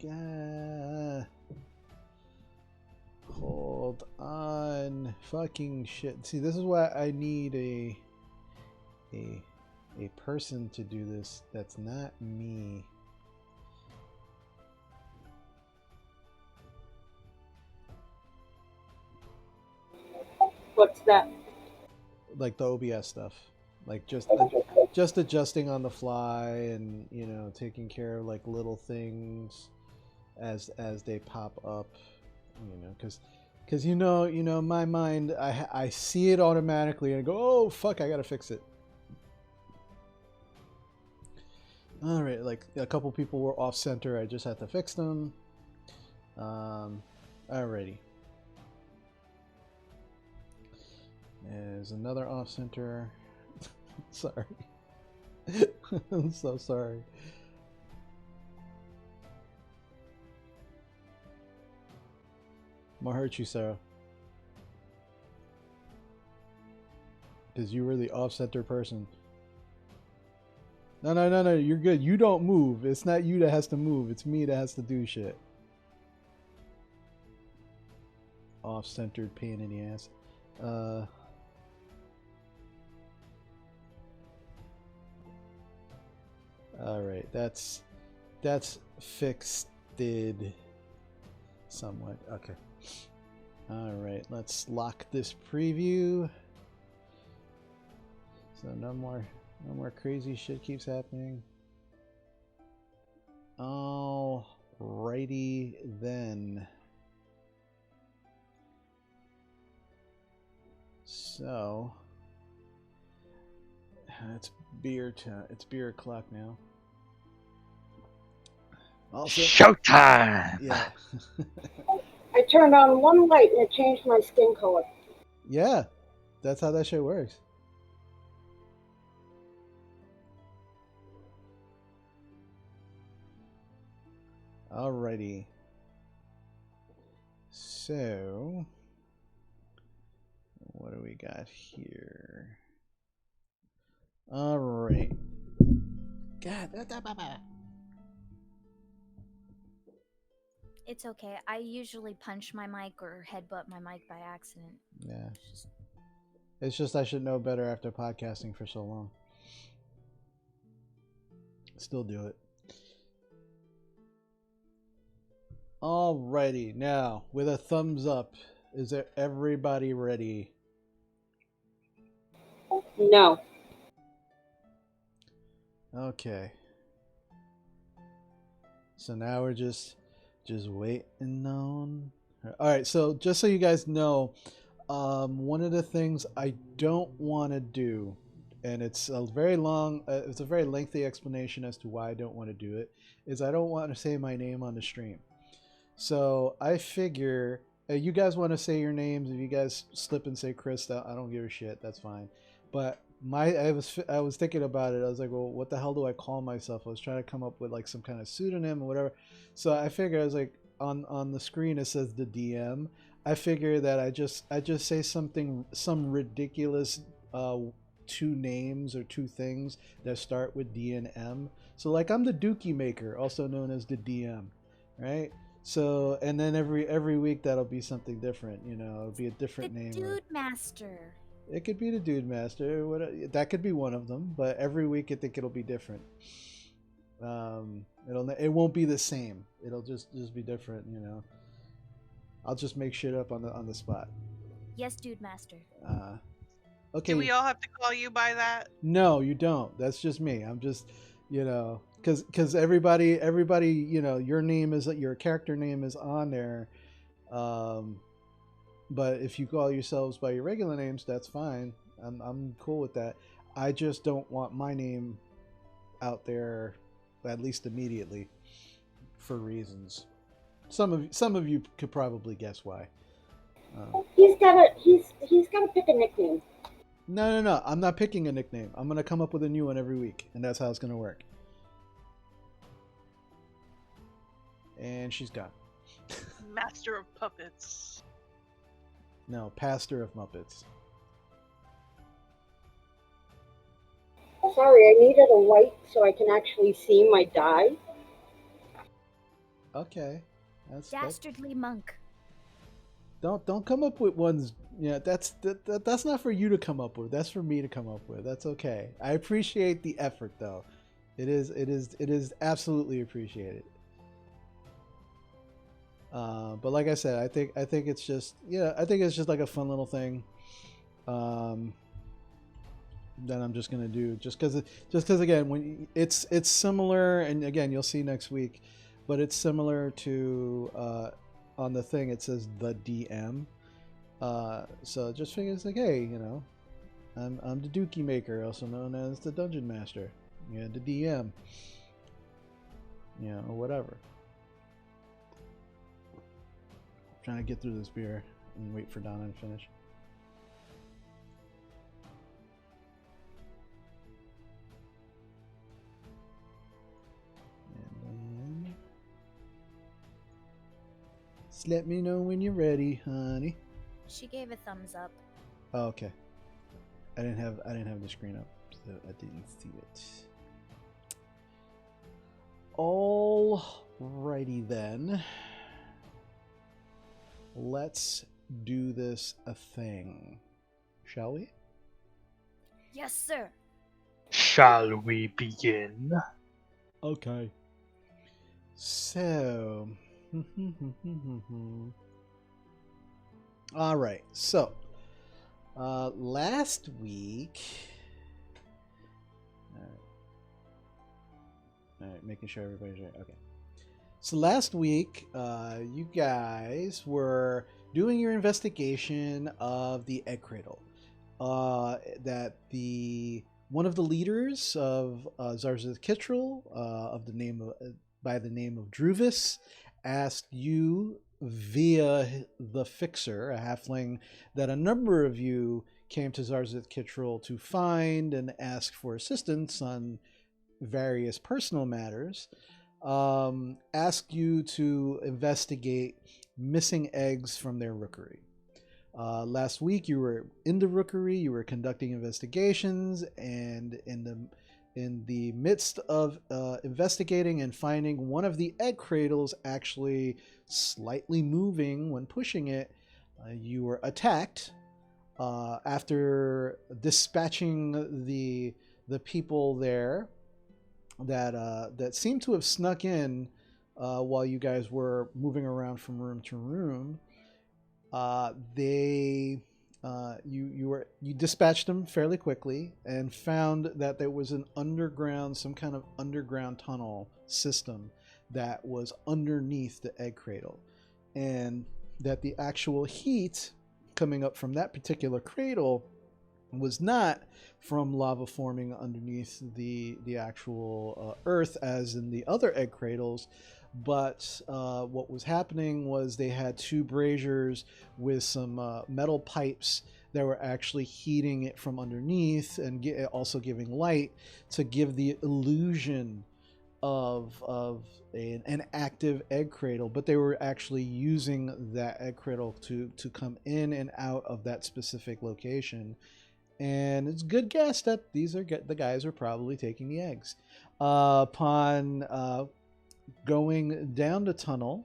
God. Hold on. Fucking shit. See, this is why I need a a person to do this that's not me. What's that? Like the OBS stuff. Like just adjusting on the fly and, taking care of like little things as they pop up, cuz my mind, I see it automatically and I go, "Oh fuck, I got to fix it." All right, like a couple people were off center. I just had to fix them. Alrighty. There's another off center. Sorry. I'm so sorry. I'm gonna hurt you, Sarah. Because you were the off center person. No. You're good. You don't move. It's not you that has to move. It's me that has to do shit. Off-centered pain in the ass. All right. That's fixed. Somewhat. Okay. All right. Let's lock this preview. So no more crazy shit keeps happening. Alrighty then. So it's beer time. It's beer o'clock now. Also, showtime. Yeah. I turned on one light and it changed my skin color. Yeah, that's how that shit works. Alrighty. So, what do we got here? All right. God. It's okay. I usually punch my mic or headbutt my mic by accident. Yeah. It's just I should know better after podcasting for so long. Still do it. Alrighty. Now, with a thumbs up, is there everybody ready? No. Okay. So now we're just waiting on. All right. So just so you guys know, one of the things I don't want to do, and it's a very lengthy explanation as to why I don't want to do it, is I don't want to say my name on the stream. So I figure you guys want to say your names. If you guys slip and say Chris, I don't give a shit. That's fine. But I was thinking about it. I was like, well, what the hell do I call myself? I was trying to come up with like some kind of pseudonym or whatever. So I figured, I was like, on the screen it says the DM. I figure that I just say some ridiculous two names or two things that start with D and M. So like I'm the Dookie Maker, also known as the DM, right? So and then every week that'll be something different. It'll be a different name. Dude Master. It could be the Dude Master. That could be one of them. But every week I think it'll be different. It won't be the same. It'll just be different. I'll just make shit up on the spot. Yes, Dude Master. Okay. Do we all have to call you by that? No, you don't. That's just me. I'm just, because everybody, your character name is on there. But if you call yourselves by your regular names, that's fine. I'm cool with that. I just don't want my name out there, at least immediately, for reasons. Some of you could probably guess why. He's gotta pick a nickname. No. I'm not picking a nickname. I'm gonna come up with a new one every week, and that's how it's gonna work. And she's gone. Master of Puppets. No, Pastor of Muppets. Sorry, I needed a light so I can actually see my die. Okay. That's Dastardly monk. don't come up with ones. Yeah, that's not for you to come up with. That's for me to come up with. That's okay. I appreciate the effort, though. It is absolutely appreciated. But like I said, I think it's just I think it's just like a fun little thing. That I'm just gonna do just because again when it's similar, and again you'll see next week, but it's similar to on the thing it says the DM. So just figures like, hey, I'm the Dookie Maker, also known as the Dungeon Master, the DM, or whatever. I'm trying to get through this beer and wait for Donna to finish. And then just let me know when you're ready, honey. She gave a thumbs up. Oh, okay. I didn't have the screen up, so I didn't see it. Alrighty then. Let's do this a thing, shall we? Yes, sir. Shall we begin? Okay. So, all right. So, last week. All right, making sure everybody's right. Okay. So last week, you guys were doing your investigation of the egg cradle. That one of the leaders of Zarzeth Kittrell, by the name of Druvis, asked you via the Fixer, a halfling that a number of you came to Zarzeth Kittrell to find and ask for assistance on various personal matters. Ask you to investigate missing eggs from their rookery. Last week you were in the rookery, you were conducting investigations, and in the midst of investigating and finding one of the egg cradles actually slightly moving when pushing it, you were attacked. After dispatching the people there that seemed to have snuck in while you guys were moving around from room to room, you dispatched them fairly quickly and found that there was some kind of underground tunnel system that was underneath the egg cradle, and that the actual heat coming up from that particular cradle was not from lava forming underneath the actual earth as in the other egg cradles, but what was happening was they had two braziers with some metal pipes that were actually heating it from underneath and also giving light to give the illusion of an active egg cradle, but they were actually using that egg cradle to come in and out of that specific location. And it's a good guess that the guys are probably taking the eggs. Upon going down the tunnel,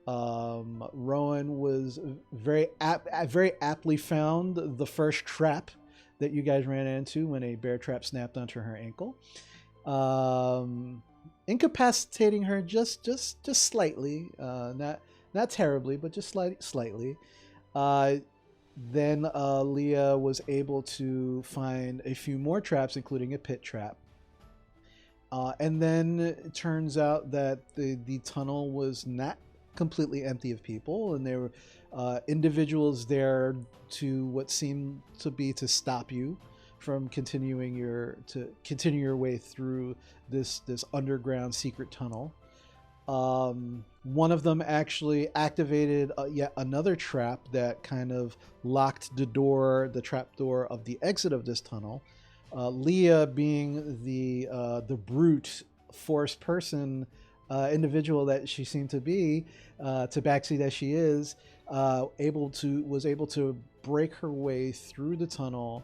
Rowan was very aptly found the first trap that you guys ran into when a bear trap snapped onto her ankle, incapacitating her just slightly, not terribly, but just slightly. Then Leah was able to find a few more traps, including a pit trap. And then it turns out that the tunnel was not completely empty of people, and there were individuals there to what seemed to be to stop you from continuing your way through this underground secret tunnel. One of them actually activated yet another trap that kind of locked the trap door of the exit of this tunnel. Leah, being the brute force person individual that she seemed to be, tabaxi that she is, was able to break her way through the tunnel,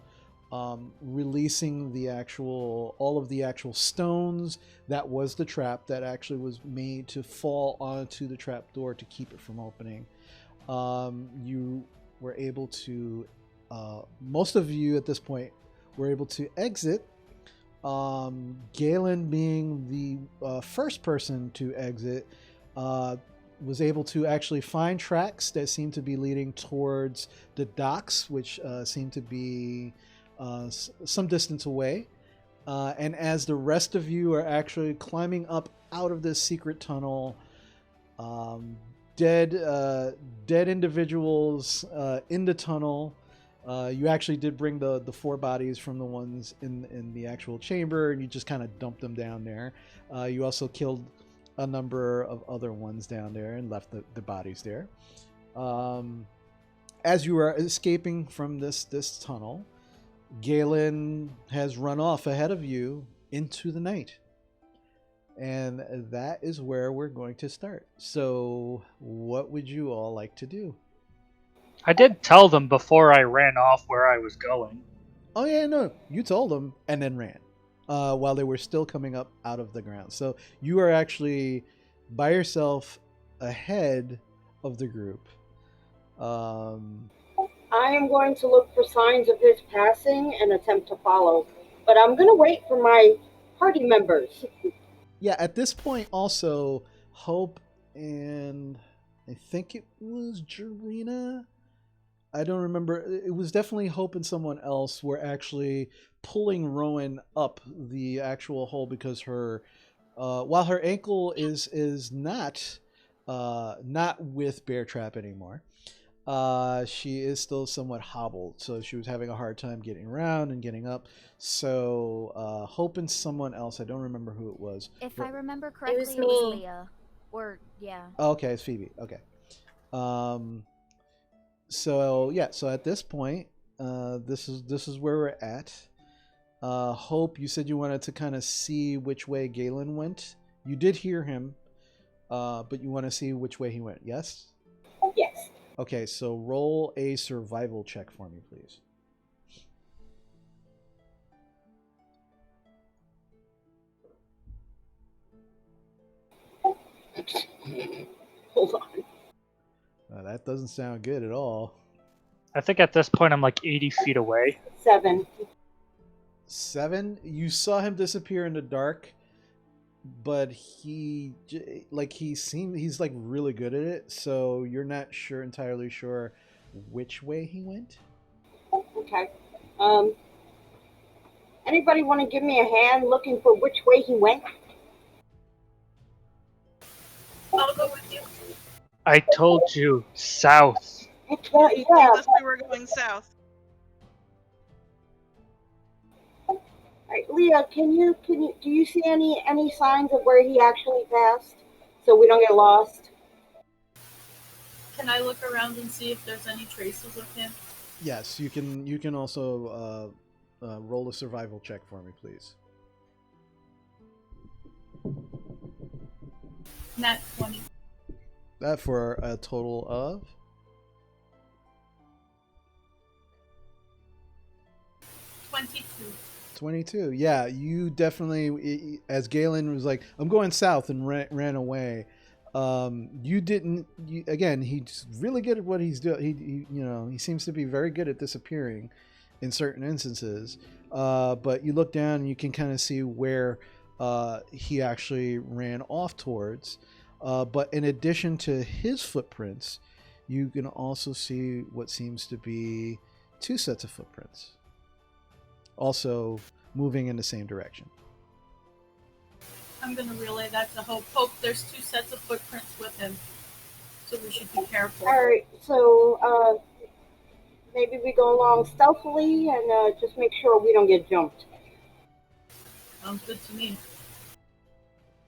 releasing all of the actual stones. That was the trap that actually was made to fall onto the trap door to keep it from opening. You were able to, most of you at this point were able to exit. Galen, being the first person to exit, was able to actually find tracks that seemed to be leading towards the docks, which seemed to be some distance away. And as the rest of you are actually climbing up out of this secret tunnel, dead individuals in the tunnel. You actually did bring the 4 bodies from the ones in the actual chamber, and you just kind of dumped them down there. You also killed a number of other ones down there and left the bodies there. As you are escaping from this tunnel, Galen has run off ahead of you into the night. And that is where we're going to start. So what would you all like to do? I did tell them before I ran off where I was going. Oh yeah, no, you told them and then ran while they were still coming up out of the ground. So you are actually by yourself ahead of the group. I am going to look for signs of his passing and attempt to follow, but I'm going to wait for my party members. Yeah, at this point also, Hope and I think it was Jarena. I don't remember. It was definitely Hope and someone else were actually pulling Rowan up the actual hole because her, while her ankle is not with Bear Trap anymore, she is still somewhat hobbled. So she was having a hard time getting around and getting up. So Hope and someone else, I don't remember who it was. If I remember correctly, it me. was Leah. Or, yeah. Okay, it's Phoebe. Okay. So yeah, so at this point, this is where we're at. Hope, you said you wanted to kind of see which way Galen went. You did hear him, but you want to see which way he went. Yes. Yes. Okay, so roll a survival check for me, please. Hold on. That doesn't sound good at all. I think at this point I'm like 80 feet away. 7. 7. You saw him disappear in the dark, but he's like really good at it. So you're not entirely sure which way he went. Okay. Anybody want to give me a hand looking for which way he went? I'll go with you. I told you, south. Yeah, You told us we were going south. All right, Leah, do you see any signs of where he actually passed, so we don't get lost? Can I look around and see if there's any traces of him? Yes, you can. You can also roll a survival check for me, please. Nat 20. That for a total of 22. 22. Yeah, you definitely, as Galen was like, I'm going south and ran away. You didn't, again, he's really good at what he's doing. He seems to be very good at disappearing in certain instances. But you look down and you can kind of see where he actually ran off towards. But in addition to his footprints, you can also see what seems to be 2 sets of footprints, also moving in the same direction. I'm going to relay that to Hope. Hope, there's 2 sets of footprints with him, so we should be careful. All right, so maybe we go along stealthily and just make sure we don't get jumped. Sounds good to me.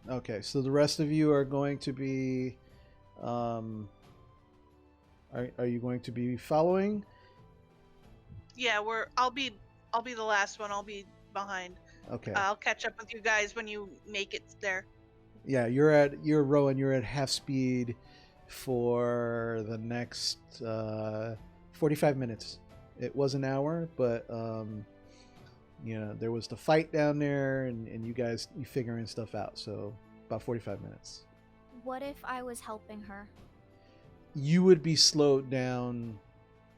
Okay, so the rest of you are going to be, are you going to be following? Yeah, I'll be the last one. I'll be behind. Okay. I'll catch up with you guys when you make it there. Yeah, Rowan, you're at half speed for the next 45 minutes. It was an hour, but there was the fight down there, and you figuring stuff out. So about 45 minutes. What if I was helping her? You would be slowed down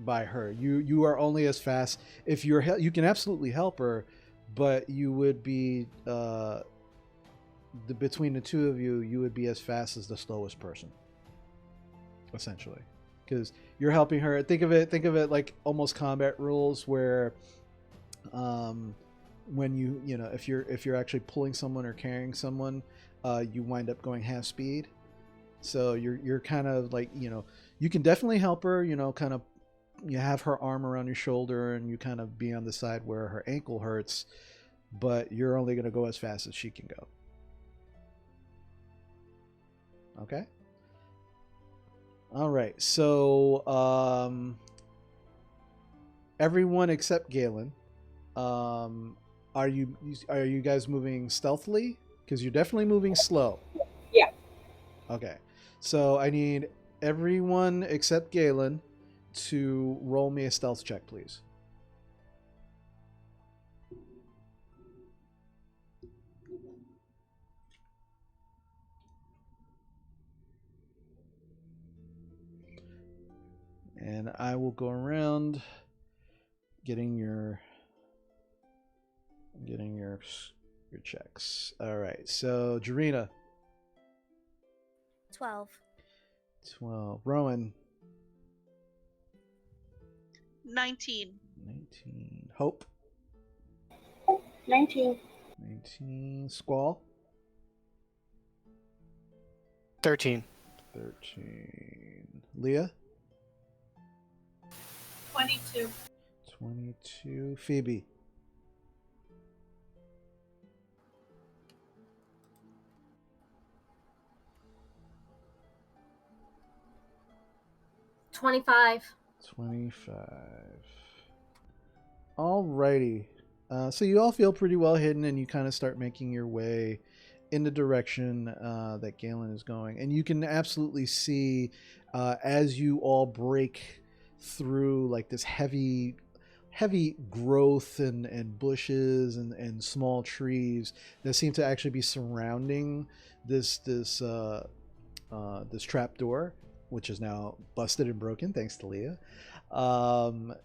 by her. You are only as fast if you can absolutely help her, but you would be between the two of you, you would be as fast as the slowest person, essentially, because you're helping her. Think of it like almost combat rules where, when if you're actually pulling someone or carrying someone, you wind up going half speed. So you're kind of like, you can definitely help her, kind of, you have her arm around your shoulder and you kind of be on the side where her ankle hurts, but you're only going to go as fast as she can go. Okay. All right. So, everyone except Galen, are you guys moving stealthily? Because you're definitely moving slow. Yeah. Okay. So I need everyone except Galen to roll me a stealth check, please. And I will go around getting your checks. All right. So Jarena. 12. 12. Rowan. 19. 19. Hope. 19. 19. Squall. 13. 13. Leah. 22. 22. Phoebe. 25. 25. Alrighty. So you all feel pretty well hidden, and you kind of start making your way in the direction that Galen is going. And you can absolutely see, as you all break through like this heavy growth and bushes and small trees that seem to actually be surrounding this trap door, which is now busted and broken thanks to Leah.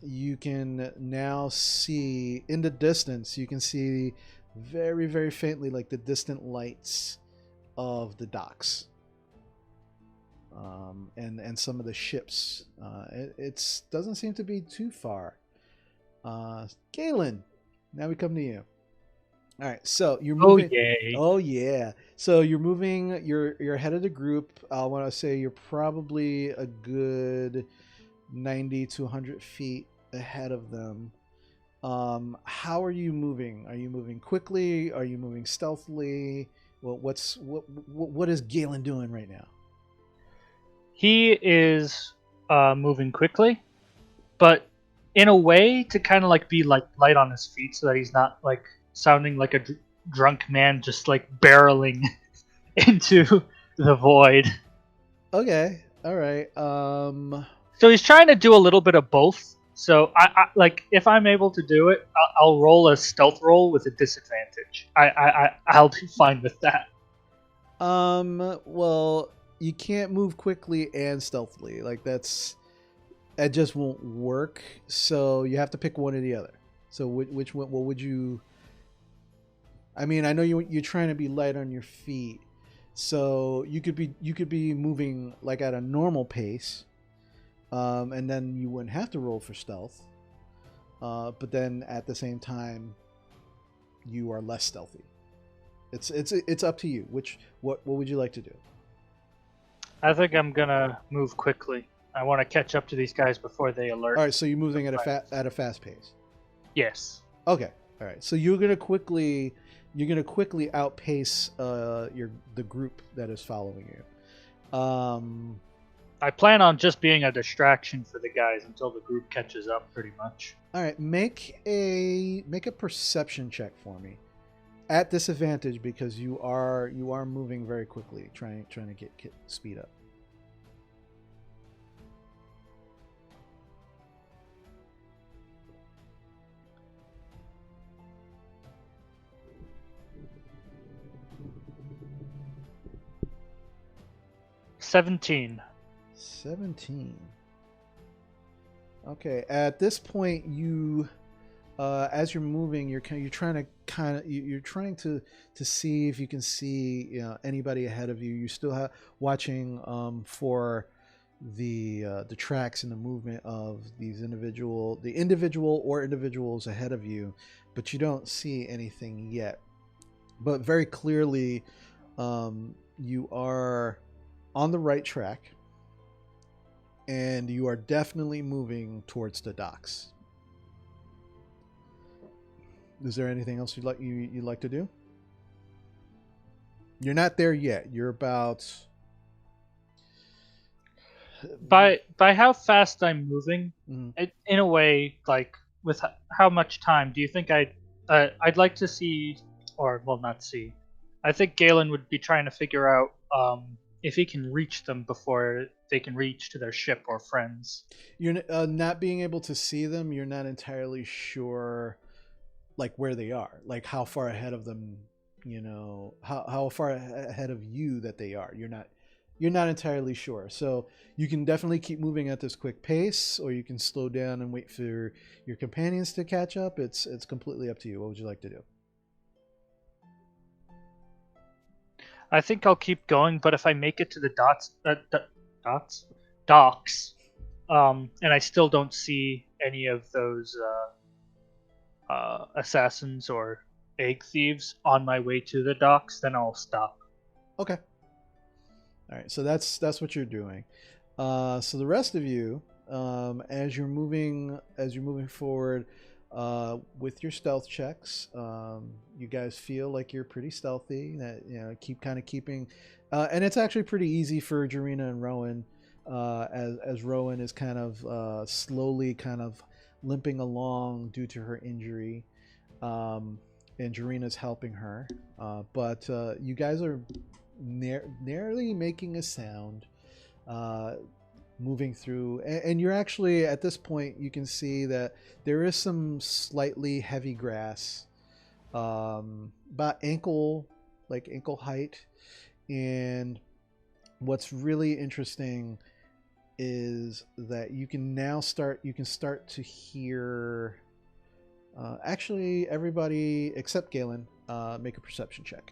You can now see in the distance, you can see very, very faintly like the distant lights of the docks, and some of the ships. It doesn't seem to be too far. Galen, now we come to you. All right, so you're moving. Oh yay! Oh yeah. So you're moving. You're ahead of the group. I want to say you're probably a good 90 to 100 feet ahead of them. How are you moving? Are you moving quickly? Are you moving stealthily? Well, what is Galen doing right now? He is moving quickly, but in a way to kind of like be like light on his feet, so that he's not like sounding like a drunk man just like barreling into the void. Okay. All right. So he's trying to do a little bit of both. So I like if I'm able to do it, I'll roll a stealth roll with a disadvantage. I'll be fine with that. Well, you can't move quickly and stealthily. Like that just won't work. So you have to pick one or the other. So which one? What would you? I mean, I know you're trying to be light on your feet, so you could be moving like at a normal pace, and then you wouldn't have to roll for stealth. But then at the same time, you are less stealthy. It's up to you. What would you like to do? I think I'm gonna move quickly. I want to catch up to these guys before they alert. All right, so you're moving at a fast pace. Yes. Okay. All right. So you're gonna quickly outpace the group that is following you. I plan on just being a distraction for the guys until the group catches up, pretty much. All right. Make a perception check for me, at disadvantage because you are moving very quickly, trying to get speed up. 17. 17. Okay. At this point, you, as you're moving, you're trying to see if you can see anybody ahead of you. You still have watching for the tracks and the movement of the individual or individuals ahead of you, but you don't see anything yet. But very clearly, you are on the right track, and you are definitely moving towards the docks. Is there anything else you'd like to do? You're not there yet. You're about By how fast I'm moving, Mhm. in a way, like with how much time, do you think I'd like to see, or well, not see. I think Galen would be trying to figure out if he can reach them before they can reach to their ship or friends. You're not being able to see them. You're not entirely sure, like where they are, like how far ahead of them. How far ahead of you that they are. You're not entirely sure. So you can definitely keep moving at this quick pace, or you can slow down and wait for your companions to catch up. It's completely up to you. What would you like to do? I think I'll keep going, but if I make it to the docks, and I still don't see any of those assassins or egg thieves on my way to the docks, then I'll stop. Okay. All right. So that's what you're doing. So the rest of you, as you're moving forward, with your stealth checks, you guys feel like you're pretty stealthy. That keeping, and it's actually pretty easy for Jarena and Rowan, as Rowan is kind of slowly kind of limping along due to her injury, and Jarena's helping her. But you guys are narrowly making a sound. Moving through, and you're actually at this point you can see that there is some slightly heavy grass, about ankle height. And what's really interesting is that you can start to hear, actually everybody except Galen, make a perception check.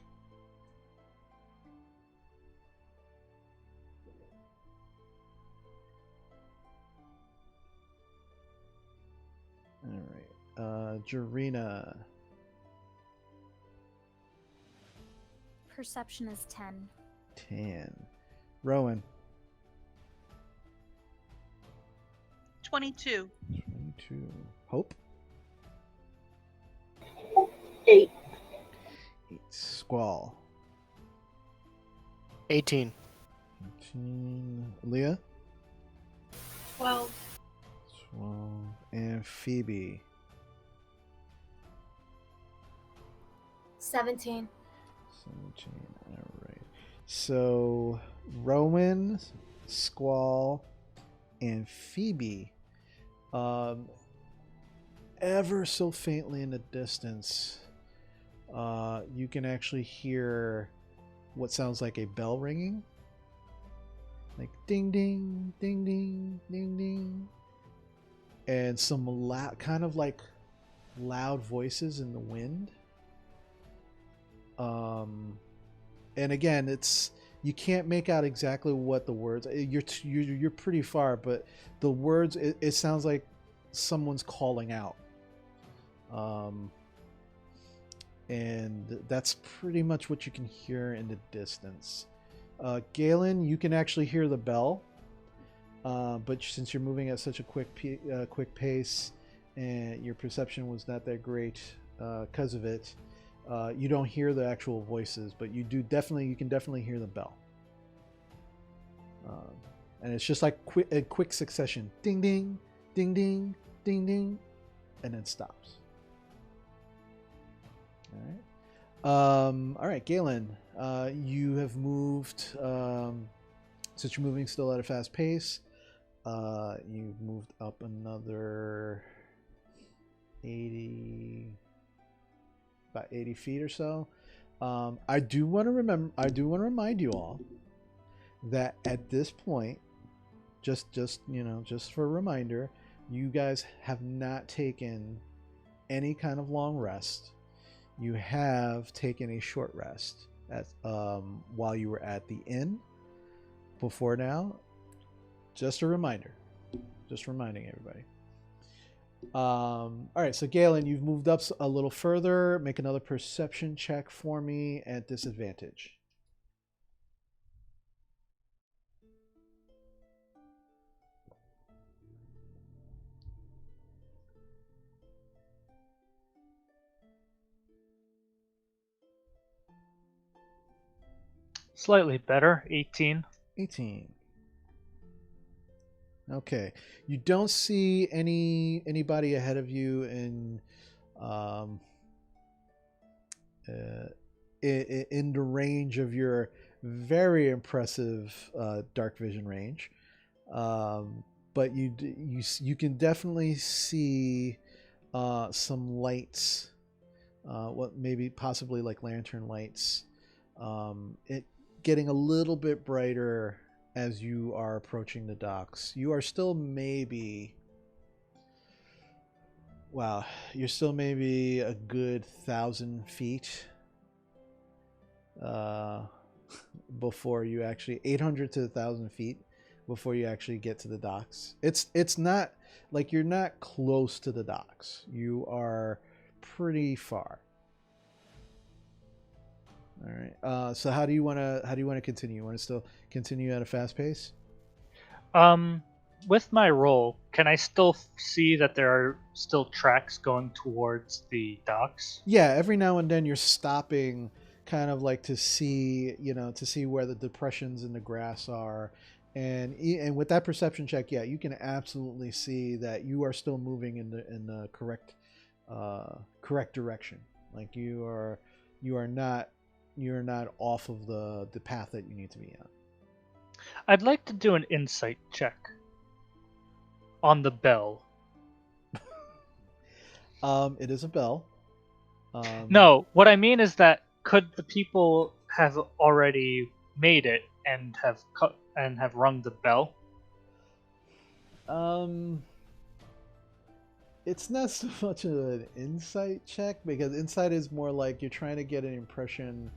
All right. Jarena. Perception is 10. 10. Rowan. 22. 22. Hope. 8. 8. Squall. 18. 18. Leah. 12. 12. And Phoebe. 17. 17. All right. So Rowan, Squall, and Phoebe, ever so faintly in the distance, you can actually hear what sounds like a bell ringing, like ding ding ding ding ding ding, and some kind of like loud voices in the wind. And again, you can't make out exactly what the words. You're pretty far, but the words, it sounds like someone's calling out. And that's pretty much what you can hear in the distance. Galen, you can actually hear the bell, but since you're moving at such a quick pace, and your perception was not that great because of it, you don't hear the actual voices, but you can definitely hear the bell. And it's just like a quick succession, ding ding ding ding ding ding, and then stops. All right, Galen, you have moved, since you're moving still at a fast pace, you've moved up another 80, about 80 feet or so. I do want to remind you all that at this point, just you know, just for a reminder, you guys have not taken any kind of long rest. You have taken a short rest at while you were at the inn before now. Just a reminder. Just reminding everybody. All right, so Galen, you've moved up a little further. Make another perception check for me at disadvantage. Slightly better, 18. 18. Okay, you don't see anybody ahead of you um, in the range of your very impressive dark vision range, but you can definitely see some lights, what maybe possibly like lantern lights, it getting a little bit brighter as you are approaching the docks. You are still maybe, wow, you're still maybe a good 1,000 feet before you actually, 800 to 1,000 feet before you actually get to the docks. It's not like you're not close to the docks. You are pretty far. All right. So how do you want to continue? You want to still continue at a fast pace? With my roll, can I still see that there are still tracks going towards the docks? Yeah. Every now and then you're stopping, kind of like to see, to see where the depressions in the grass are, and with that perception check, yeah, you can absolutely see that you are still moving in the correct direction. Like you are not off of the path that you need to be on. I'd like to do an insight check on the bell. It is a bell. No, what I mean is that could the people have already made it and have rung the bell? It's not so much of an insight check, because insight is more like you're trying to get an impression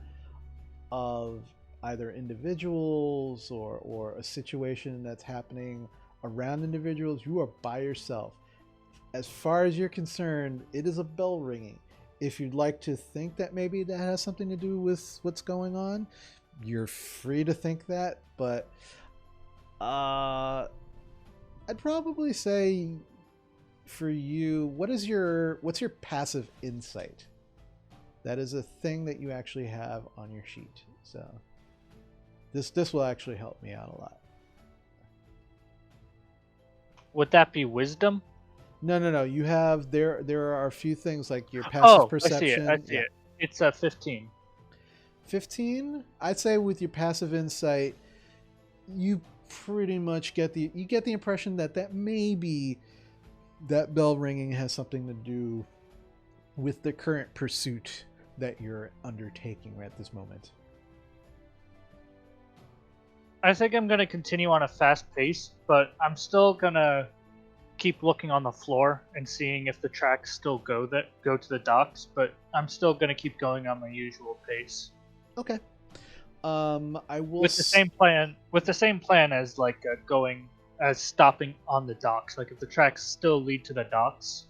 of either individuals or a situation that's happening around individuals. You are by yourself. As far as you're concerned, it is a bell ringing. If you'd like to think that maybe that has something to do with what's going on, you're free to think that, but I'd probably say for you, what's your passive insight? That is a thing that you actually have on your sheet. So this will actually help me out a lot. Would that be wisdom? No. You have there are a few things like your passive perception. I see it. It's a 15. 15? I'd say with your passive insight, you pretty much get the impression that maybe that bell ringing has something to do with the current pursuit that you're undertaking at this moment. I think I'm going to continue on a fast pace, but I'm still going to keep looking on the floor and seeing if the tracks still go to the docks, but I'm still going to keep going on my usual pace. Okay. I will with the same plan as like stopping on the docks. Like if the tracks still lead to the docks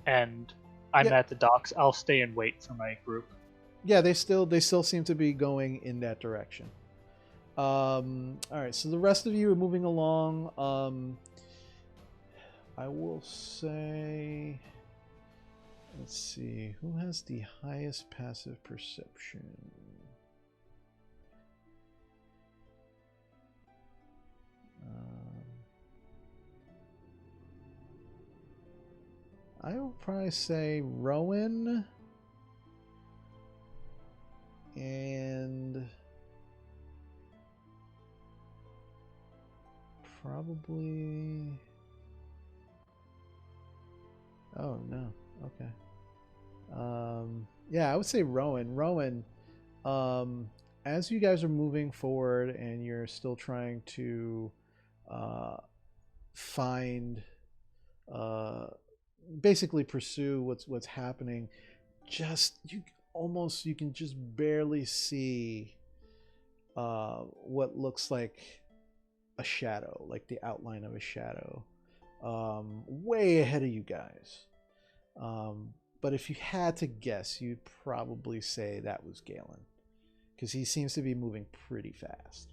and I'm at the docks, I'll stay and wait for my group. Yeah, they still seem to be going in that direction. All right, so the rest of you are moving along. I will say, let's see, who has the highest passive perception? I will probably say Rowan and probably. Oh no. Okay. Yeah, I would say Rowan. Rowan, as you guys are moving forward and you're still trying to uh, find, uh, basically pursue what's happening, just you can just barely see what looks like a shadow, like the outline of a shadow, way ahead of you guys. Um, but if you had to guess, you'd probably say that was Galen, because he seems to be moving pretty fast.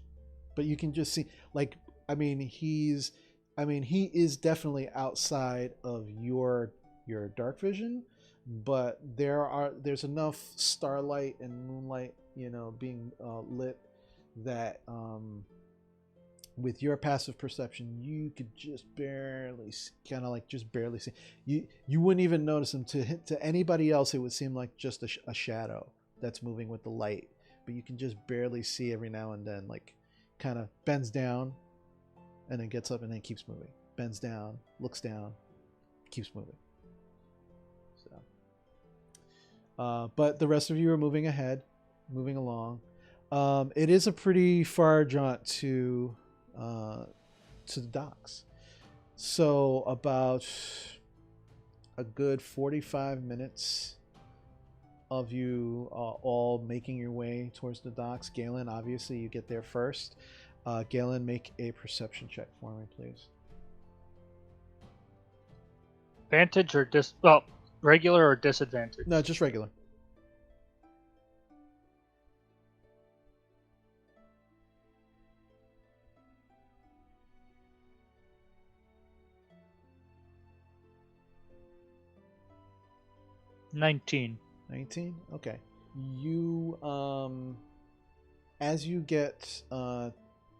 But you can just see, like, I mean, he is definitely outside of your dark vision, but there's enough starlight and moonlight, being lit that with your passive perception, you could just barely, kind of like just barely see. You wouldn't even notice him. To anybody else, it would seem like just a shadow that's moving with the light, but you can just barely see every now and then, like, kind of bends down and then gets up and then keeps moving. Bends down, looks down, keeps moving. So, but the rest of you are moving ahead, moving along. It is a pretty far jaunt to the docks. So about a good 45 minutes of you all making your way towards the docks. Galen, obviously, you get there first. Galen, make a perception check for me, please. Advantage or regular or disadvantage? No, just regular. $19. 19. Okay. You as you get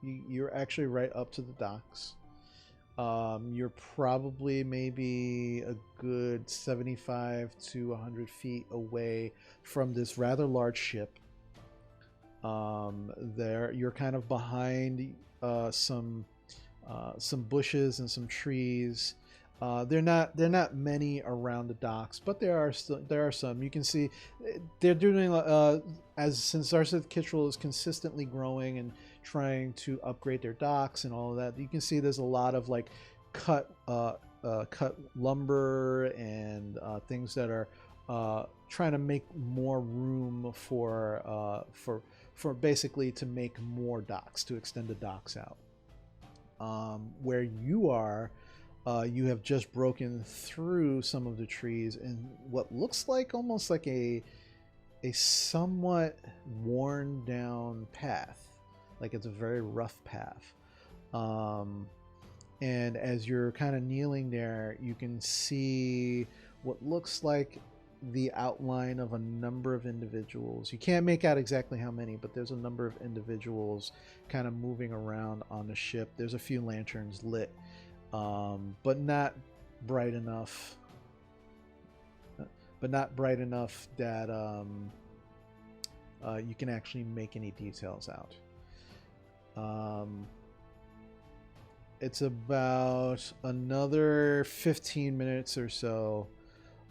you're actually right up to the docks. You're probably maybe a good 75 to 100 feet away from this rather large ship. There, you're kind of behind some bushes and some trees. They're not many around the docks, but there are some. You can see they're doing since Arseth Kittrell is consistently growing and trying to upgrade their docks and all of that. You can see there's a lot of like cut lumber and things that are trying to make more room for basically to make more docks, to extend the docks out. Where you are, you have just broken through some of the trees in what looks like almost like a somewhat worn down path, like it's a very rough path. And as you're kind of kneeling there, you can see what looks like the outline of a number of individuals. You can't make out exactly how many, but there's a number of individuals kind of moving around on the ship. There's a few lanterns lit, but not bright enough. That you can actually make any details out. It's about another 15 minutes or so,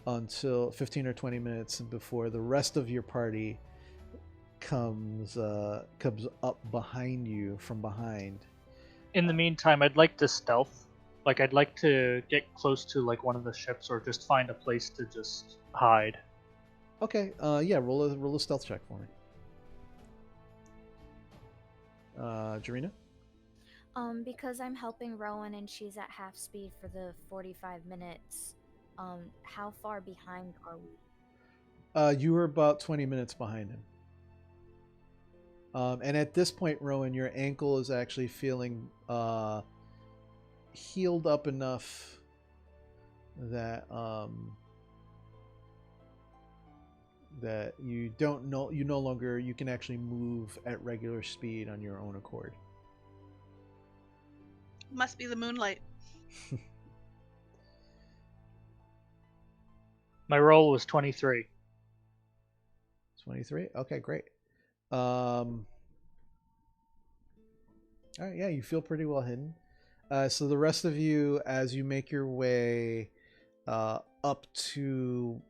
until 15 or 20 minutes before the rest of your party comes up behind you from behind. In the meantime, I'd like to stealth. Like, I'd like to get close to like one of the ships, or just find a place to just hide. Okay. Yeah. Roll a stealth check for me. Jarina? Because I'm helping Rowan and she's at half speed for the 45 minutes, how far behind are we? You were about 20 minutes behind him. And at this point, Rowan, your ankle is actually feeling healed up enough that that you no longer, you can actually move at regular speed on your own accord. Must be the moonlight. My roll was 23. 23. Okay, great. All right, yeah, you feel pretty well hidden. So the rest of you, as you make your way up to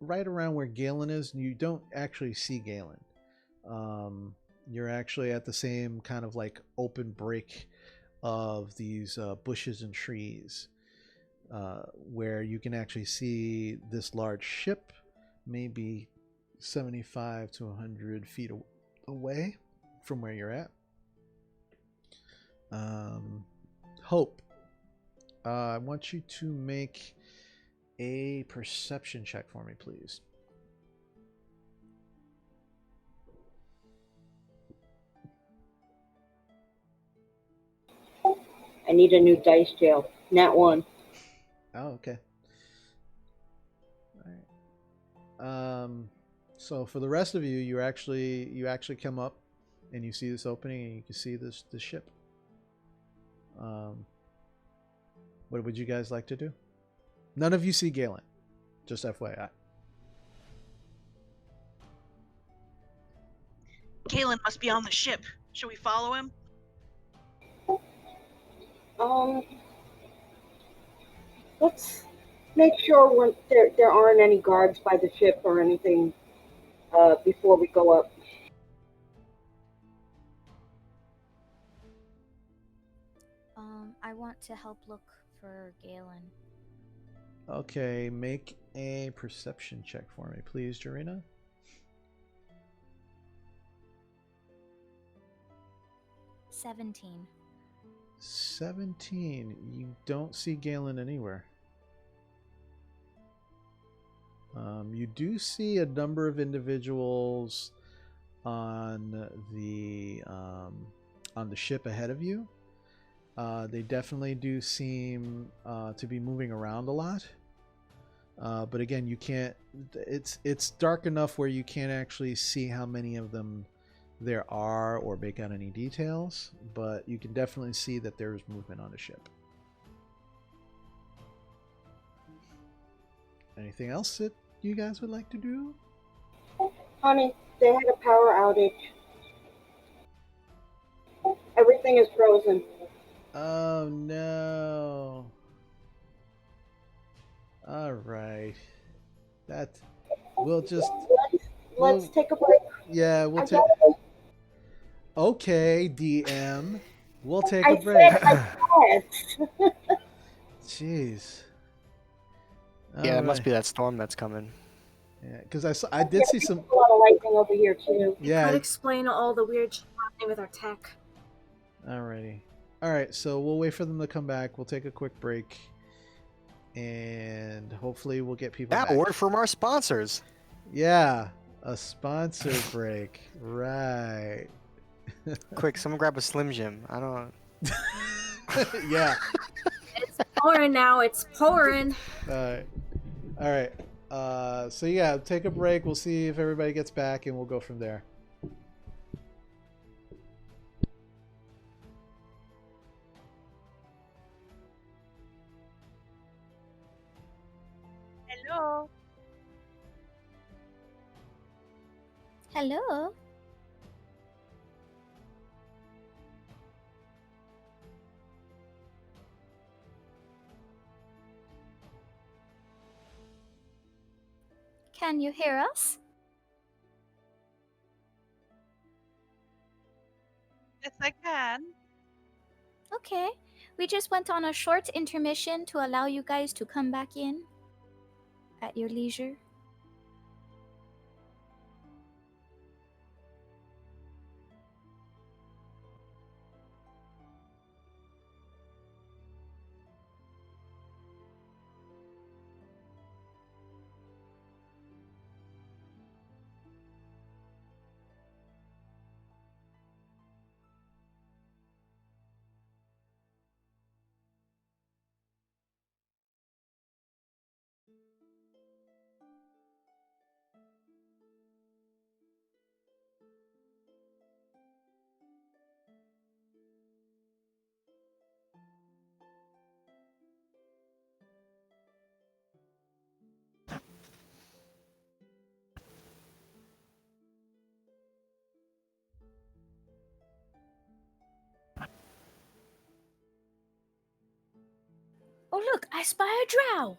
right around where Galen is, you don't actually see Galen. You're actually at the same kind of like open break of these bushes and trees, where you can actually see this large ship, maybe 75 to 100 feet away from where you're at. Hope, I want you to make a perception check for me, please. I need a new dice jail. Nat 1. Oh, okay. All right. So for the rest of you, you actually come up and you see this opening and you can see this ship. What would you guys like to do? None of you see Galen. Just FYI. Galen must be on the ship. Should we follow him? Let's make sure there aren't any guards by the ship or anything before we go up. I want to help look for Galen. Okay, make a perception check for me, please, Jarina. 17. 17. You don't see Galen anywhere. You do see a number of individuals on the ship ahead of you. They definitely do seem to be moving around a lot. But again, you can't. It's dark enough where you can't actually see how many of them there are or make out any details. But you can definitely see that there is movement on the ship. Anything else that you guys would like to do? Honey, they had a power outage. Everything is frozen. Oh no. All right. That we'll just Let's take a break. yeah, we'll I take said- Okay, DM. We'll take I a break. said. Jeez. Yeah, All it must right. be that storm that's coming. Yeah, because I did see some. A lot of lightning over here too. It Yeah. could explain all the weird shit happening with our tech. Alrighty. All right. So we'll wait for them to come back. We'll take a quick break, and hopefully we'll get people That back. word from our sponsors. Yeah, a sponsor break. Right. Quick, someone grab a Slim Jim. I don't. Yeah. It's pouring now. It's pouring. All right. All right. So yeah, take a break. We'll see if everybody gets back, and we'll go from there. Hello. Hello. Can you hear us? Yes, I can. Okay. We just went on a short intermission to allow you guys to come back in at your leisure. Oh look, I spy a drow.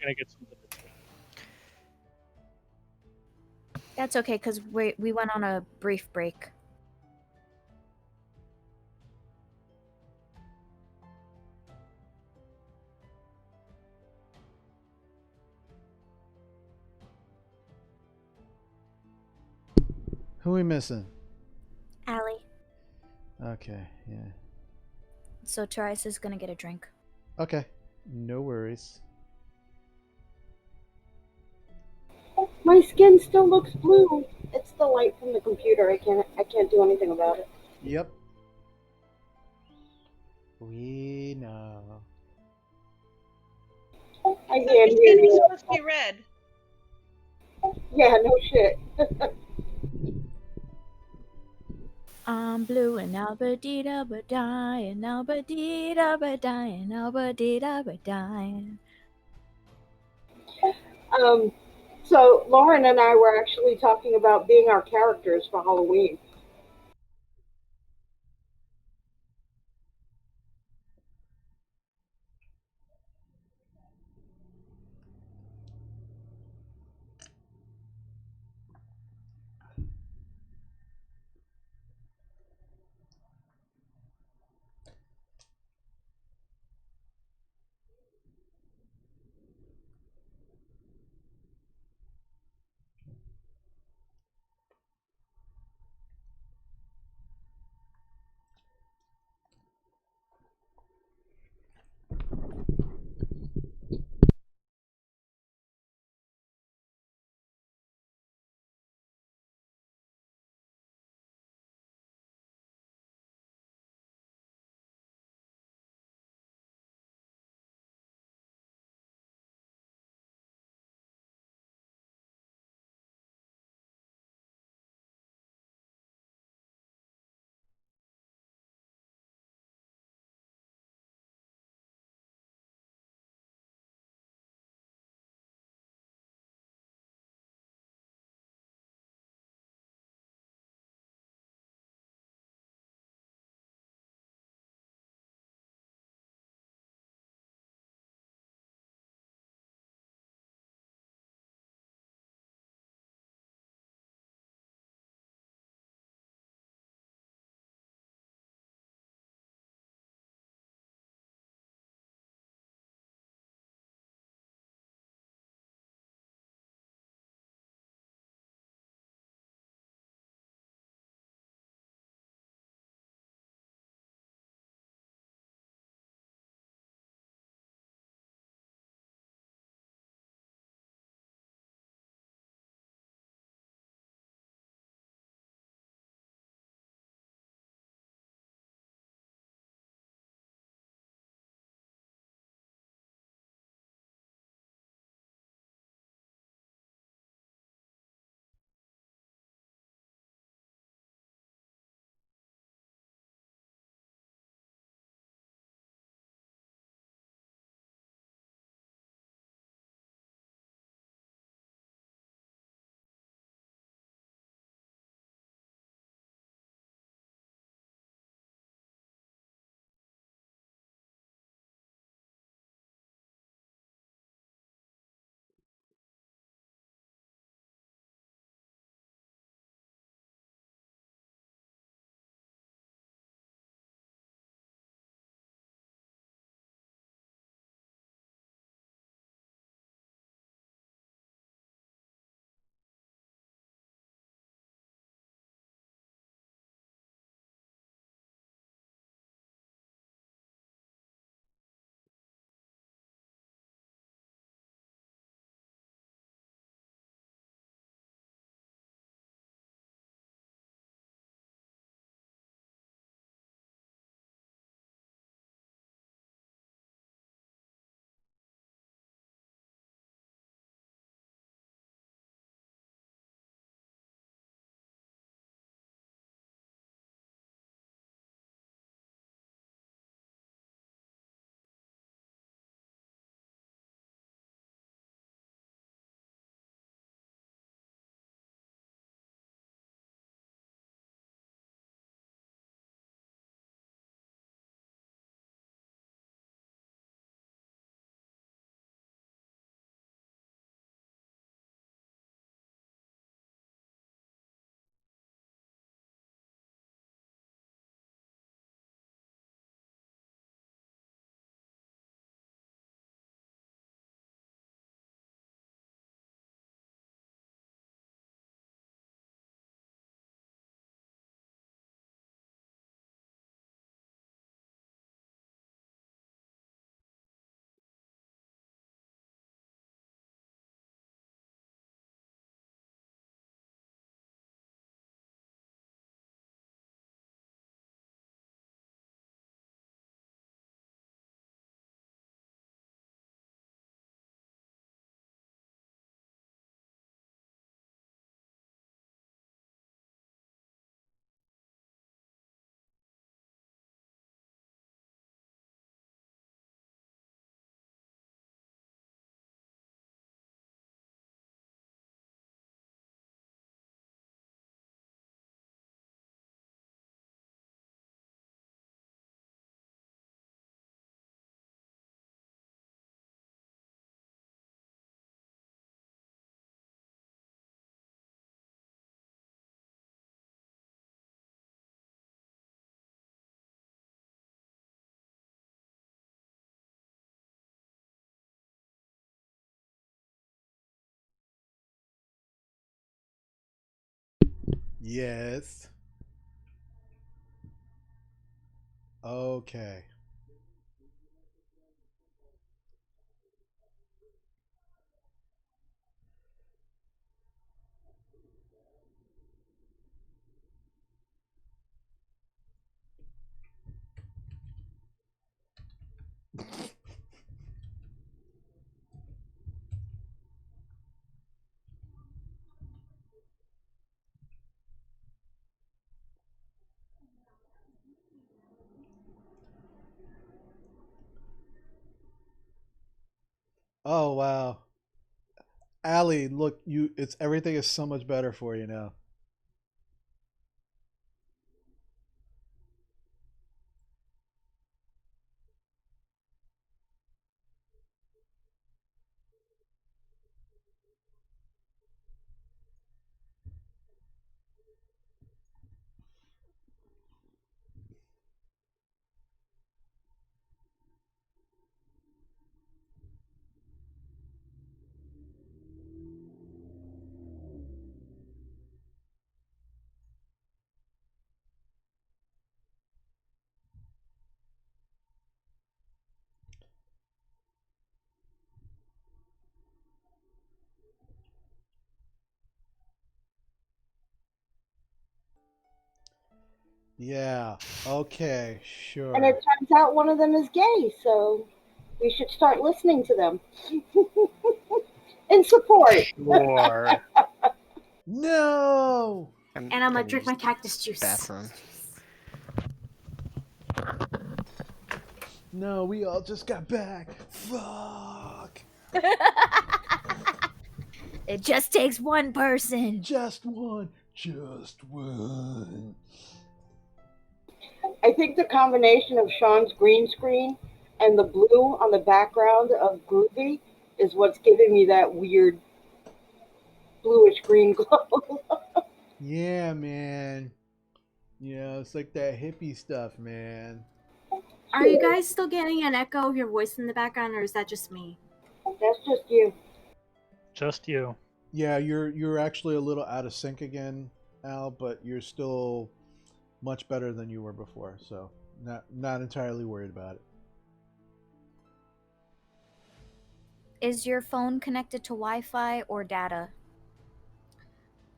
gonna get something to drink. That's okay, because we went on a brief break. Who we missing? Allie. Okay, yeah. So Therese is gonna get a drink. Okay, no worries. My skin still looks blue. It's the light from the computer. I can't do anything about it. Yep. We know. I So can't your hear skin was you. supposed to be red. Yeah, no shit. I'm blue and now ba dee da ba die and now ba dee da ba die and now ba dee da ba die. So Lauren and I were actually talking about being our characters for Halloween. Yes. Okay. Oh wow. Allie, look, it's everything is so much better for you now. Yeah. Okay. And it Sure. turns out one of them is gay, so we should start listening to them in support. Sure. No. I'm And I'm gonna gonna drink use my the cactus juice. bathroom. No, we all just got back. Fuck. It just takes one person. Just one. Just one. I think the combination of Sean's green screen and the blue on the background of Groovy is what's giving me that weird bluish green glow. Yeah, man. Yeah, it's like that hippie stuff, man. Are you guys still getting an echo of your voice in the background, or is that just me? That's just you. Just you. Yeah, you're actually a little out of sync again, Al, but you're still much better than you were before. So not entirely worried about it. Is your phone connected to Wi-Fi or data?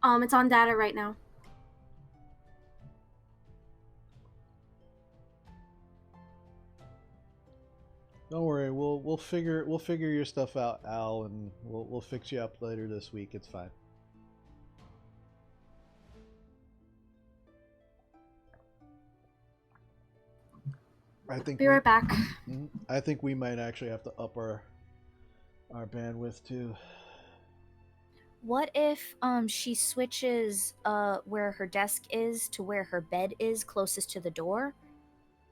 It's on data right now. Don't worry, we'll figure your stuff out, Al, and we'll fix you up later this week. It's fine. I think Be right back. I think we might actually have to up our bandwidth too. What if she switches where her desk is to where her bed is closest to the door?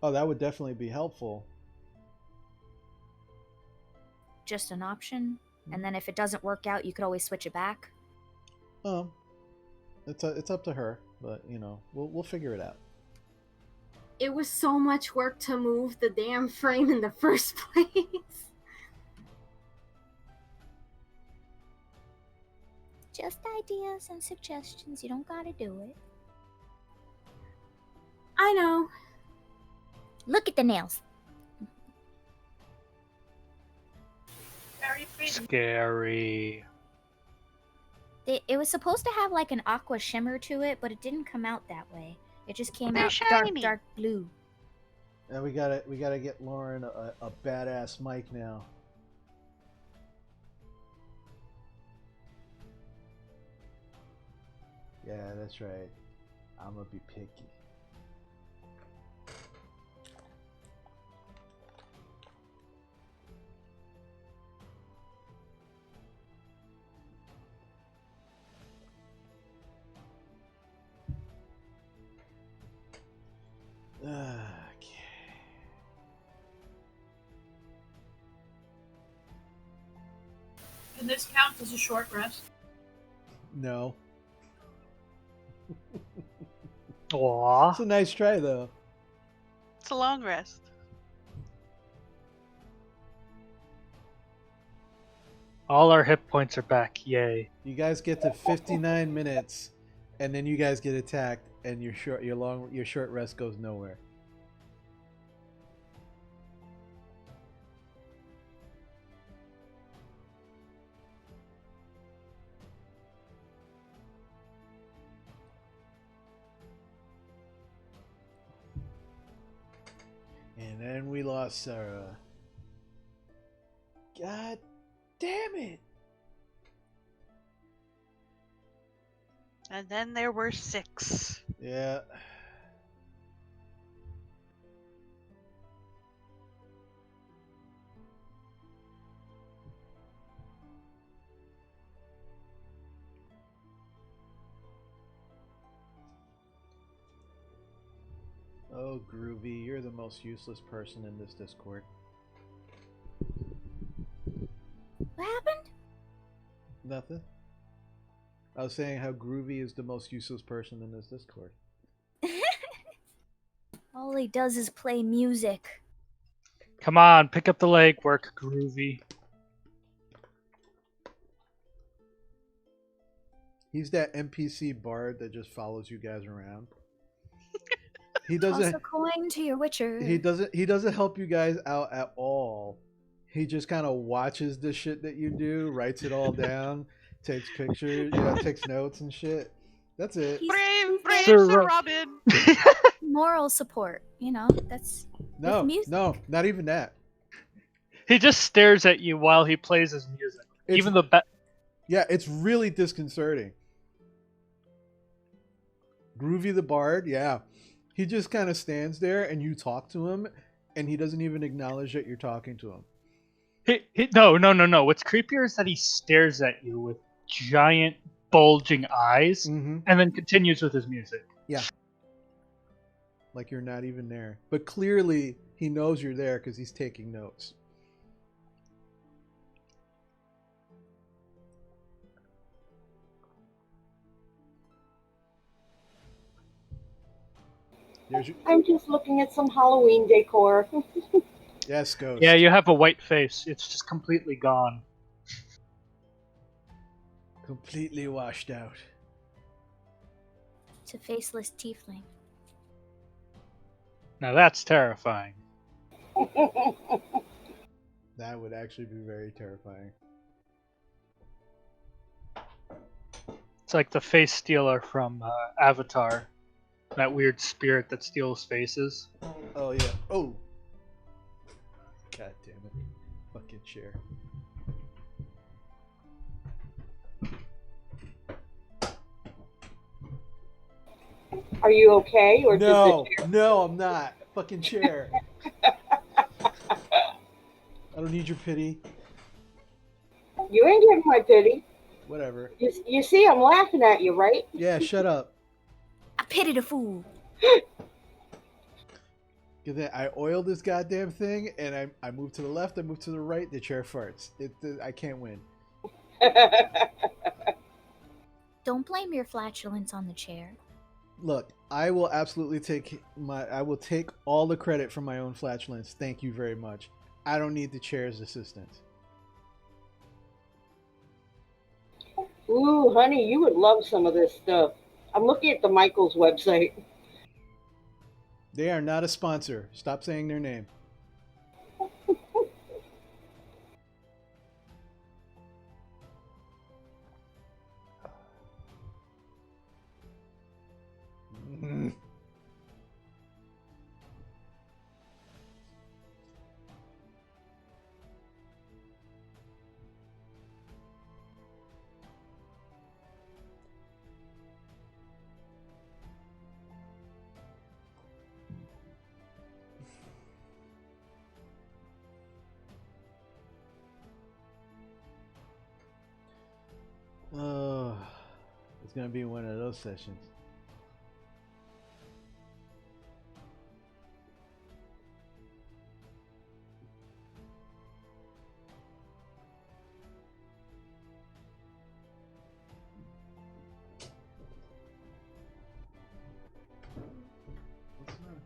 Oh, that would definitely be helpful. Just an option. And then if it doesn't work out, you could always switch it back. It's up to her, but you know, we'll figure it out. It was so much work to move the damn frame in the first place. Just ideas and suggestions. You don't gotta do it. I know. Look at the nails. Very pretty. Scary. It was supposed to have like an aqua shimmer to it, but it didn't come out that way. It just came They're out shiny. dark blue. And we gotta get Lauren a badass mic now. Yeah, that's right. I'm gonna be picky. Okay. Can this count as a short rest? No. Aww. It's a nice try though. It's a long rest. All our hit points are back. Yay. You guys get to 59 minutes and then you guys get attacked, and your short rest goes nowhere. And then we lost Sarah. God damn it! And then there were 6. Yeah. Oh, Groovy, you're the most useless person in this Discord. What happened? Nothing. I was saying how Groovy is the most useless person in this Discord. All he does is play music. Come on, pick up the legwork, Groovy. He's that NPC bard that just follows you guys around. He Toss doesn't. a coin to your witcher. He doesn't help you guys out at all. He just kind of watches the shit that you do, writes it all down, takes pictures, takes notes and shit. That's it. Brave Sir Sir Ro- Robin. Moral support, that's No, with music. no, not even that. He just stares at you while he plays his music. Yeah, it's really disconcerting. Groovy the Bard, yeah. He just kind of stands there and you talk to him and he doesn't even acknowledge that you're talking to him. No. What's creepier is that he stares at you with giant, bulging eyes Mm-hmm. and then continues with his music. Yeah. Like you're not even there. But clearly he knows you're there because he's taking notes. I'm just looking at some Halloween decor. Yes, Ghost. Yeah, you have a white face. It's just completely gone. Completely washed out. It's a faceless tiefling. Now that's terrifying. That would actually be very terrifying. It's like the face stealer from Avatar. That weird spirit that steals faces. Oh, yeah. Oh! God damn it. Fucking chair. Are you okay? Or No, I'm not. Fucking chair. I don't need your pity. You ain't getting my pity. Whatever. You see, I'm laughing at you, right? Yeah, shut up. I pity the fool. I oil this goddamn thing, and I move to the left, I move to the right, the chair farts. I can't win. Don't blame your flatulence on the chair. Look, I will absolutely take all the credit for my own flatulence. Thank you very much. I don't need the chair's assistance. Ooh, honey, you would love some of this stuff. I'm looking at the Michaels website. They are not a sponsor. Stop saying their name. Oh, it's gonna be one of those sessions. What's the matter?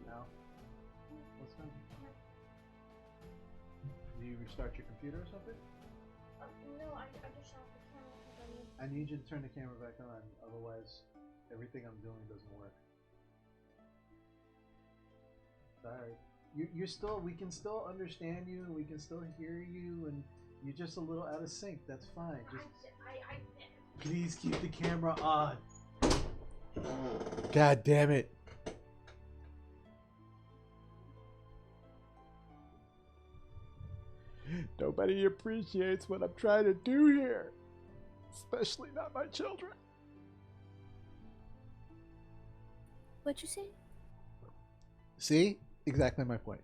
No. What's the matter? Do you restart your computer or something? No, I just shot the camera because I need I need you to turn the camera back on, otherwise everything I'm doing doesn't work. Sorry. You're still, we can still understand you, and we can still hear you, and you're just a little out of sync. That's fine. Just please keep the camera on. God damn it. Nobody appreciates what I'm trying to do here, especially not my children. What'd you say? See? Exactly my point.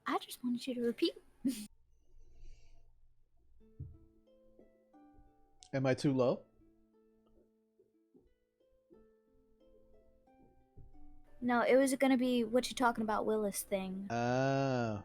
I just wanted you to repeat. Am I too low? No, it was gonna be what you talking about, Willis thing. Ah.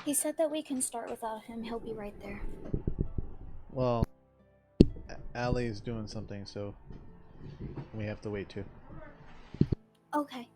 He said that we can start without him. He'll be right there. Well, Allie is doing something, so we have to wait too. Okay.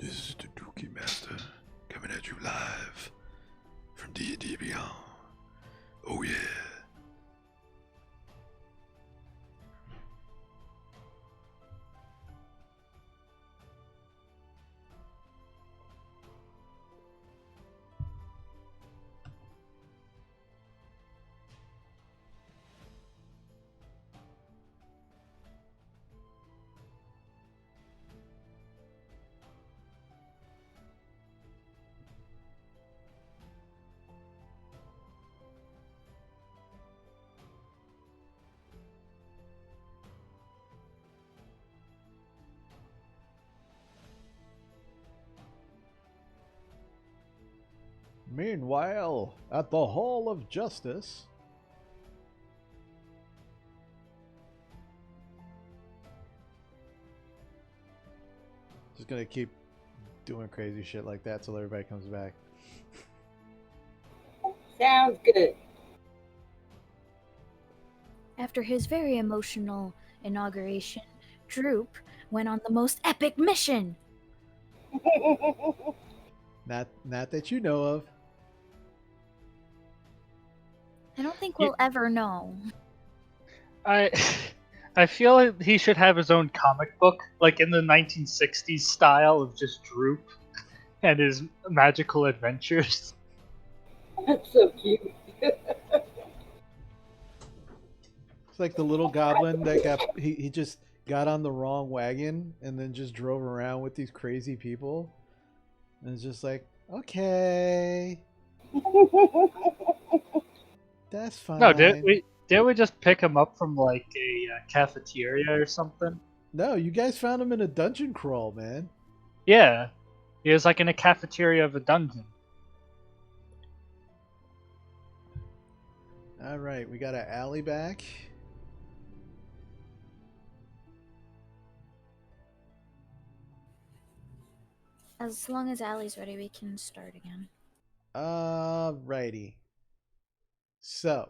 This is the Dookie Master coming at you live from D&D Beyond. Oh yeah. Meanwhile, at the Hall of Justice. Just gonna keep doing crazy shit like that till everybody comes back. Sounds good. After his very emotional inauguration, Droop went on the most epic mission. Not that you know of. I don't think we'll ever know. I feel like he should have his own comic book, like in the 1960s style of just Droop and his magical adventures. That's so cute. It's like the little goblin that he just got on the wrong wagon and then just drove around with these crazy people. And it's just like, okay. That's fine. No, did we just pick him up from like a cafeteria or something? No, you guys found him in a dungeon crawl, man. Yeah, He is like in a cafeteria of a dungeon. All right, we got an alley back. As long as Allie's ready, we can start again. Alrighty. So,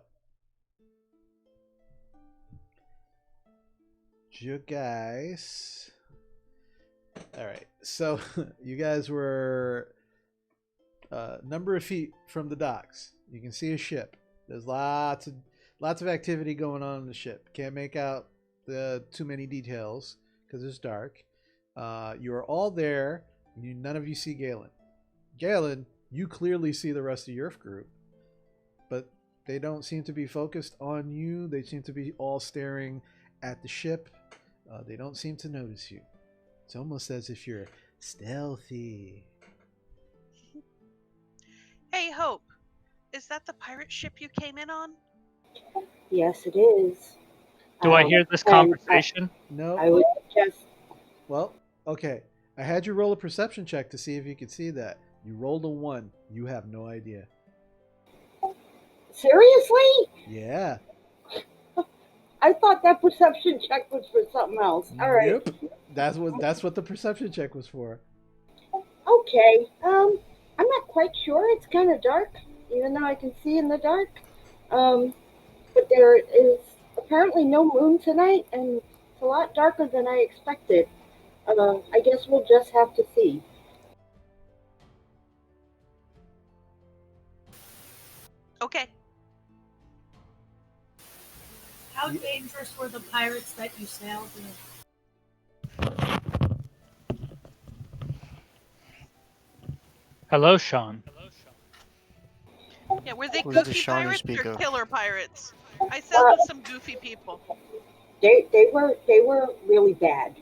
you guys. All right. So, you guys were number of feet from the docks. You can see a ship. There's lots of activity going on in the ship. Can't make out the too many details because it's dark. You are all there. None of you see Galen. Galen, you clearly see the rest of your group, but they don't seem to be focused on you. They seem to be all staring at the ship. They don't seem to notice you. It's almost as if you're stealthy. Hey, Hope. Is that the pirate ship you came in on? Yes, it is. Do I hear this and conversation? No. I would just. Well, okay. I had you roll a perception check to see if you could see that. You rolled a 1. You have no idea. Seriously? Yeah. I thought that perception check was for something else. All right. Yep. That's what the perception check was for. Okay. I'm not quite sure. It's kind of dark, even though I can see in the dark. But there is apparently no moon tonight, and it's a lot darker than I expected. I guess we'll just have to see. Okay. How dangerous were the pirates that you sailed with? Hello, Sean. Yeah, were they Who's the goofy Sean you pirates speak or of? killer pirates? I sailed with some goofy people. They were really bad.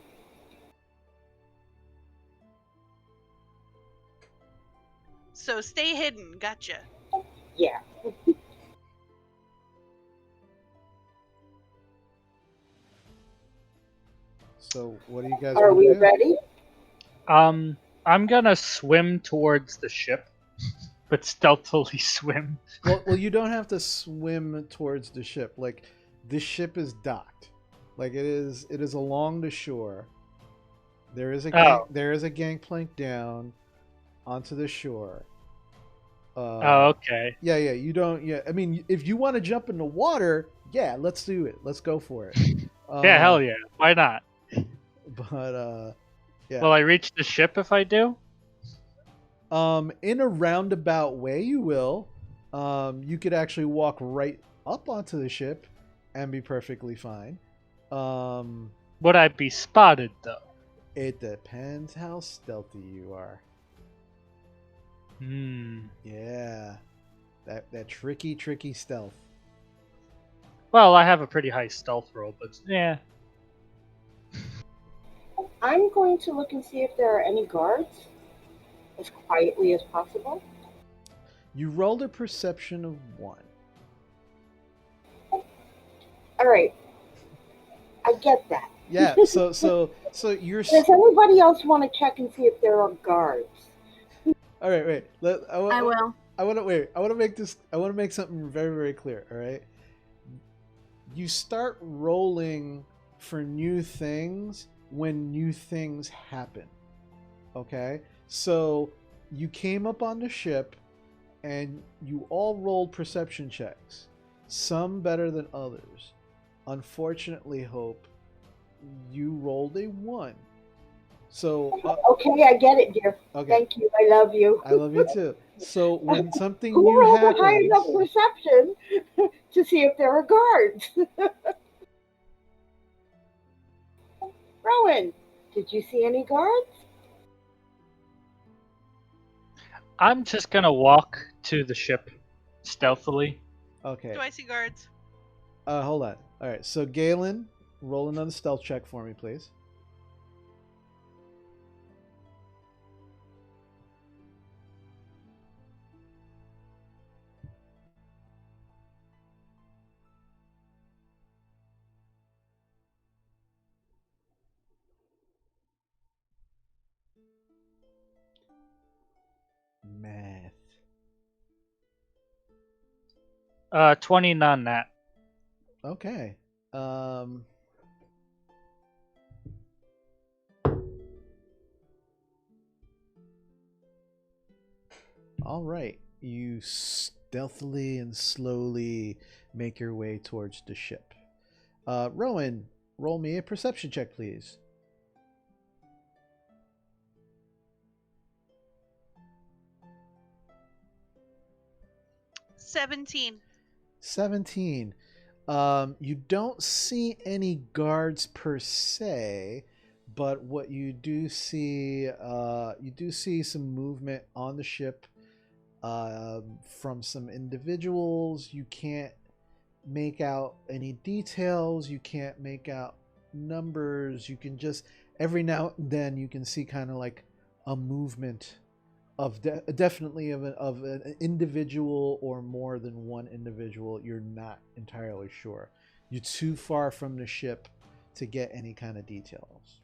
So stay hidden. Gotcha. Yeah. So, what do you guys Are want we to do? ready? I'm gonna swim towards the ship, but stealthily swim. Well, you don't have to swim towards the ship. Like, the ship is docked. Like, it is along the shore. There is a gangplank down onto the shore. Okay. Yeah. You don't. Yeah. I mean, if you want to jump in the water, yeah, let's do it. Let's go for it. Yeah, hell yeah. Why not? But yeah. Will I reach the ship if I do? In a roundabout way, you will. You could actually walk right up onto the ship and be perfectly fine. Would I be spotted though? It depends how stealthy you are. Yeah. That tricky stealth. Well, I have a pretty high stealth roll, but yeah. I'm going to look and see if there are any guards, as quietly as possible. You rolled a perception of 1. All right. I get that. Yeah, so you're. Does anybody else want to check and see if there are guards? All right, wait. I will. I want to wait. I want to make something very, very clear. All right. You start rolling for new things when new things happen. Okay, so you came up on the ship, and you all rolled perception checks. Some better than others. Unfortunately, Hope, you rolled a 1. So okay, I get it, dear. Okay. Thank you. I love you. I love you too. So when something Who new rolled happens, a high enough perception to see if there are guards? Rowan, did you see any guards? I'm just gonna walk to the ship stealthily. Okay. Do I see guards? Hold on. All right. So Galen, roll another stealth check for me, please. math. 20 non-nat. Okay. All right. You stealthily and slowly make your way towards the ship. Rowan, roll me a perception check, please. 17. 17. You don't see any guards per se, but what you do see some movement on the ship from some individuals. You can't make out any details. You can't make out numbers. You can just every now and then you can see kind of like a movement of definitely of an individual or more than one individual. You're not entirely sure. You're too far from the ship to get any kind of details.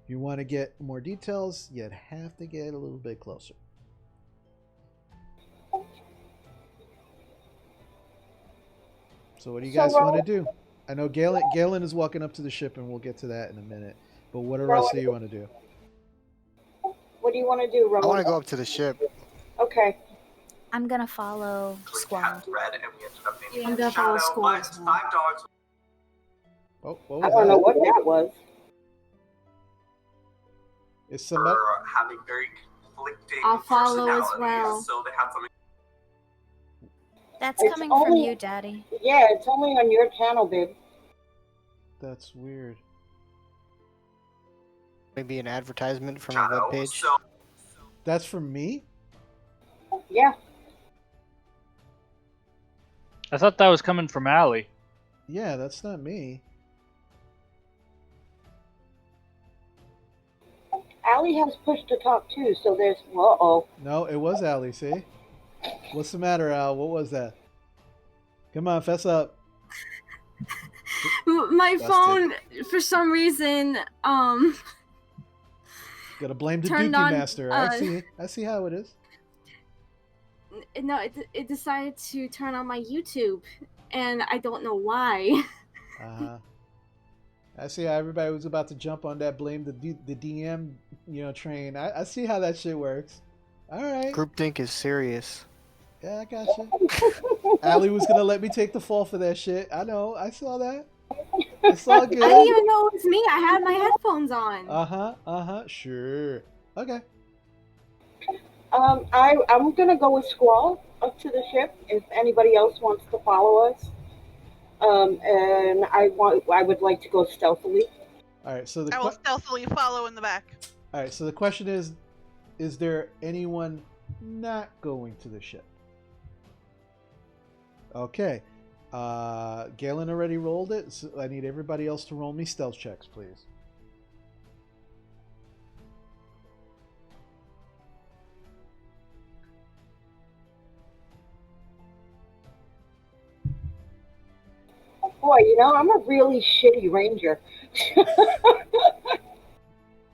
If you want to get more details, you'd have to get a little bit closer. So what do you guys want to do? I know Galen is walking up to the ship, and we'll get to that in a minute. But what do the rest of you want to do? What do you want to do, Rowan? I want to go up to the ship. Okay. I'm gonna follow Squall. I'm gonna follow Squall as well. Oh, what I was don't know that? what that was. Is somebody? Having very conflicting I'll follow as personalities, well. so they have something. That's It's coming from only- you, Daddy. Yeah, it's only on your channel, babe. That's weird. Maybe an advertisement from a webpage. So That's from me? Yeah. I thought that was coming from Allie. Yeah, that's not me. Allie has push to talk too, so there's uh-oh. No, it was Allie, see? What's the matter, Al? What was that? Come on, fess up. My Busted. phone, for some reason, Gotta blame the Turned Dookie on, Master. I see how it is. no, it decided to turn on my YouTube, and I don't know why. Uh-huh. I see how everybody was about to jump on that blame the DM, train. I see how that shit works. All right. Groupthink is serious. Yeah, I got you. Allie was gonna let me take the fall for that shit. I know. I saw that. It's all good. I didn't even know it was me. I had my headphones on. Sure. Okay. I'm gonna go with Squall up to the ship if anybody else wants to follow us. And I would like to go stealthily. All right. So I will stealthily follow in the back. All right. So the question is there anyone not going to the ship? Okay. Galen already rolled it, so I need everybody else to roll me stealth checks, please. Boy, I'm a really shitty ranger.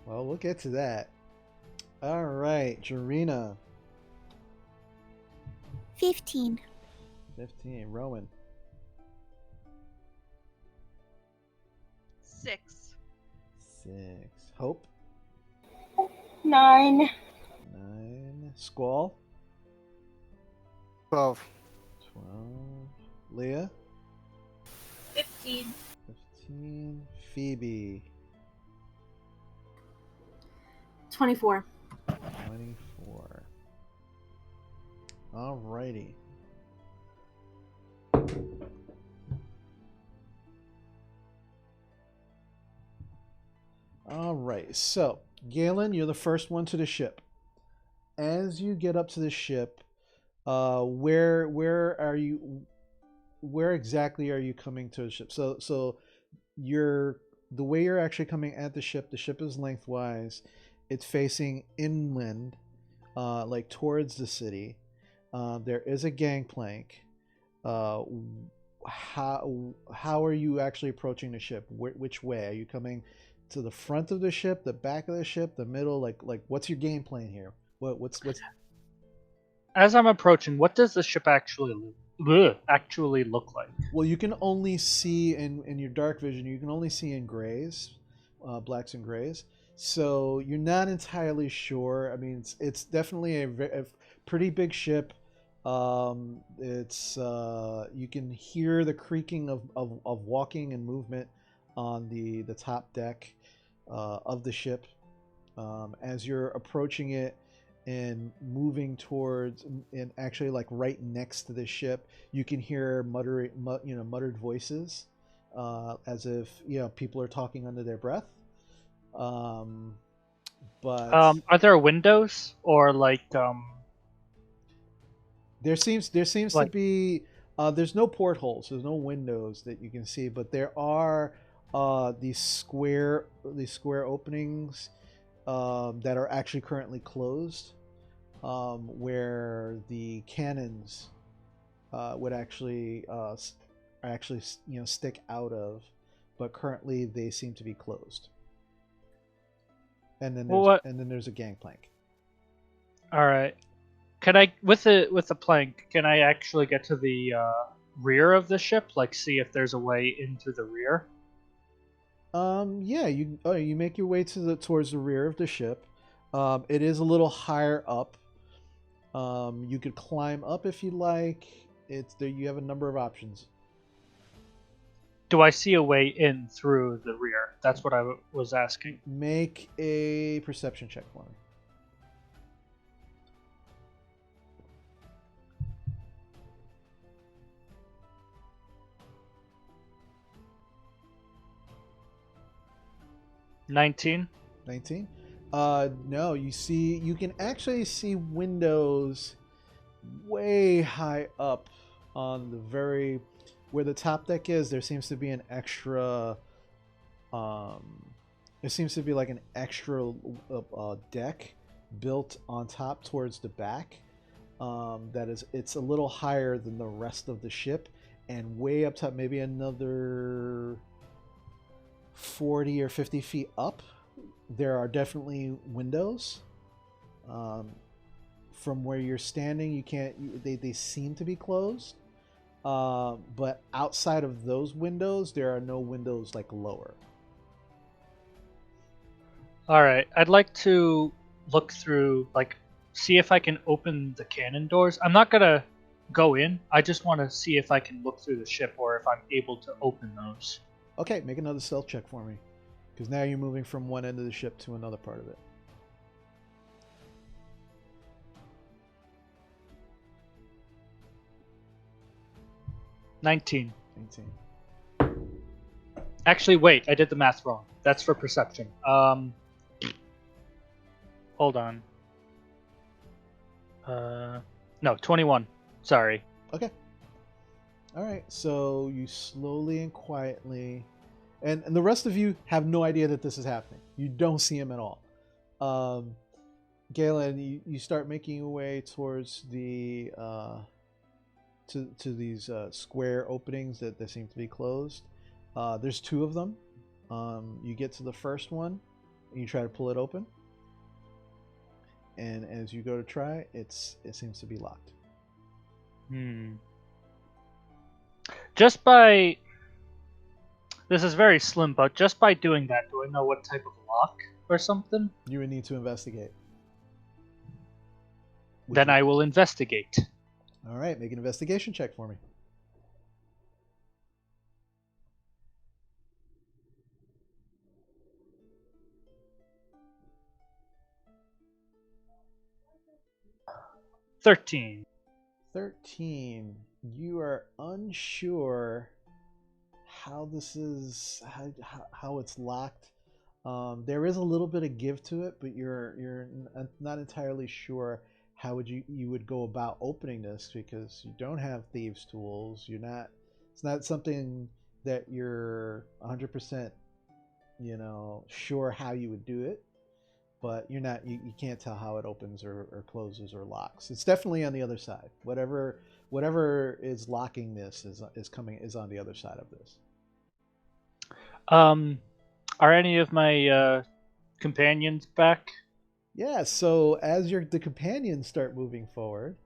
Well, we'll get to that. All right, Jarena. 15. 15. Rowan. 6. 6. Hope. 9. 9. Squall. 12. 12. Leah. 15. 15. Phoebe. 24. 24. Alrighty. Alright, so Galen, you're the first one to the ship. As you get up to the ship, where exactly are you coming to the ship? So the way you're actually coming at the ship is lengthwise. It's facing inland, like towards the city. There is a gangplank. How are you actually approaching the ship? Which way are you coming? To the front of the ship, the back of the ship, the middle? Like what's your game plan here? What's As I'm approaching, what does the ship actually look like? well, you can only see in your dark vision. You can only see in grays, blacks and grays. So you're not entirely sure. I mean, it's definitely a pretty big ship. It's you can hear the creaking of walking and movement on the top deck of the ship as you're approaching it and moving towards and actually like right next to the ship. You can hear muttered voices as if people are talking under their breath. um, but Are there windows or like there seems to like be there's no portholes, there's no windows that you can see, but there are these square openings that are actually currently closed, where the cannons would actually stick out of, but currently they seem to be closed. And then what? there's a gangplank. All right. Can I with the plank? Can I actually get to the rear of the ship? Like, see if there's a way in through the rear? Yeah, you make your way towards the rear of the ship. It is a little higher up. You could climb up if you like. It's there. You have a number of options. Do I see a way in through the rear? That's what I was asking. Make a perception check for me. $19. 19. No, you can actually see windows way high up on the very where the top deck is. There seems to be an extra there seems to be like an extra deck built on top towards the back. It's a little higher than the rest of the ship, and way up top, maybe another 40 or 50 feet up, there are definitely windows. From where you're standing, you can't. They seem to be closed, but outside of those windows, there are no windows like lower. All right. I'd like to look through, like, see if I can open the cannon doors. I'm not gonna go in. I just want to see if I can look through the ship or if I'm able to open those. Okay, make another stealth check for me, because now you're moving from one end of the ship to another part of it. $19. 19. Actually, wait. I did the math wrong. That's for perception. Hold on. No, 21. Sorry. Okay. All right. So you slowly and quietly, and the rest of you have no idea that this is happening. You don't see him at all. Galen, you start making your way towards the to these square openings that seem to be closed. There's two of them. You get to the first one, and you try to pull it open. And as you go to try, it seems to be locked. Just by... This is very slim, but just by doing that, do I know what type of lock or something? You would need to investigate. Then I will investigate. All right, make an investigation check for me. $13. 13. You are unsure how this is how it's locked. There is a little bit of give to it, but you're not entirely sure how you would go about opening this, because you don't have thieves' tools. It's not something that you're 100% sure how you would do it, but you can't tell how it opens or closes or locks. It's definitely on the other side. Whatever is locking this is on the other side of this. Are any of my companions back? Yeah, so as the companions start moving forward,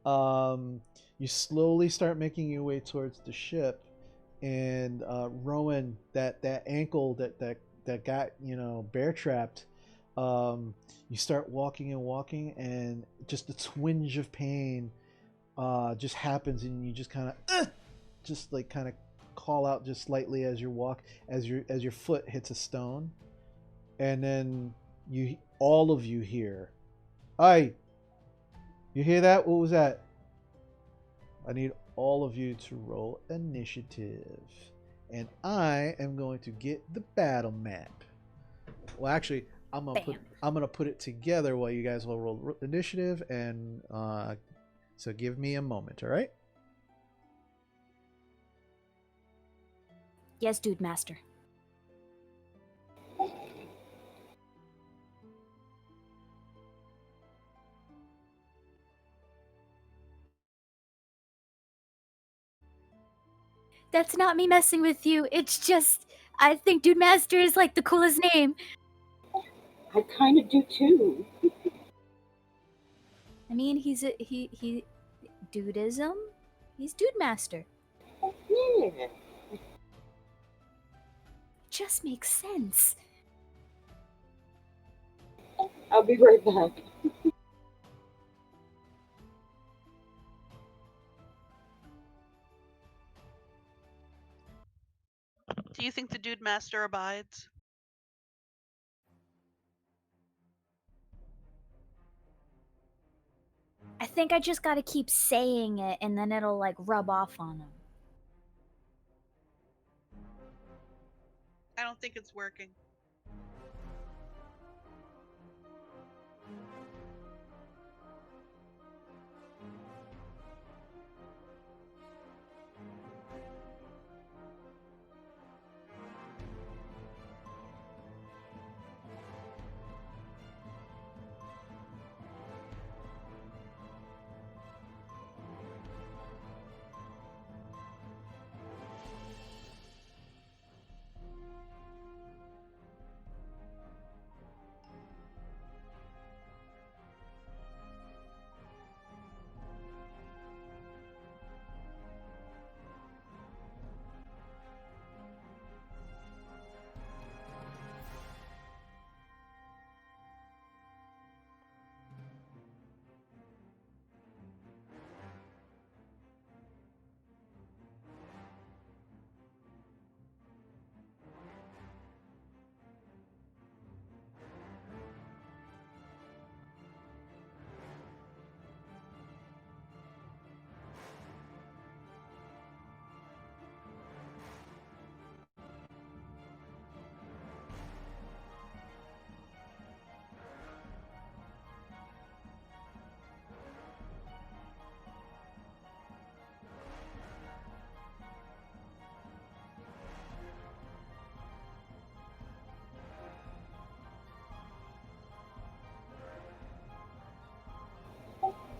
you slowly start making your way towards the ship, and Rowan, that ankle that got bear trapped, you start walking and walking, and just a twinge of pain just happens, and you just kind of just like kind of call out just slightly as you walk, as your foot hits a stone, and then you all of you hear, "Hi, you hear that? What was that?" I need all of you to roll initiative, and I am going to get the battle map. Well, actually, I'm gonna put it together while you guys will roll initiative, and so give me a moment, all right? Yes, dude master. That's not me messing with you. It's just I think Dude Master is like the coolest name. I kind of do too. I mean, he dudism. He's Dude Master. Yeah. Just makes sense. I'll be right back. Do you think the Dude Master abides? I think I just gotta keep saying it, and then it'll like rub off on him. I don't think it's working.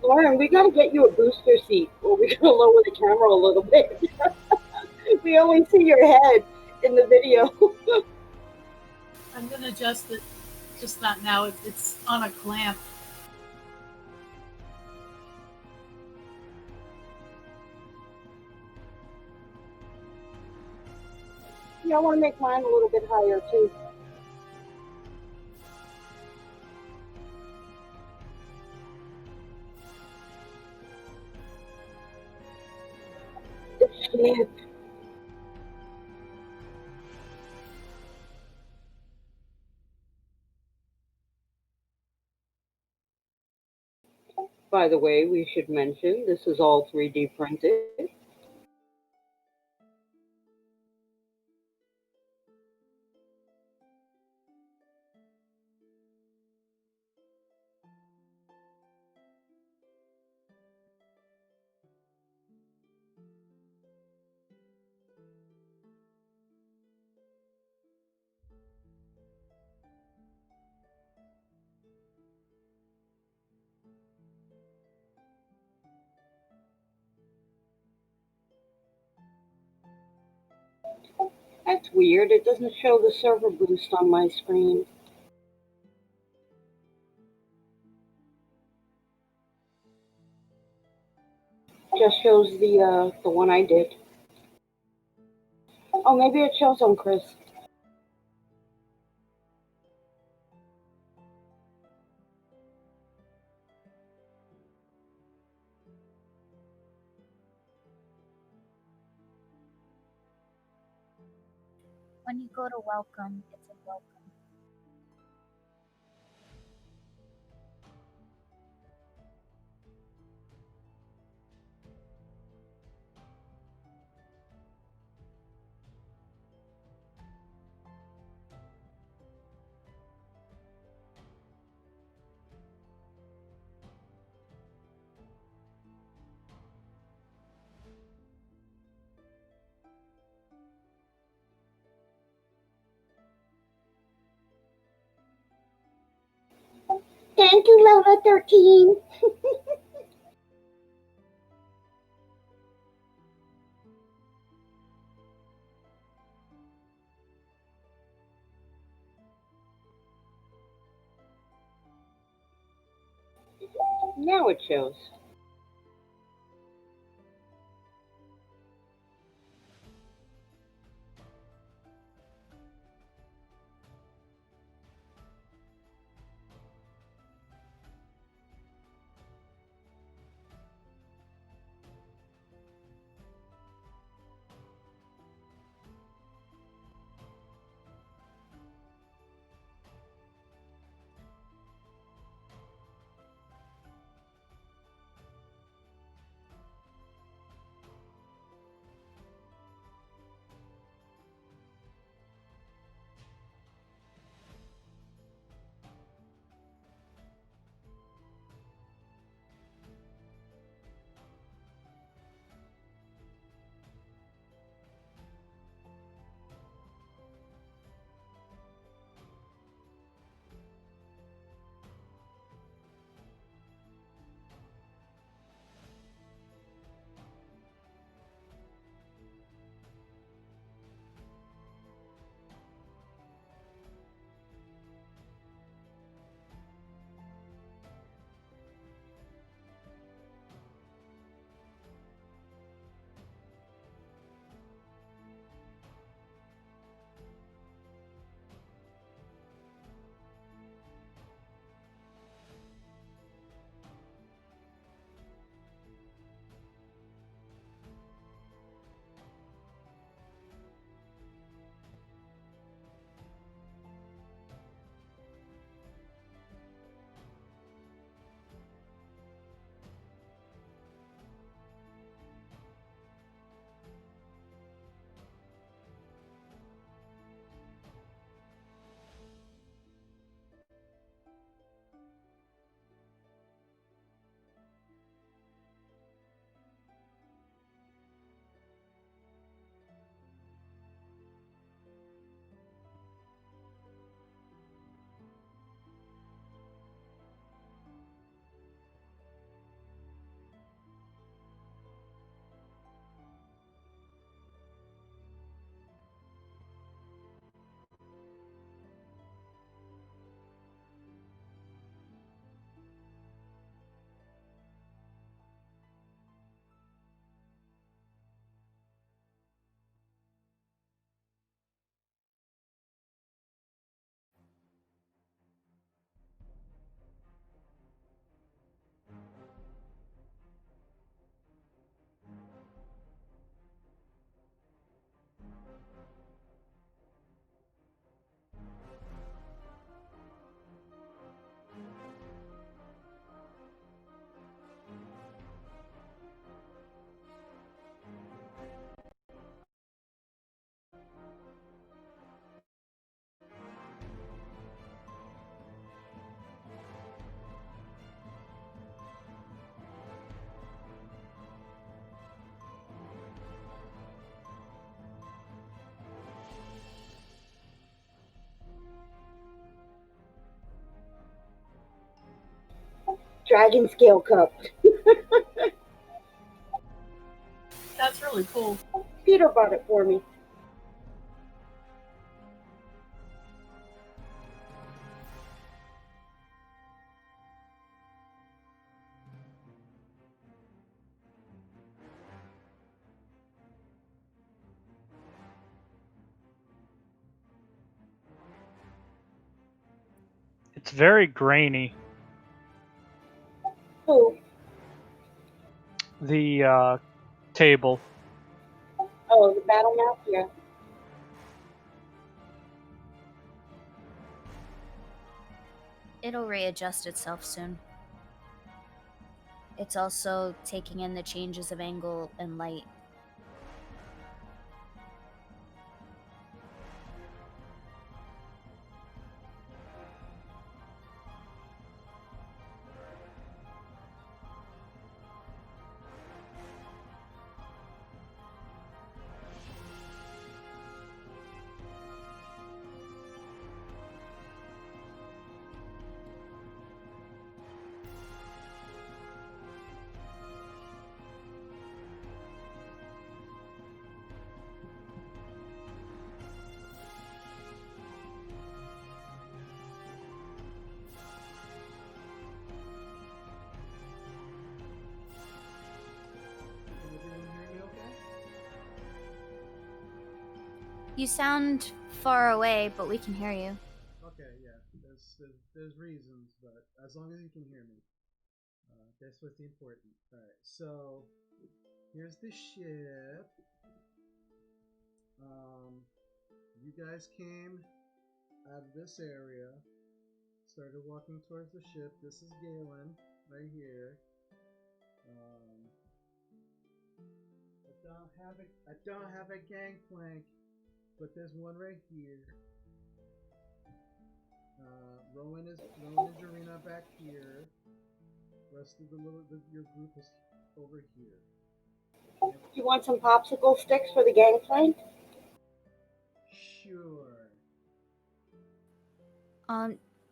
Lauren, we gotta get you a booster seat, or we gotta lower the camera a little bit. We only see your head in the video. I'm gonna adjust it. Just not now. It's on a clamp. Yeah, I want to make mine a little bit higher too. Yeah. By the way, we should mention this is all 3D printed. That's weird. It doesn't show the server boost on my screen. just shows the one I did. Oh, maybe it shows on Chris. When you go to welcome, it's a welcome. Thank you, Lola 13. Now it shows. Dragon Scale Cup. That's really cool. Peter bought it for me. It's very grainy. Who? The table. Oh, the battle map? Yeah. It'll readjust itself soon. It's also taking in the changes of angle and light. You sound far away, but we can hear you. Okay, yeah. There's reasons, but as long as you can hear me, that's what's important. All right, so here's the ship. You guys came out of this area, started walking towards the ship. This is Galen right here. I don't have a gangplank, but there's one right here. Rowan is Jarena back here. Rest of your group is over here. You want some popsicle sticks for the gangplank? Sure.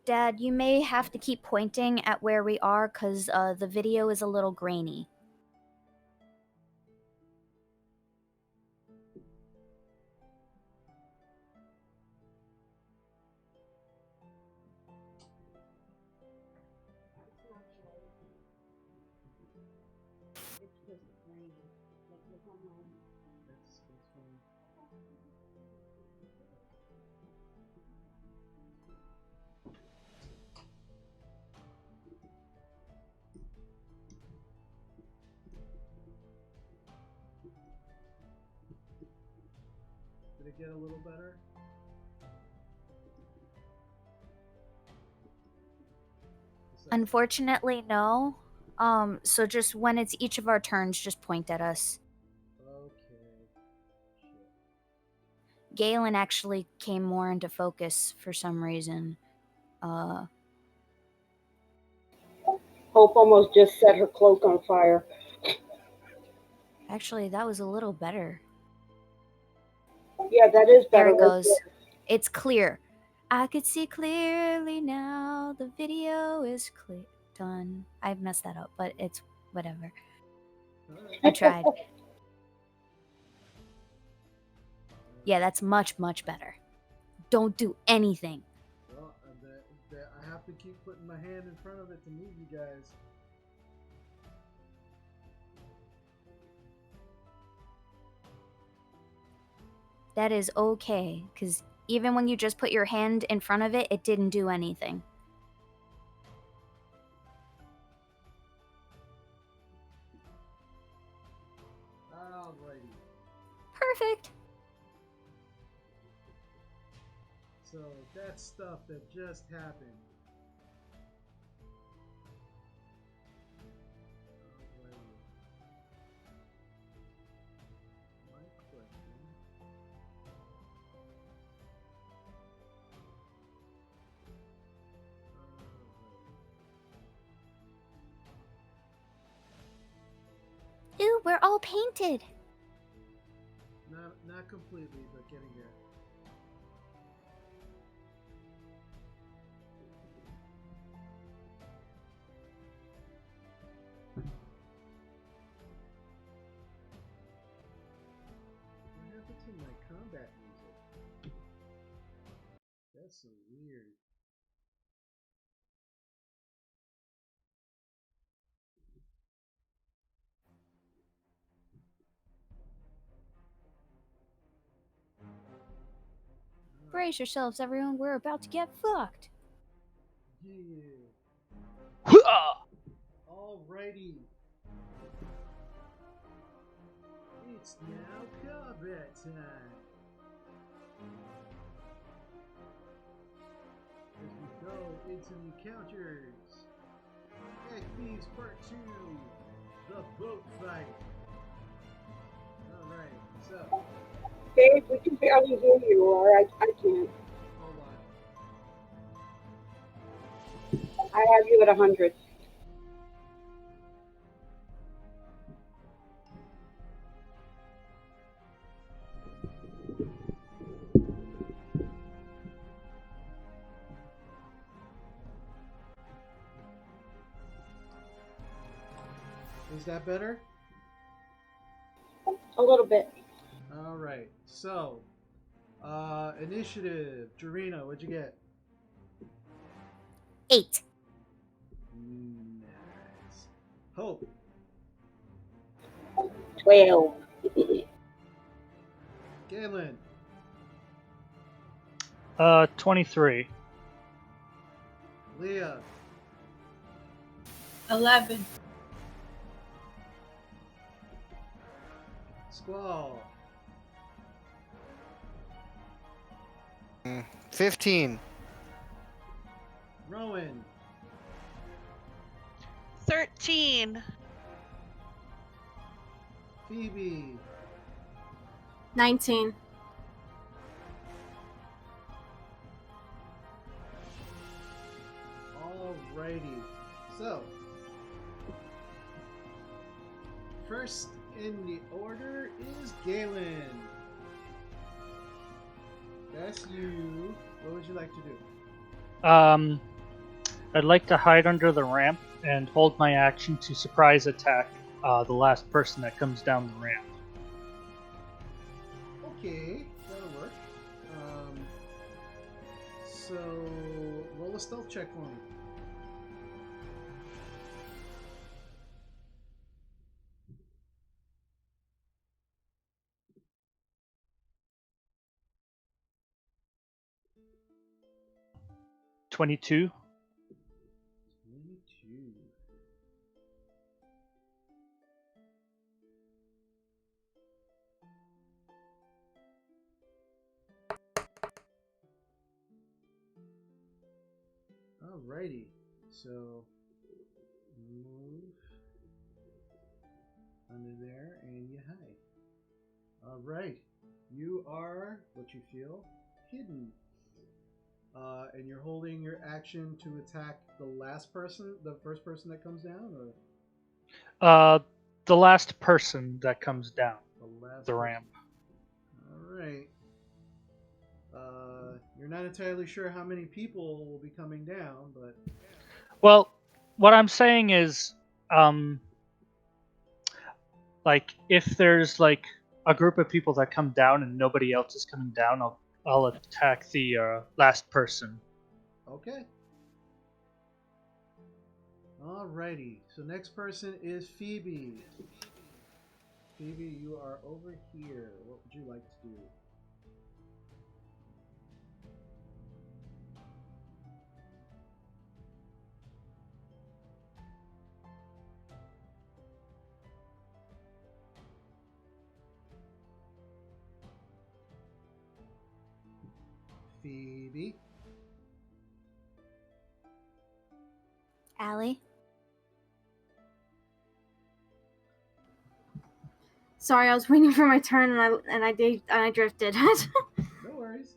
Dad, you may have to keep pointing at where we are because the video is a little grainy. That's fine. Did it get a little better? Unfortunately, no. So just when it's each of our turns, just point at us. Okay. Shit. Galen actually came more into focus for some reason. Hope almost just set her cloak on fire. Actually, that was a little better. Yeah, that is better. There it goes. It's clear. I could see clearly now. The video is clear. Done. I messed that up, but it's whatever. I tried. Yeah, that's much, much better. Don't do anything. Well, I have to keep putting my hand in front of it to move you guys. That is okay, because even when you just put your hand in front of it, it didn't do anything. Alrighty. Perfect. So that's stuff that just happened. Alrighty. My question. Ooh, we're all painted. Not completely, but getting there. What happened to my combat music? That's so weird. Brace yourselves, everyone. We're about to get fucked. Alrighty. It's now combat time. As we go into the encounters. Egg Thieves Part 2. The boat fight. Alright, so. Dave, we can barely hear you, or I can't. Hold on. I have you at 100. Is that better? A little bit. Alright, so. Initiative. Jarena, what'd you get? 8. Nice. Hope. 12. Galen. 23. Leah. 11. Squall. 15. Rowan. 13. Phoebe. 19. Alrighty. So, first in the order is Galen. That's you. What would you like to do? I'd like to hide under the ramp and hold my action to surprise attack the last person that comes down the ramp. Okay, that'll work. So roll a stealth check for me. $22. 22. Alrighty, so move under there and you hide. Alright, you are what you feel hidden. And you're holding your action to attack the last person, the first person that comes down, or The last person that comes down the ramp. Alright. You're not entirely sure how many people will be coming down, but Well, what I'm saying is, like, if there's like a group of people that come down and nobody else is coming down, I'll attack the last person. okay. Alrighty. So next person is Phoebe. Phoebe, you are over here. What would you like to do? Phoebe. Allie? Sorry, I was waiting for my turn and I drifted. No worries.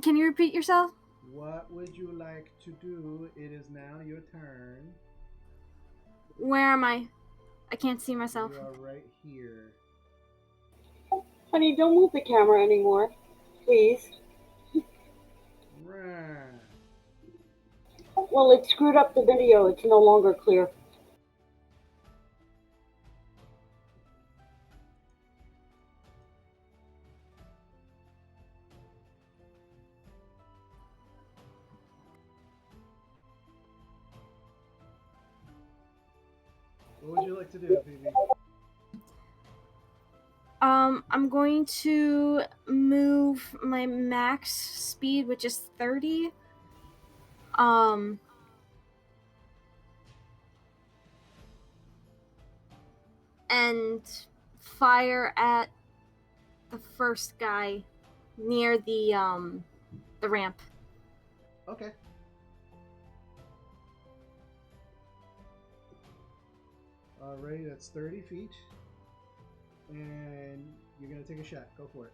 Can you repeat yourself? What would you like to do? It is now your turn. Where am I? I can't see myself. You are right here. Honey, don't move the camera anymore, please. Rah. Well, it screwed up the video. It's no longer clear. What would you like to do, Phoebe? I'm going to move my max speed, which is 30, Um. And fire at the first guy near the ramp. Okay. Alrighty, that's 30 feet. And you're going to take a shot. Go for it.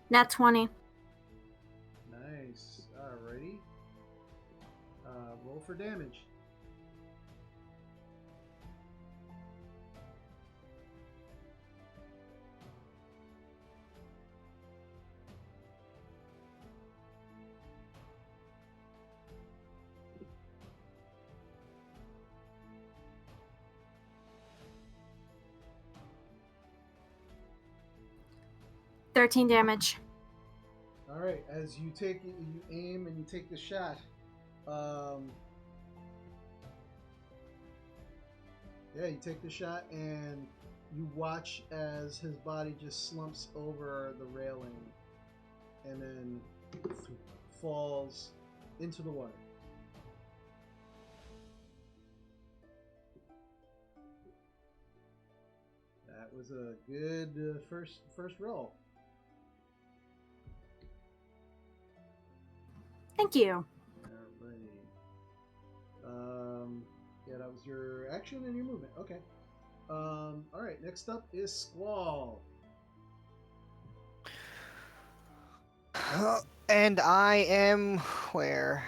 Nat 20. Nice. Alrighty. Roll for damage. $13 damage. All right, as you aim and you take the shot. You take the shot and you watch as his body just slumps over the railing and then falls into the water. That was a good first roll. Thank you. Alrighty. That was your action and your movement. Okay. Alright, next up is Squall. And I am where?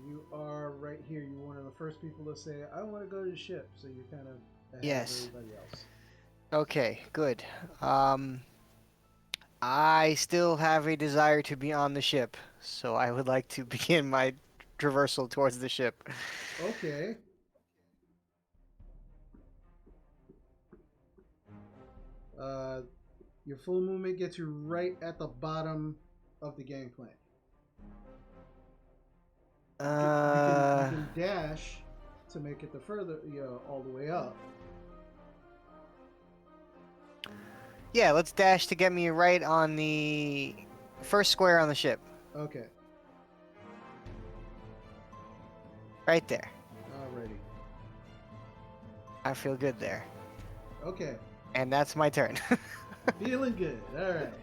You are right here. You're one of the first people to say, I want to go to the ship, so you're kind of ahead Yes. of everybody else. Okay, good. I still have a desire to be on the ship, so I would like to begin my traversal towards the ship. Okay. Your full movement gets you right at the bottom of the gangplank. You can dash to make it all the way up. Yeah, let's dash to get me right on the first square on the ship. Okay. Right there. Alrighty. I feel good there. Okay. And that's my turn. Feeling good. Alright.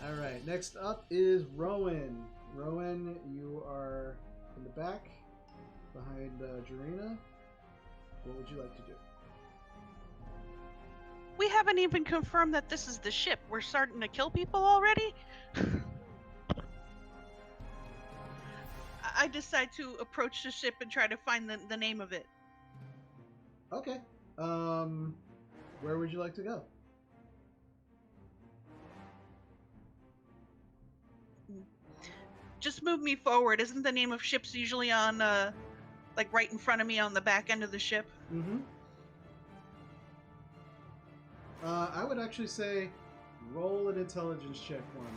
Alright, next up is Rowan. Rowan, you are in the back, behind Jarena. What would you like to do? We haven't even confirmed that this is the ship. We're starting to kill people already? I decide to approach the ship and try to find the name of it. Okay. Where would you like to go? Just move me forward. Isn't the name of ships usually on, like right in front of me on the back end of the ship? Mm-hmm. I would actually say roll an intelligence check for me.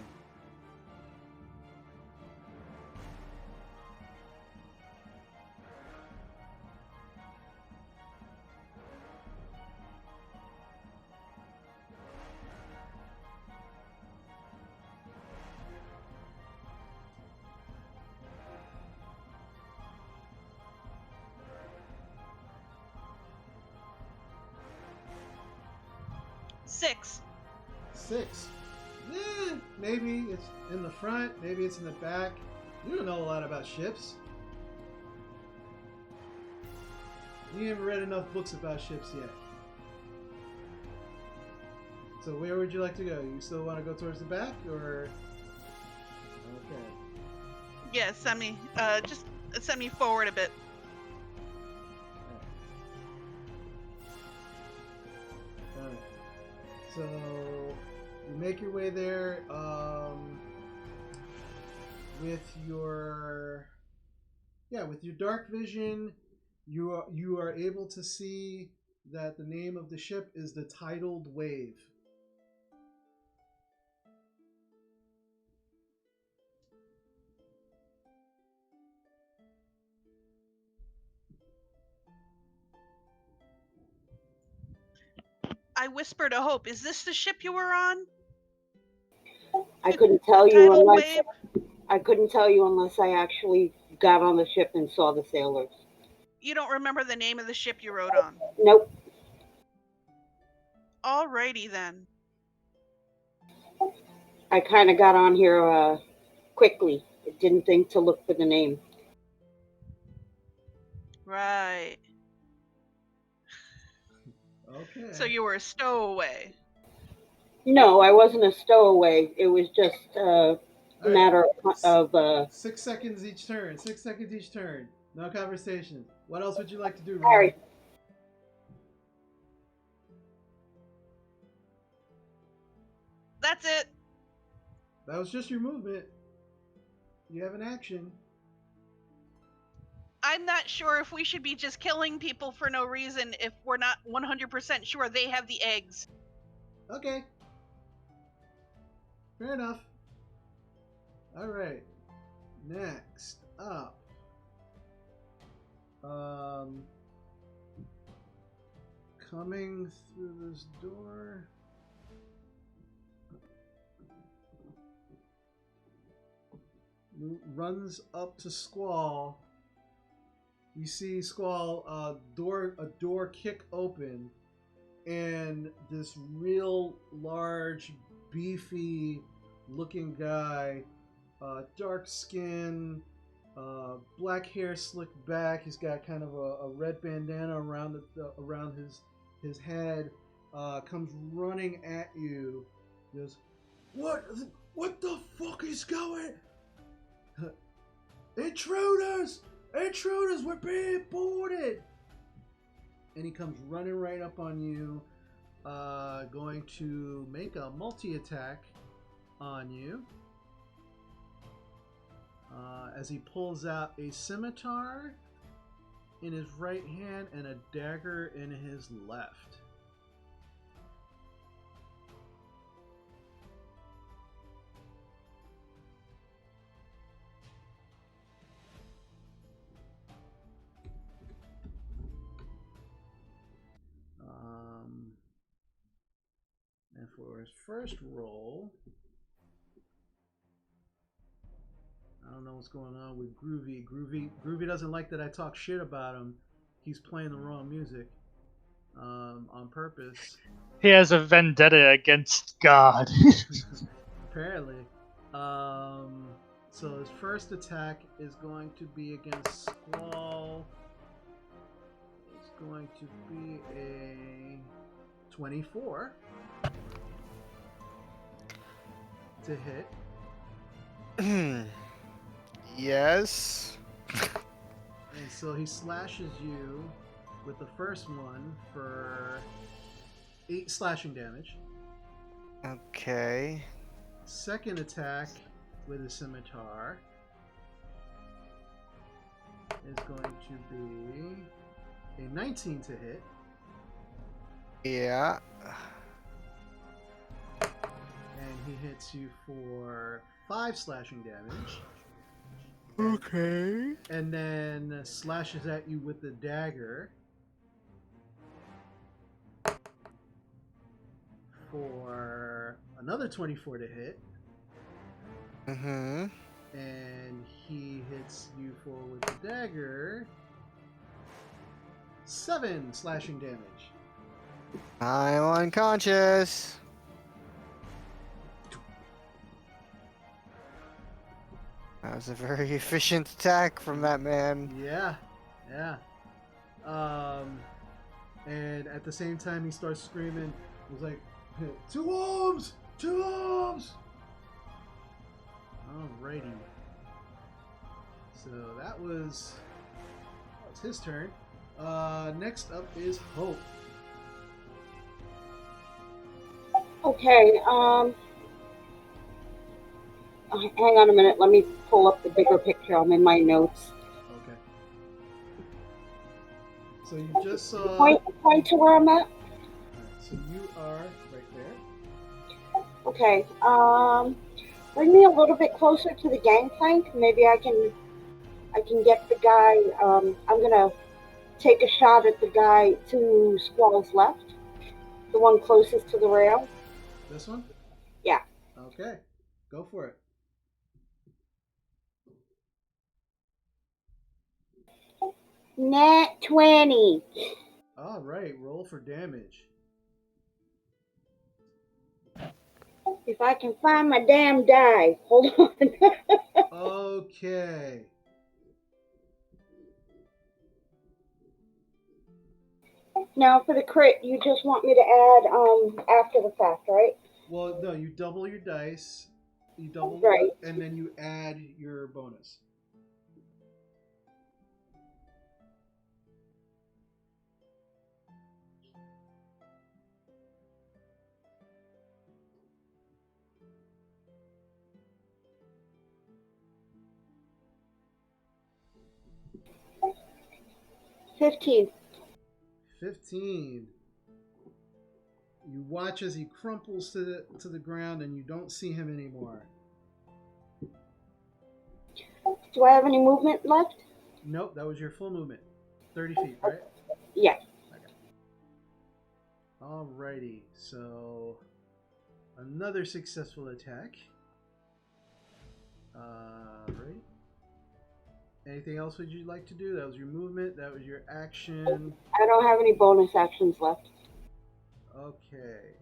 Six. Maybe it's in the front, maybe it's in the back. You don't know a lot about ships. You haven't read enough books about ships yet. So where would you like to go? You still want to go towards the back, or? Okay. Yeah, just send me forward a bit. Alright. So you make your way there with your dark vision. You are able to see that the name of the ship is the Titled Wave. I whisper to Hope, is this the ship you were on? I couldn't tell you Tidal unless wave. I actually got on the ship and saw the sailors. You don't remember the name of the ship you rode on? Nope. Alrighty then. I kind of got on here quickly. I didn't think to look for the name. Right. Okay. So you were a stowaway. No, I wasn't a stowaway. It was just a right. matter of 6 seconds each turn. 6 seconds each turn. No conversation. What else would you like to do, Harry. Ronnie? That's it. That was just your movement. You have an action. I'm not sure if we should be just killing people for no reason if we're not 100% sure they have the eggs. Okay. Fair enough. Alright. Next up. Coming through this door. Runs up to Squall. You see Squall a door kick open, and this real large, beefy looking guy, dark skin, black hair slicked back. He's got kind of a red bandana around around his head. Comes running at you. Goes, what the fuck is going? Intruders! Intruders! We're being boarded! And he comes running right up on you. Going to make a multi-attack on you. As he pulls out a scimitar in his right hand and a dagger in his left. And for his first roll, I don't know what's going on with Groovy. Groovy doesn't like that I talk shit about him. He's playing the wrong music on purpose. He has a vendetta against God. Apparently. So his first attack is going to be against Squall. It's going to be a 24 to hit. Yes. And so he slashes you with the first one for 8 slashing damage. Okay. Second attack with a scimitar is going to be a 19 to hit. Yeah. And he hits you for 5 slashing damage. Okay. And then slashes at you with the dagger for another 24 to hit. Mm-hmm. And he hits you for, with the dagger, 7 slashing damage. I'm unconscious. That was a very efficient attack from that man. Yeah. And at the same time he starts screaming, it was like, 2 arms! 2 arms! Alrighty. So that was his turn. Next up is Hope. Okay, hang on a minute. Let me pull up the bigger picture. I'm in my notes. Okay. So you just saw... Point to where I'm at? Right, so you are right there. Okay, bring me a little bit closer to the gangplank. Maybe I can get the guy. I'm gonna take a shot at the guy to Squall's left, the one closest to the rail. This one? Yeah. Okay. Go for it. Nat 20. All right, roll for damage. If I can find my damn die. Hold on. Okay. Now for the crit, you just want me to add after the fact, right? Well, no, you double your dice. You double, Right. and then you add your bonus. $15. 15. You watch as he crumples to the ground, and you don't see him anymore. Do I have any movement left? Nope, that was your full movement. 30 feet, right? Yeah. Okay. Alrighty, so another successful attack. Right. Anything else would you like to do? That was your movement. That was your action. I don't have any bonus actions left. Okay.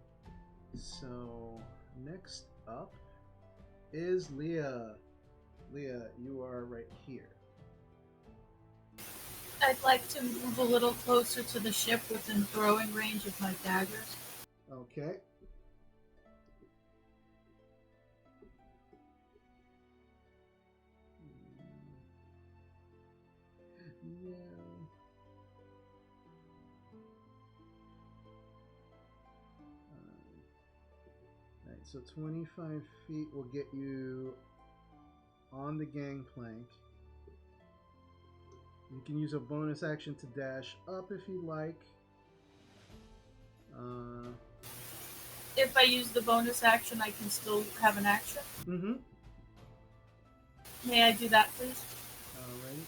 So next up is Leah. Leah, you are right here. I'd like to move a little closer to the ship within throwing range of my daggers. Okay. No. Alright, so 25 feet will get you on the gangplank. You can use a bonus action to dash up if you like. If I use the bonus action, I can still have an action. Mm-hmm. May I do that, please? Alright.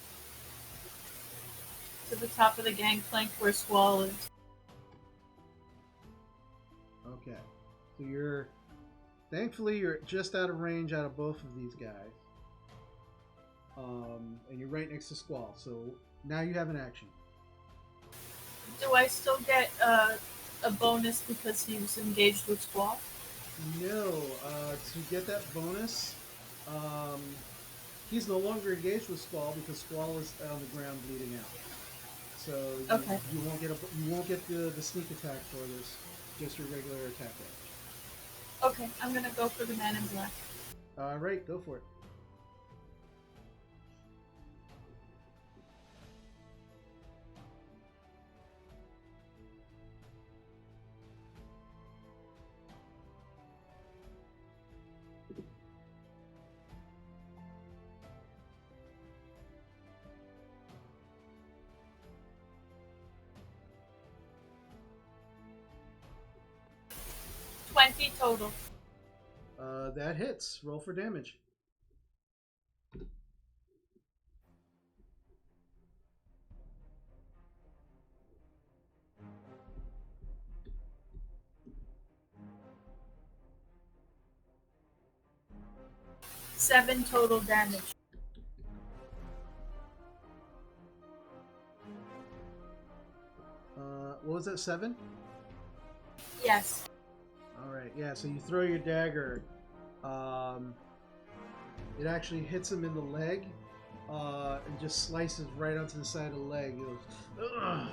To the top of the gangplank where Squall is. Okay. So thankfully you're just out of range out of both of these guys. And you're right next to Squall, so now you have an action. Do I still get a bonus because he was engaged with Squall? No, to get that bonus, he's no longer engaged with Squall because Squall is on the ground bleeding out. So you won't get the sneak attack for this, just your regular attack damage. Okay, I'm gonna go for the man in black. Alright, go for it. Total. That hits. Roll for damage. Seven total damage. What was that, 7? Yes. Alright, yeah, so you throw your dagger. It actually hits him in the leg, and just slices right onto the side of the leg. He goes, ugh!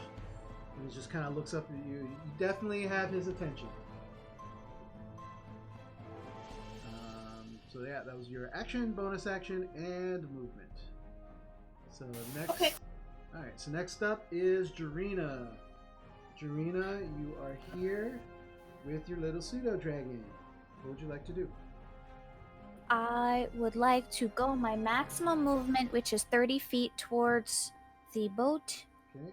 And he just kind of looks up at you. You definitely have his attention. So yeah, that was your action, bonus action, and movement. So next... Okay. Alright, so next up is Jarina. Jarina, you are here with your little pseudo-dragon. What would you like to do? I would like to go my maximum movement, which is 30 feet towards the boat. Okay.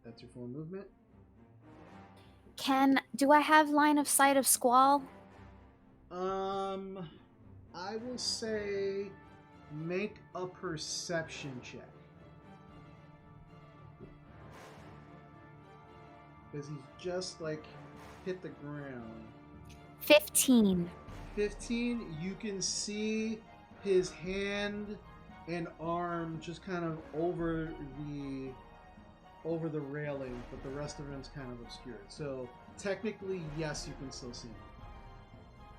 That's your full movement. Do I have line of sight of Squall? I will say make a perception check. Because he's just like hit the ground. 15. 15, you can see his hand and arm just kind of over the railing, but the rest of him's kind of obscured. So technically, yes, you can still see him.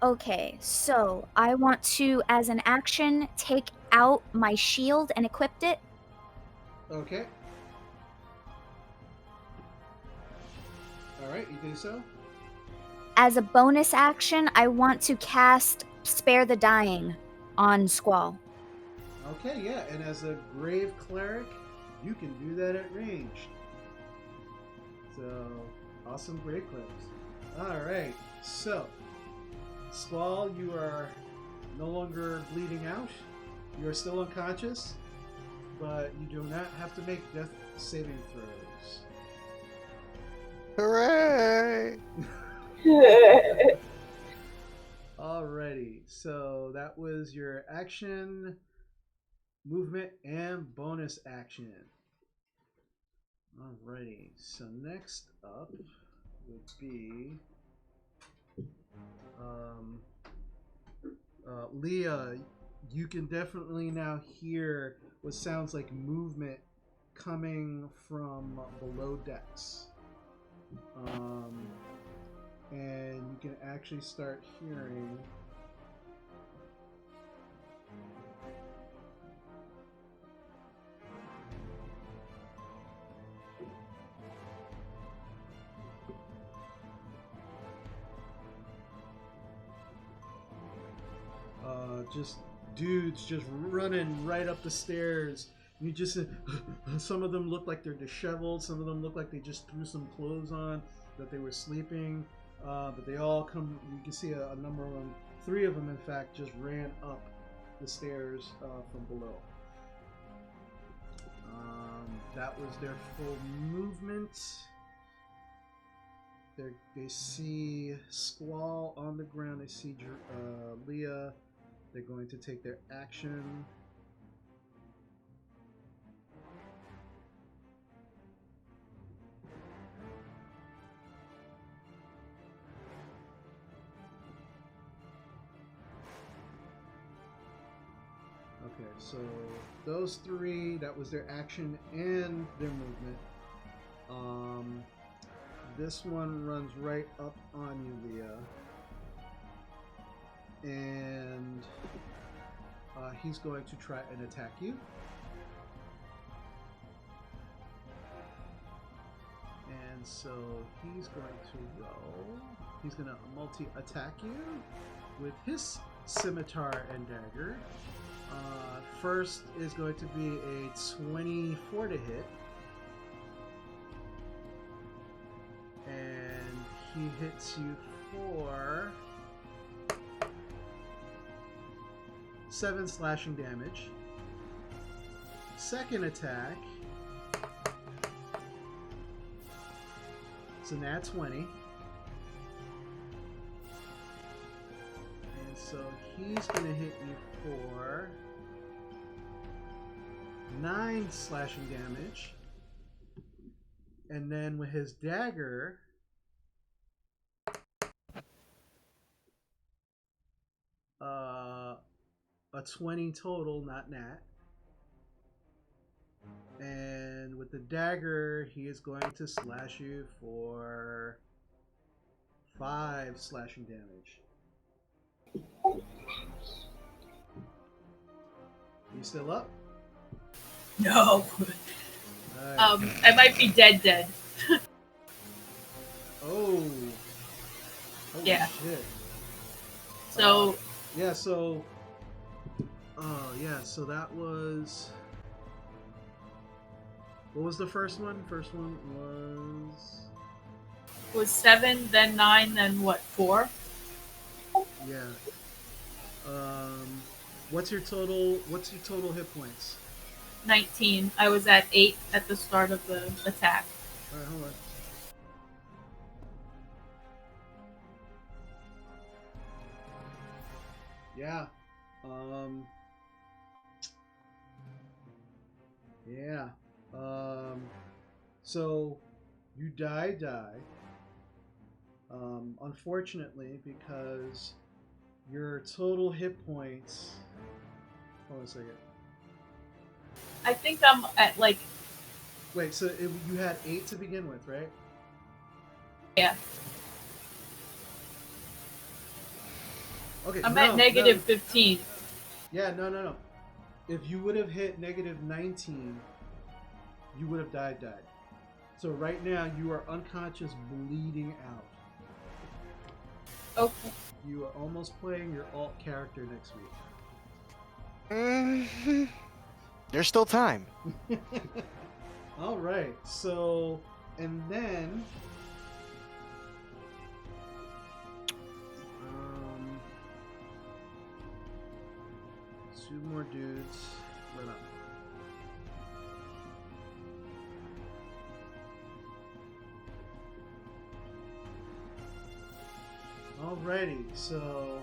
Okay, so I want to, as an action, take out my shield and equip it. Okay. Alright, you do so. As a bonus action, I want to cast Spare the Dying on Squall. Okay, yeah, and as a grave cleric, you can do that at range. So, awesome grave clerics. Alright, so, Squall, you are no longer bleeding out. You are still unconscious, but you do not have to make death saving throws. Hooray! Alrighty, so that was your action, movement, and bonus action. Alrighty, so next up would be Leah. You can definitely now hear what sounds like movement coming from below decks. And you can actually start hearing just dudes just running right up the stairs. You just some of them look like they're disheveled. Some of them look like they just threw some clothes on, that they were sleeping. But they all come. You can see a number of them. 3 of them, in fact, just ran up the stairs from below. That was their full movement. They see Squall on the ground. They see Leah. They're going to take their action. Okay, so those 3, that was their action and their movement. This one runs right up on you, Leah. And he's going to try and attack you. And so he's going to roll. He's going to multi-attack you with his scimitar and dagger. First is going to be a 24 to hit. And he hits you for 7 slashing damage. Second attack, it's a nat 20. And so he's going to hit you for 9 slashing damage. And then with his dagger, a 20 total, not nat. And with the dagger, he is going to slash you for 5 slashing damage. You still up? No. Right. I might be dead. Oh. Holy Yeah. shit. So. Yeah, so. So that was. What was the first one? First one was 7, then 9, then what, 4? Yeah. What's your total hit points? 19. I was at 8 at the start of the attack. Alright, hold on. Yeah. Yeah. So you die. Unfortunately, because your total hit points. Hold on a second. I think I'm at like. Wait, so you had 8 to begin with, right? Yeah. Okay. I'm at negative 15. Yeah, no. If you would have hit negative 19, you would have died. So right now you are unconscious, bleeding out. Okay. You are almost playing your alt character next week. There's still time. All right. So, and then, 2 more dudes. Wait up. Alrighty, so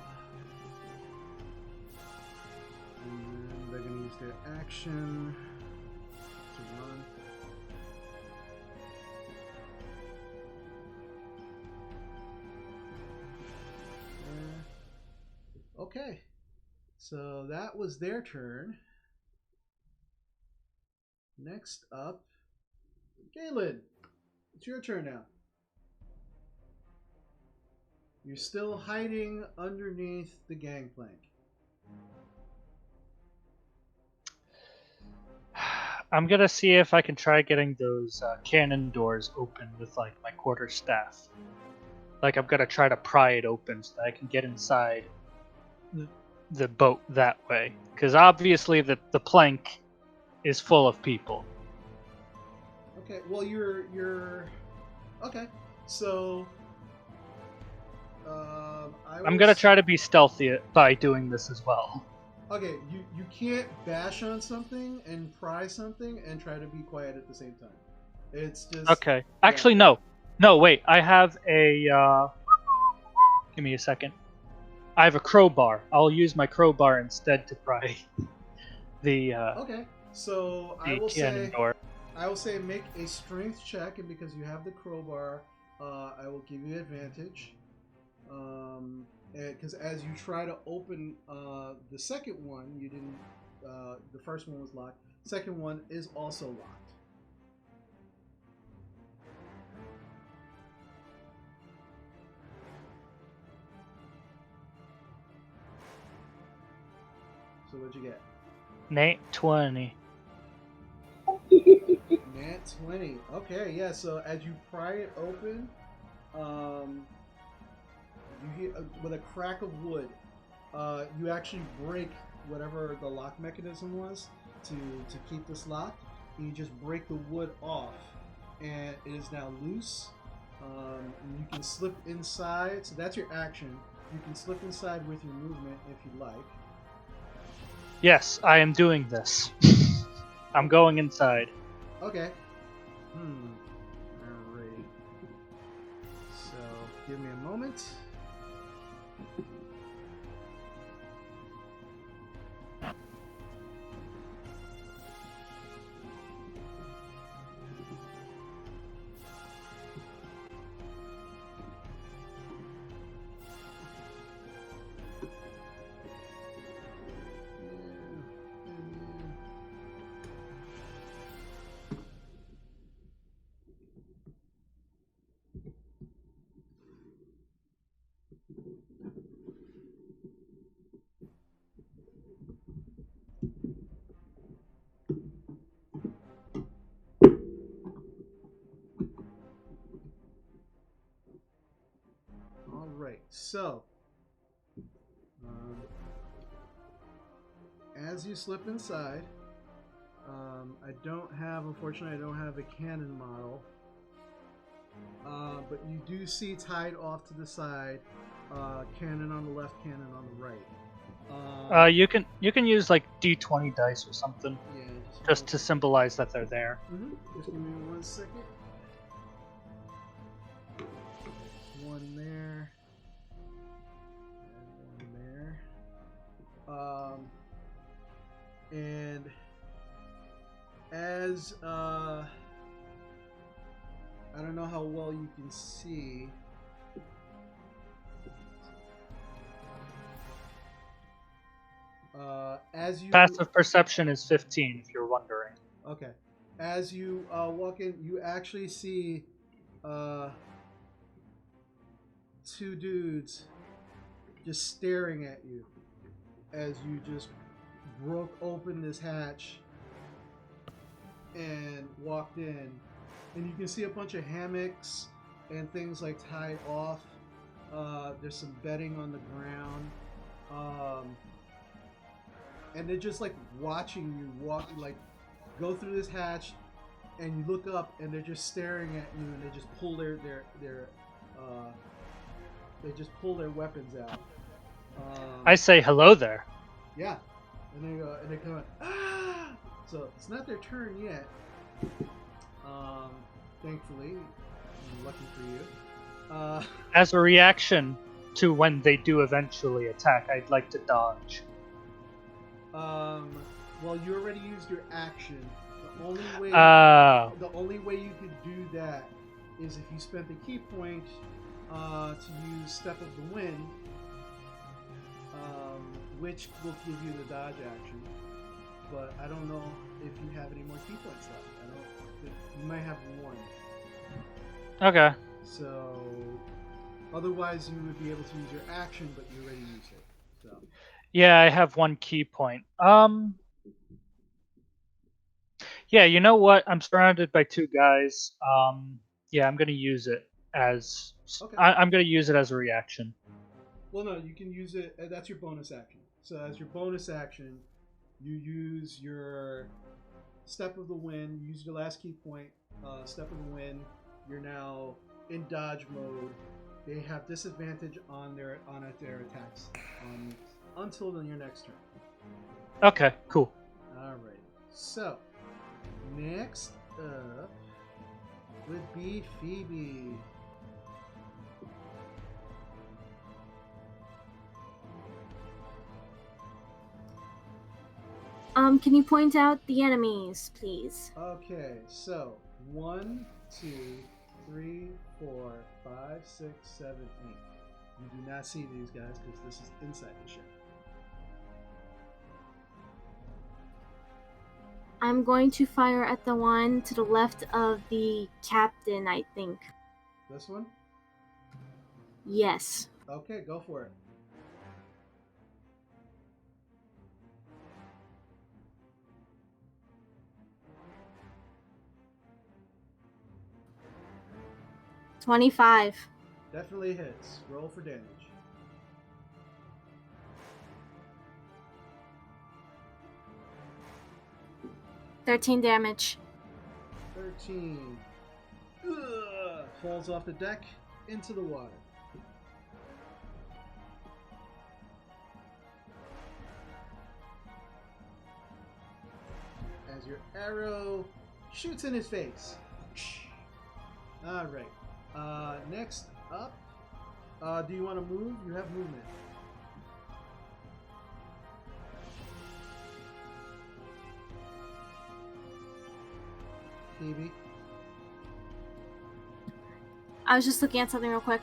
and then they're gonna use their action to run. Okay, so that was their turn. Next up, Galen, it's your turn now. You're still hiding underneath the gangplank. I'm gonna see if I can try getting those cannon doors open with like my quarterstaff. Like I'm gonna try to pry it open so that I can get inside the boat that way. Because obviously the plank is full of people. Okay, well you're okay. So I'm gonna try to be stealthy by doing this as well. Okay, you can't bash on something and pry something and try to be quiet at the same time. It's just Okay. Actually, no. No, wait. I have a. Give me a second. I have a crowbar. I'll use my crowbar instead to pry the. Okay, so the cannon door. I will say make a strength check, and because you have the crowbar, I will give you advantage. Because as you try to open the second one, you didn't. The first one was locked. Second one is also locked. So what'd you get? Nat 20. Nat 20. Okay, yeah. So as you pry it open, you hear with a crack of wood. You actually break whatever the lock mechanism was to keep this locked. And you just break the wood off, and it is now loose. And you can slip inside. So that's your action. You can slip inside with your movement if you like. Yes, I am doing this. I'm going inside. Okay. Alright. So, give me a moment. Alright, so as you slip inside, unfortunately, I don't have a cannon model, but you do see tied off to the side, cannon on the left, cannon on the right. You can use like D20 dice or something. Yeah, just to symbolize that they're there. Just give me 1 second. One there. And one there. And as I don't know how well you can see, as you Passive perception is 15, if you're wondering. Okay. As you walk in, you actually see two dudes just staring at you as you just broke open this hatch and walked in. And you can see a bunch of hammocks and things like tied off. There's some bedding on the ground. And they're just like watching you walk, like go through this hatch, and you look up and they're just staring at you, and they just pull their weapons out. I say hello there. Yeah, and they come out. Ah! So it's not their turn yet. Thankfully, lucky for you. As a reaction to when they do eventually attack, I'd like to dodge. Well, you already used your action. The only way you could do that is if you spent the key point to use Step of the Wind, which will give you the dodge action. But I don't know if you have any more key points left. You might have one. Okay. So, otherwise you would be able to use your action, but you already used it. So. Yeah, I have one key point. Yeah, you know what? I'm surrounded by two guys. Yeah, I'm gonna use it as. Okay. I'm gonna use it as a reaction. Well, no, you can use it. That's your bonus action. So, as your bonus action, you use your Step of the Wind. You use your last key point. Step of the Wind. You're now in dodge mode. They have disadvantage on their attacks until your next turn. Okay, cool. Alright. So, next up would be Phoebe. Can you point out the enemies, please? Okay, so 1, 2, 3, 4, 5, 6, 7, 8. You do not see these guys because this is inside the ship. I'm going to fire at the one to the left of the captain, I think. This one? Yes. Okay, go for it. $25. Definitely hits. Roll for damage. $13 damage. 13. Ugh, falls off the deck into the water. As your arrow shoots in his face. Alright. Next up, do you want to move? You have movement. Phoebe. I was just looking at something real quick.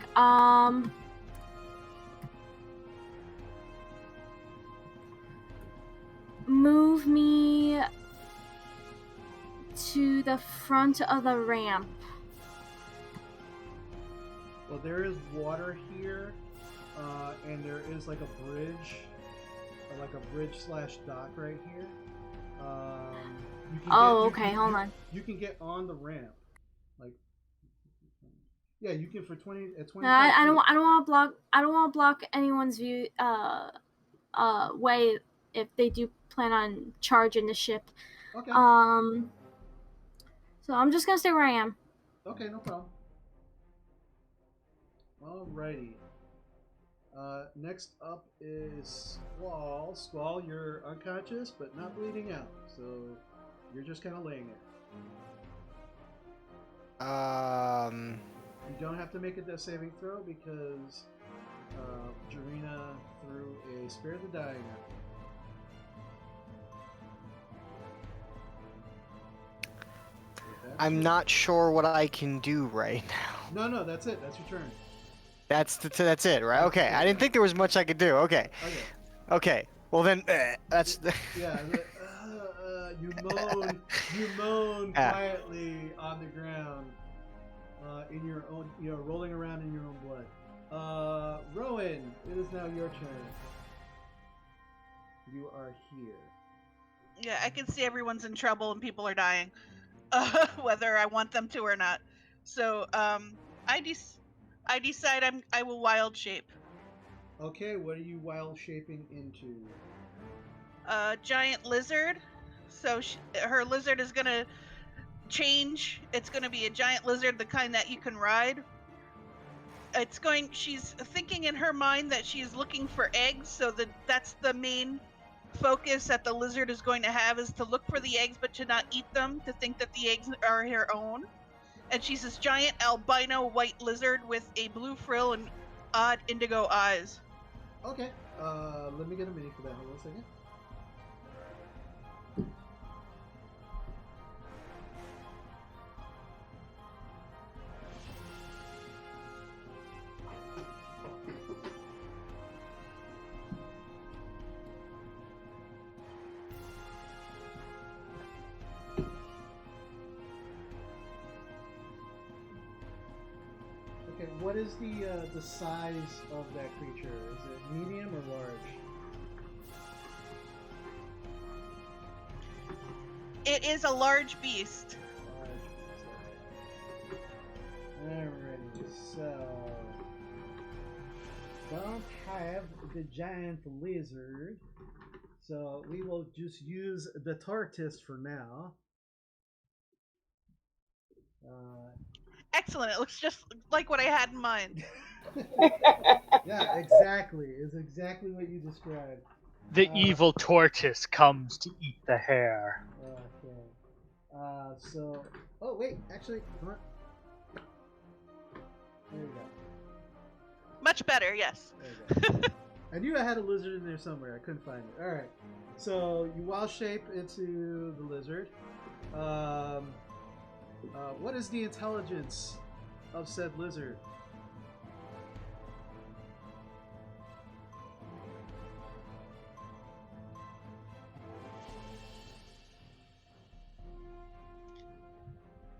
Move me to the front of the ramp. Well, there is water here, and there is like a bridge/dock right here. You can Okay, hold on. You can get on the ramp, like, yeah, you can for 20 at 20. I don't want to block anyone's view way if they do plan on charging the ship. Okay. So I'm just gonna stay where I am. Okay, no problem. Alrighty. Next up is Squall. Squall, you're unconscious but not bleeding out, so you're just kind of laying there. You don't have to make a death saving throw because Jarina threw a Spare the Dying at you. I'm not sure what I can do right now. No, that's it. That's your turn. That's it, right? Okay, I didn't think there was much I could do. Okay. Well then, that's the. Yeah, you moan Ah. quietly on the ground, in your own, rolling around in your own blood. Rowan, it is now your turn. You are here. Yeah, I can see everyone's in trouble and people are dying, whether I want them to or not. So, I decide I will wild shape. Okay, what are you wild shaping into? A giant lizard. So her lizard is gonna change. It's gonna be a giant lizard, the kind that you can ride. She's thinking in her mind that she's looking for eggs, so that's the main focus that the lizard is going to have, is to look for the eggs but to not eat them, to think that the eggs are her own. And she's this giant albino white lizard with a blue frill and odd indigo eyes. Okay, let me get a mini for that. Hold on a second. Okay, what is the size of that creature? Is it medium or large? It is a large beast. Alrighty, so don't have the giant lizard, so we will just use the tortoise for now. Excellent. It looks just like what I had in mind. Yeah, exactly. It's exactly what you described. The evil tortoise comes to eat the hare. Okay. So, oh wait, actually, come on. There you go. Much better, yes. There you go. I knew I had a lizard in there somewhere. I couldn't find it. All right. So you wild shape into the lizard. What is the intelligence of said lizard?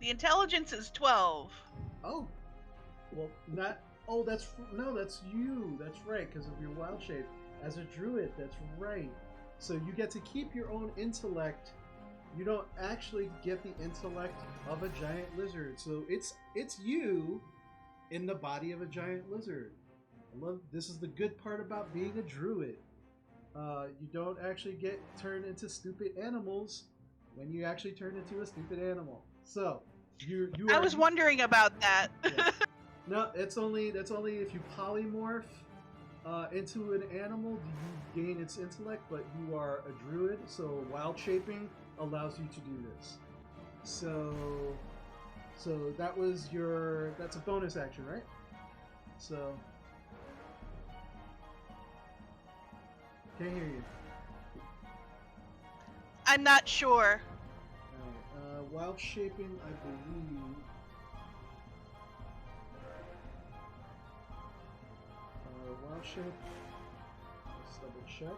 The intelligence is 12. Oh, well, not. Oh, that's you. That's right, because of your wild shape as a druid. That's right. So you get to keep your own intellect. You don't actually get the intellect of a giant lizard. So it's you in the body of a giant lizard. I love this is the good part about being a druid. You don't actually get turned into stupid animals when you actually turn into a stupid animal. So I was wondering about that. Yeah. No, that's only if you polymorph into an animal do you gain its intellect, but you are a druid, so wild shaping allows you to do this. So that's a bonus action, right? So can't hear you. I'm not sure. Alright, wild shaping, I believe. Wild shape. Let's double check.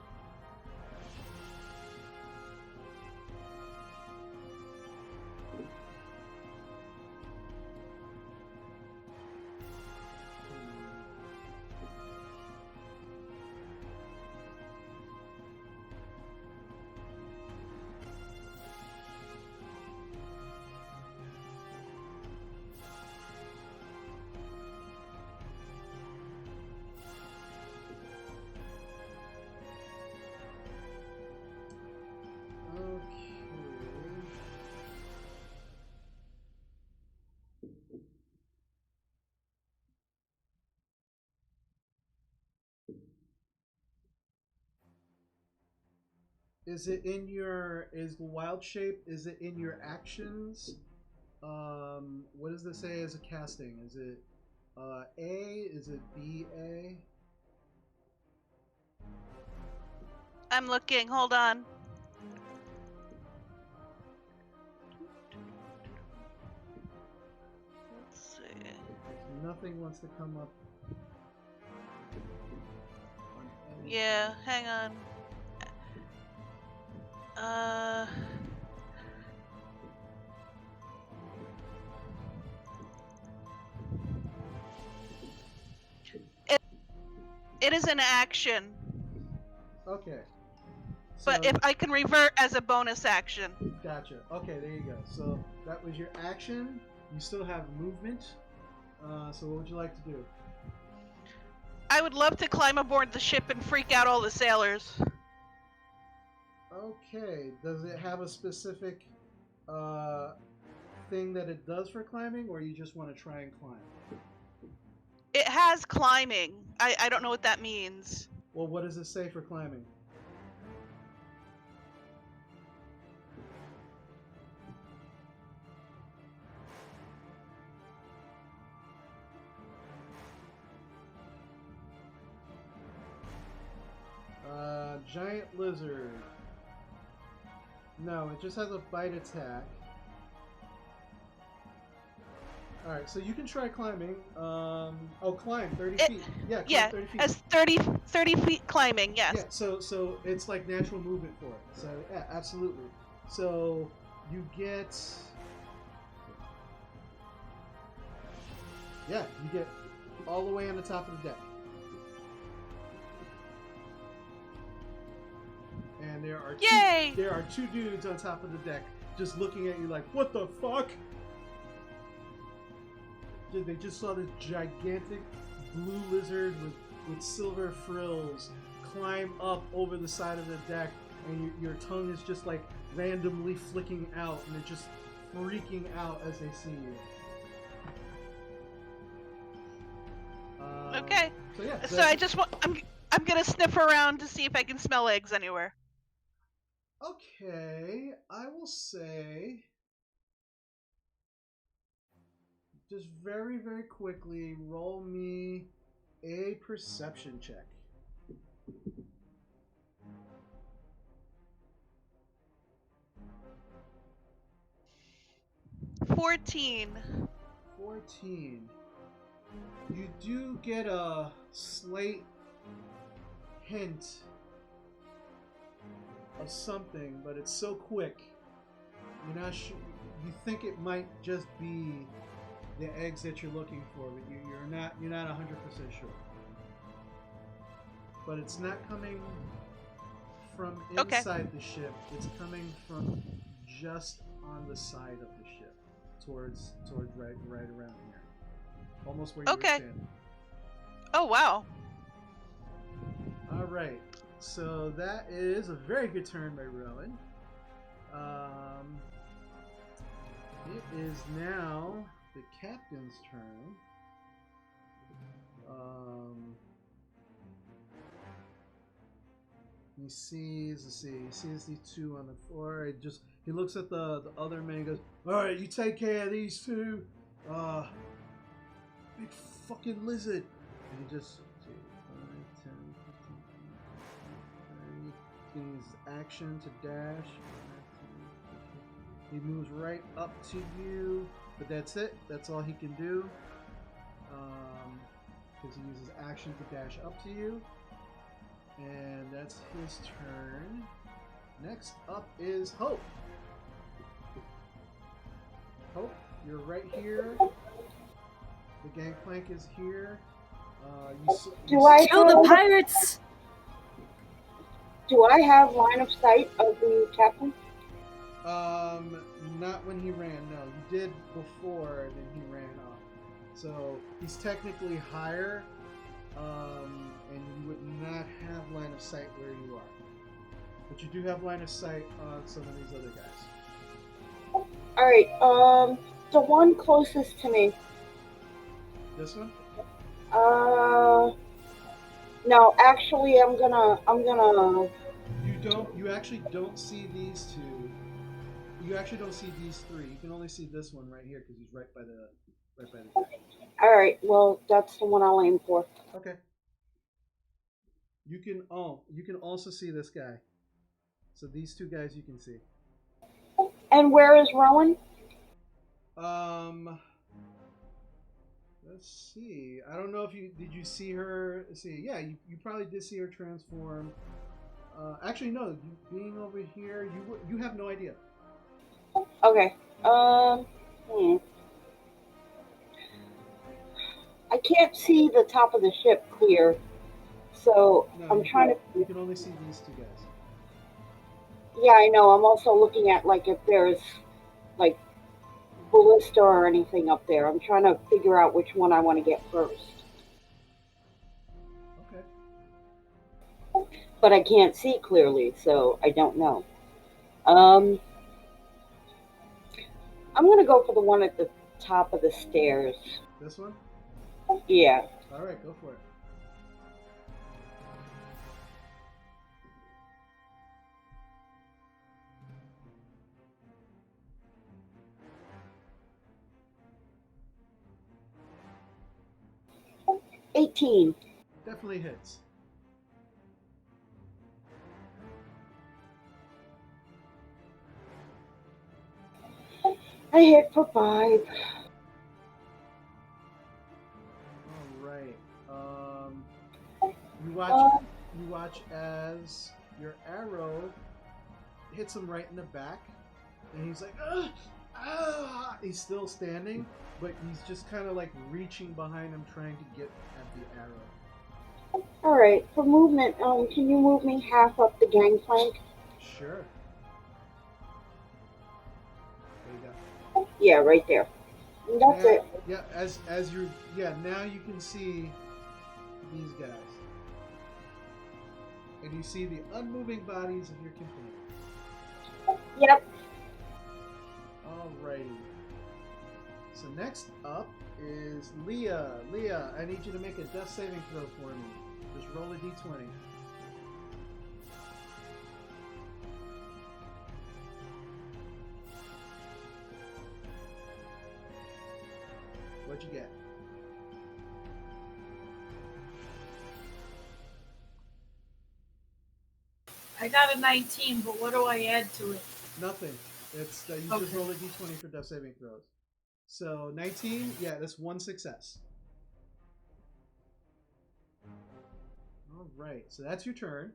Is the wild shape, is it in your actions? What does this say as a casting? Is it A? Is it B A? I'm looking. Hold on. Let's see. Nothing wants to come up. Yeah, hang on. Uh. It is an action, Okay. So, but if I can revert as a bonus action. Gotcha. Okay, there you go. So that was your action. You still have movement. So what would you like to do? I would love to climb aboard the ship and freak out all the sailors. Okay. Does it have a specific thing that it does for climbing, or you just want to try and climb? It has climbing. I don't know what that means. Well, what does it say for climbing? Giant lizard. No, it just has a bite attack. Alright, so you can try climbing. Climb 30 feet. Yeah, climb 30 feet. As 30 feet climbing, yes. Yeah, so it's like natural movement for it. So yeah, absolutely. So you get all the way on the top of the deck. And there are two dudes on top of the deck just looking at you like, what the fuck? They just saw this gigantic blue lizard with silver frills climb up over the side of the deck, and your tongue is just like randomly flicking out, and they're just freaking out as they see you. Okay. So yeah. So I just want. I'm gonna sniff around to see if I can smell eggs anywhere. Okay, I will say, just very, very quickly, roll me a perception check. $14. 14. You do get a slight hint of something, but it's so quick. You're not sure. You think it might just be the eggs that you're looking for, but you're not 100% sure. But it's not coming from inside the ship. It's coming from just on the side of the ship, towards right around here, almost where you were standing. Oh wow! All right, so that is a very good turn by Rowan. It is now the captain's turn. He sees these two on the floor. He looks at the other man and goes, all right, you take care of these two. Big fucking lizard. And he just 2, 5, 10, 15, 20, 30. He uses action to dash. He moves right up to you, but that's it. That's all he can do. Because he uses action to dash up to you. And that's his turn. Next up is Hope. Hope, you're right here. The gangplank is here. Do I kill the pirates? Do I have line of sight of the captain? Not when he ran. No, you did before, then he ran off. So he's technically higher, and you would not have line of sight where you are. But you do have line of sight on some of these other guys. All right. The one closest to me. This one? No, actually, I'm gonna. You actually don't see these two. You actually don't see these three. You can only see this one right here because he's right by the deck. All right. Well, that's the one I'll aim for. Okay. You can also see this guy. So these two guys you can see. And where is Rowan? Let's see. I don't know if did you see her? See, yeah, you probably did see her transform. Actually, no. You being over here, you have no idea. Okay. Hmm. I can't see the top of the ship clear, so No, I'm trying to. you can only see these two guys. Yeah, I know. I'm also looking at like if there's like ballista or anything up there. I'm trying to figure out which one I want to get first, Okay. but I can't see clearly, so I don't know. Um, I'm gonna go for the one at the top of the stairs. This one. Yeah. All right, go for it. $18. Definitely hits. I hit for 5. All right. You watch. Uh, You watch as your arrow hits him right in the back, and he's like, "Ugh! Ah!" He's still standing, but he's just kind of like reaching behind him, trying to get at the arrow. all right. For movement, can you move me half up the gangplank? Sure. There you go. Yeah, right there. And that's Now, it. yeah, as you now you can see these guys. And you see the unmoving bodies of your companions. Yep. Alrighty. So next up is Leah. Leah, I need you to make a death saving throw for me. Just roll a d20. What'd you get? I got a 19, but what do I add to it? Nothing. It's you Okay. just roll a d20 for death saving throws. So 19, yeah, that's one success. All right, so that's your turn.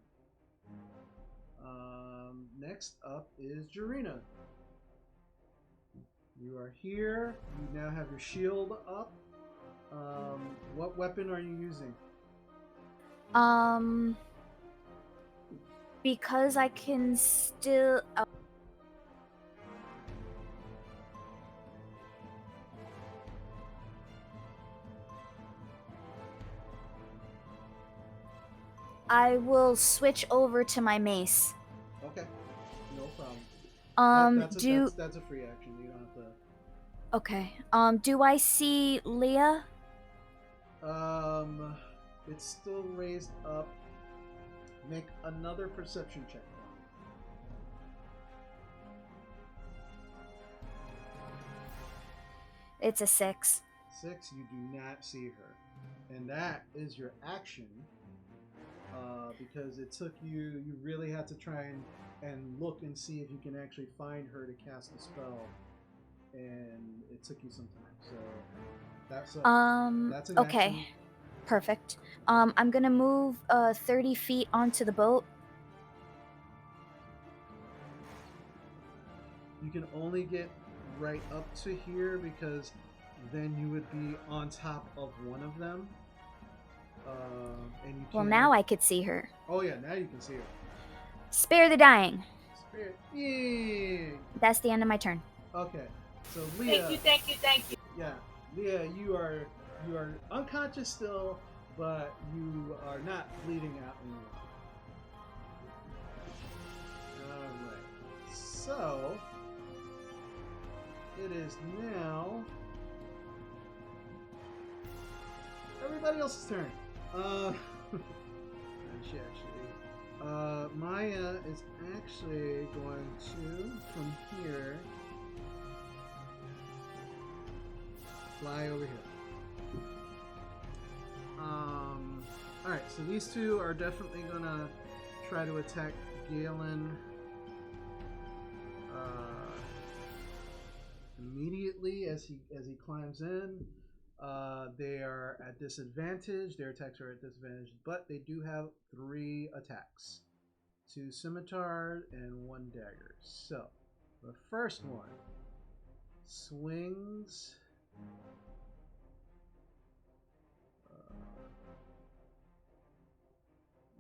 Next up is Jarina. You are here. You now have your shield up. What weapon are you using? Because I can still. I will switch over to my mace. Okay, no problem. That's a free action. You don't have to. Okay. Do I see Leah? It's still raised up. Make another perception check. It's a 6. 6, you do not see her. And that is your action. Because it took you really had to try and look and see if you can actually find her to cast the spell. And it took you some time. So that's an okay. action. Perfect. I'm gonna move 30 feet onto the boat. You can only get right up to here because then you would be on top of one of them. And you Well, can't... now I could see her. Oh yeah, now you can see her. Spare the dying. Spirit. Yeah. That's the end of my turn. Okay. So Leah. Thank you. Yeah, Leah, you are unconscious still, but you are not bleeding out anymore. All right. So it is now everybody else's turn. She actually. Maya is actually going to from here fly over here. Alright, so these two are definitely gonna try to attack Galen immediately as he climbs in. They are at disadvantage. Their attacks are at disadvantage, but they do have 3 attacks 2 scimitar and 1 dagger. So, the first one swings.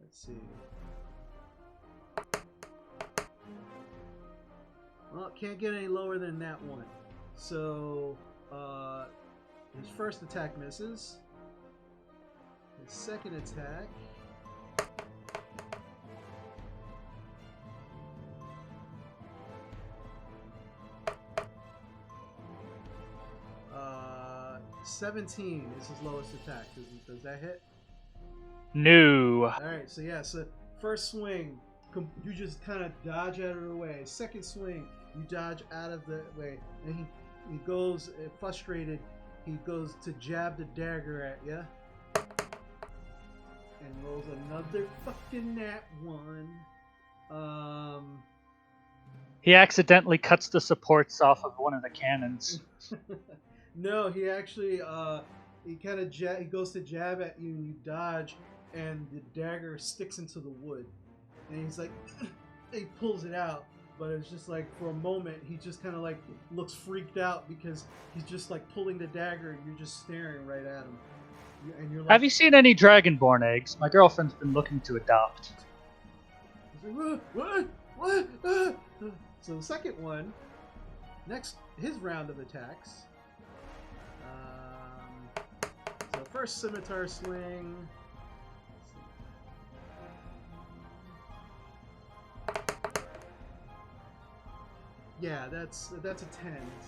Let's see. Well, can't get any lower than that one. So, his first attack misses. His second attack. Uh, 17 is his lowest attack. Does that hit? No. Alright, so yeah, so first swing, you just kind of dodge out of the way. Second swing, you dodge out of the way. And he goes, frustrated, he goes to jab the dagger at you. And rolls another fucking nat 1. He accidentally cuts the supports off of one of the cannons. No, he actually, he kind of he goes to jab at you and you dodge. And the dagger sticks into the wood, and he's like, he pulls it out, but it's just like for a moment he just kind of like looks freaked out because he's just like pulling the dagger and you're just staring right at him, and you're like, have you seen any dragonborn eggs? My girlfriend's been looking to adopt. He's like, what? So the second one, next his round of attacks. So first scimitar swing. Yeah, that's a 10.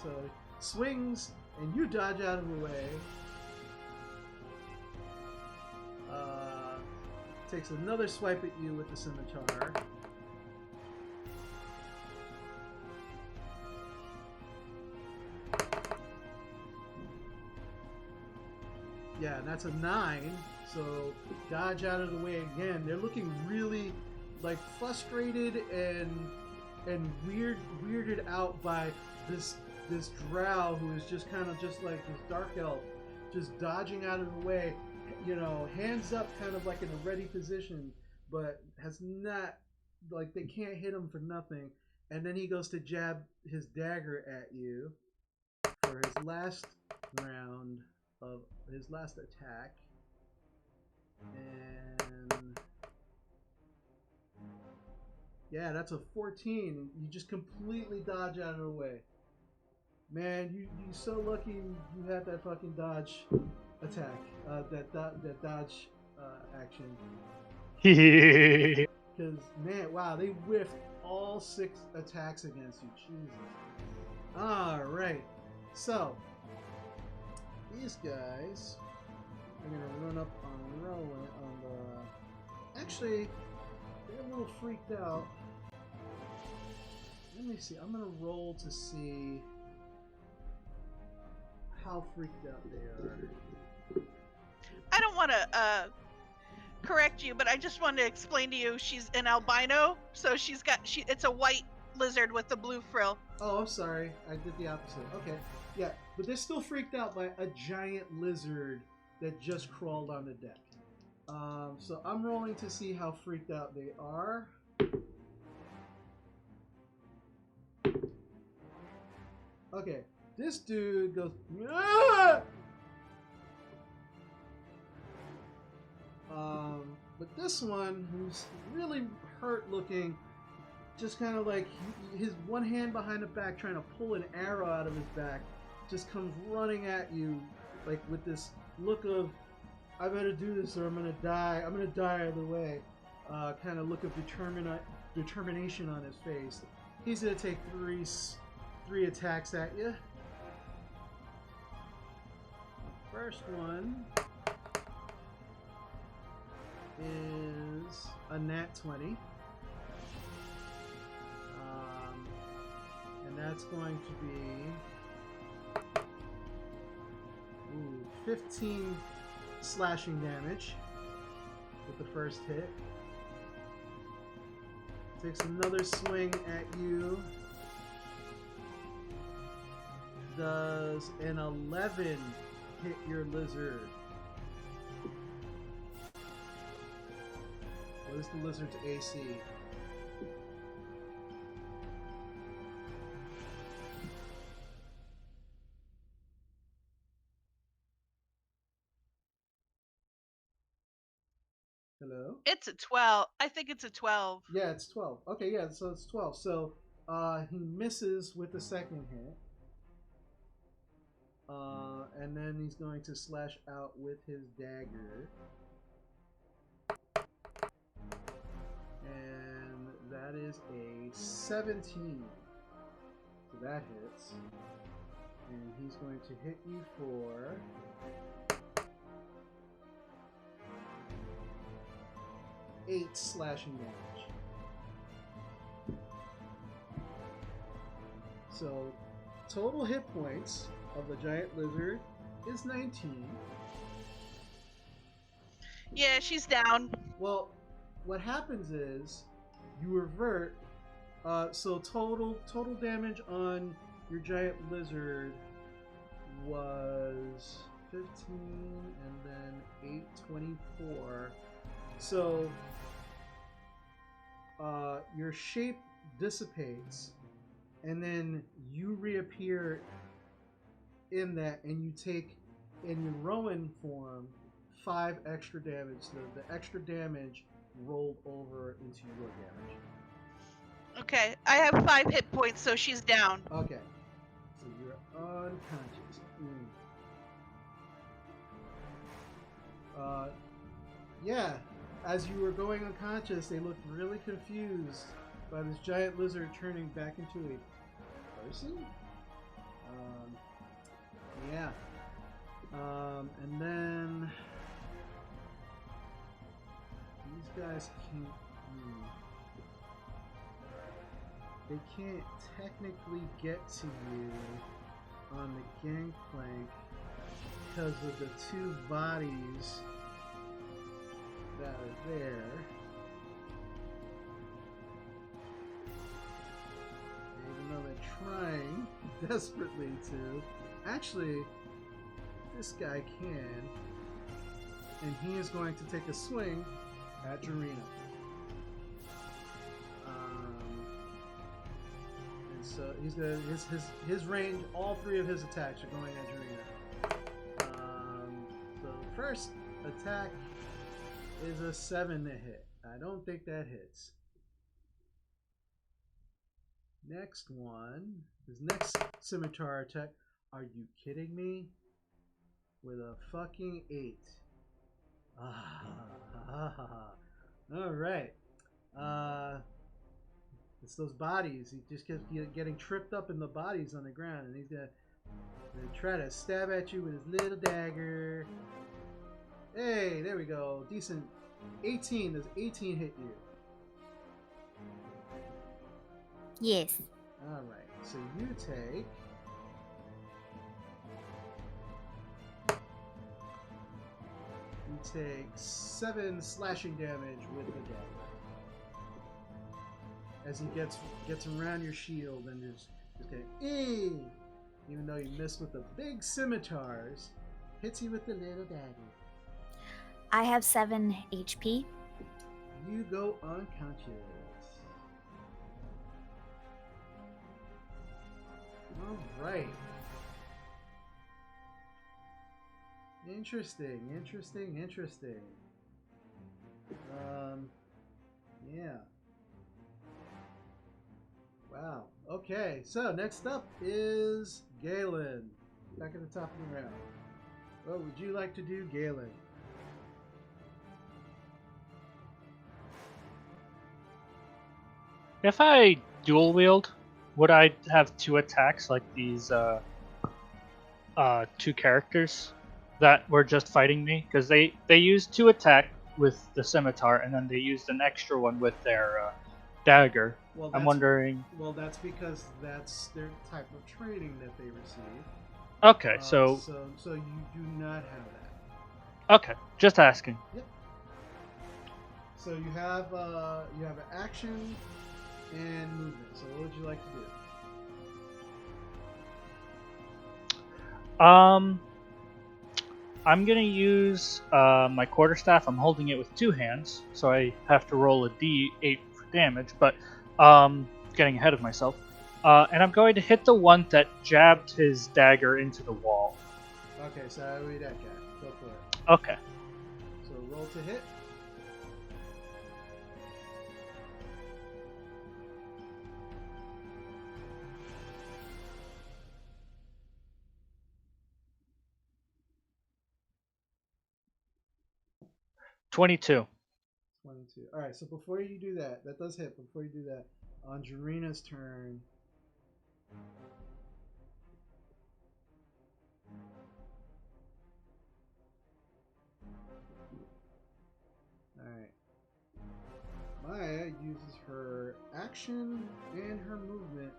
So swings and you dodge out of the way. Takes another swipe at you with the scimitar. Yeah, and that's a 9. So dodge out of the way again. They're looking really like frustrated and weirded out by this drow who is just kind of just like this dark elf, just dodging out of the way, you know, hands up, kind of like in a ready position, but has not, like, they can't hit him for nothing. And then he goes to jab his dagger at you for his last round of his last attack, and yeah, that's a 14. You just completely dodge out of the way. Man, you're so lucky you had that fucking dodge attack, that dodge action. Because, man, wow, they whiffed all 6 attacks against you. Jesus. Alright, so these guys are going to run up on Rowan on the... Actually, they're a little freaked out. Let me see. I'm going to roll to see how freaked out they are. I don't want to correct you, but I just wanted to explain to you she's an albino, so it's a white lizard with the blue frill. Oh, I'm sorry. I did the opposite. Okay. Yeah, but they're still freaked out by a giant lizard that just crawled on the deck. So I'm rolling to see how freaked out they are. Okay, this dude goes, "Ah!" But this one, who's really hurt looking, just kind of like his one hand behind the back trying to pull an arrow out of his back, just comes running at you like with this look of, I better do this or I'm gonna die. I'm gonna die either way. Kind of look of determination on his face. He's gonna take three attacks at you. First one is a nat 20. And that's going to be 15 slashing damage with the first hit. Takes another swing at you. Does an 11 hit your lizard? What is the lizard's AC? It's a 12. I think it's a 12. Yeah, it's 12. Okay, yeah, so it's 12. So he misses with the second hit. And then he's going to slash out with his dagger. And that is a 17. So that hits. And he's going to hit you for 8 slashing damage. So total hit points of the giant lizard is 19. Yeah, she's down. Well, what happens is you revert. So total damage on your giant lizard was 15, and then 8, 24. So your shape dissipates, and then you reappear in that, and you take in your Rowan form 5 extra damage. The extra damage rolled over into your damage. Okay, I have 5 hit points, so she's down. Okay, so you're unconscious. Yeah, as you were going unconscious, they looked really confused by this giant lizard turning back into a person. Yeah. And then these guys can't. They can't technically get to you on the gangplank because of the 2 bodies that are there. Even though they're trying desperately to. Actually, this guy can. And he is going to take a swing at Jarena. And so he's gonna his range. All 3 of his attacks are going at Jarena. So the first attack is a 7 to hit. I don't think that hits. Next one, his next scimitar attack. Are you kidding me? With a fucking 8. All right. It's those bodies. He just keeps getting tripped up in the bodies on the ground, and he's gonna try to stab at you with his little dagger. Hey, there we go. Decent. 18. Does 18 hit you? Yes. All right. So you take. You take 7 slashing damage with the dagger. As he gets around your shield and just even though you missed with the big scimitars, hits you with the little dagger. I have 7 HP. You go unconscious. All right. Interesting. Yeah. Wow. Okay, so next up is Galen. Back at the top of the round. What would you like to do, Galen? If I dual wield, would I have 2 attacks like these 2 characters that were just fighting me? Because they used 2 attack with the scimitar, and then they used an extra one with their dagger. Well, I'm wondering. Well, that's because that's their type of training that they receive. Okay, so you do not have that. Okay, just asking. Yep. So you have an action and movement. So what would you like to do? I'm gonna use my quarterstaff. I'm holding it with 2 hands, so I have to roll a D8 for damage. But getting ahead of myself, and I'm going to hit the one that jabbed his dagger into the wall. Okay, so I read that guy. Go for it. Okay. So roll to hit. 22. 22. All right, so before you do that, that does hit. Before you do that, on Jarina's turn. All right. Maya uses her action and her movement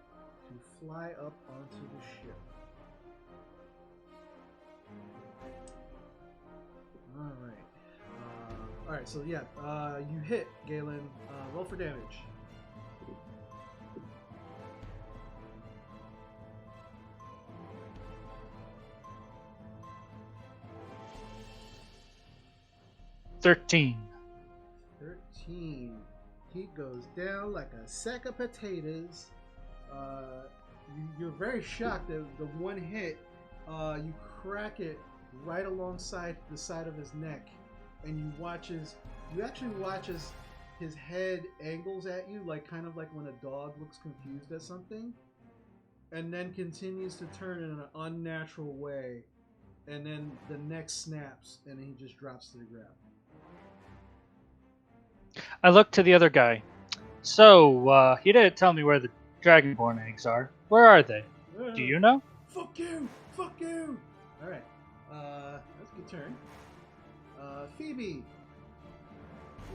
to fly up onto the ship. All right. All right. So yeah, you hit Galen. Roll for damage. $13. 13. He goes down like a sack of potatoes. You're very shocked that the one hit, you crack it right alongside the side of his neck, and you actually watch as his head angles at you, like kind of like when a dog looks confused at something, and then continues to turn in an unnatural way, and then the neck snaps, and he just drops to the ground. I look to the other guy. So, he didn't tell me where the Dragonborn eggs are. Where are they? Do you know? Fuck you! Fuck you! Alright. That's a good turn. Phoebe.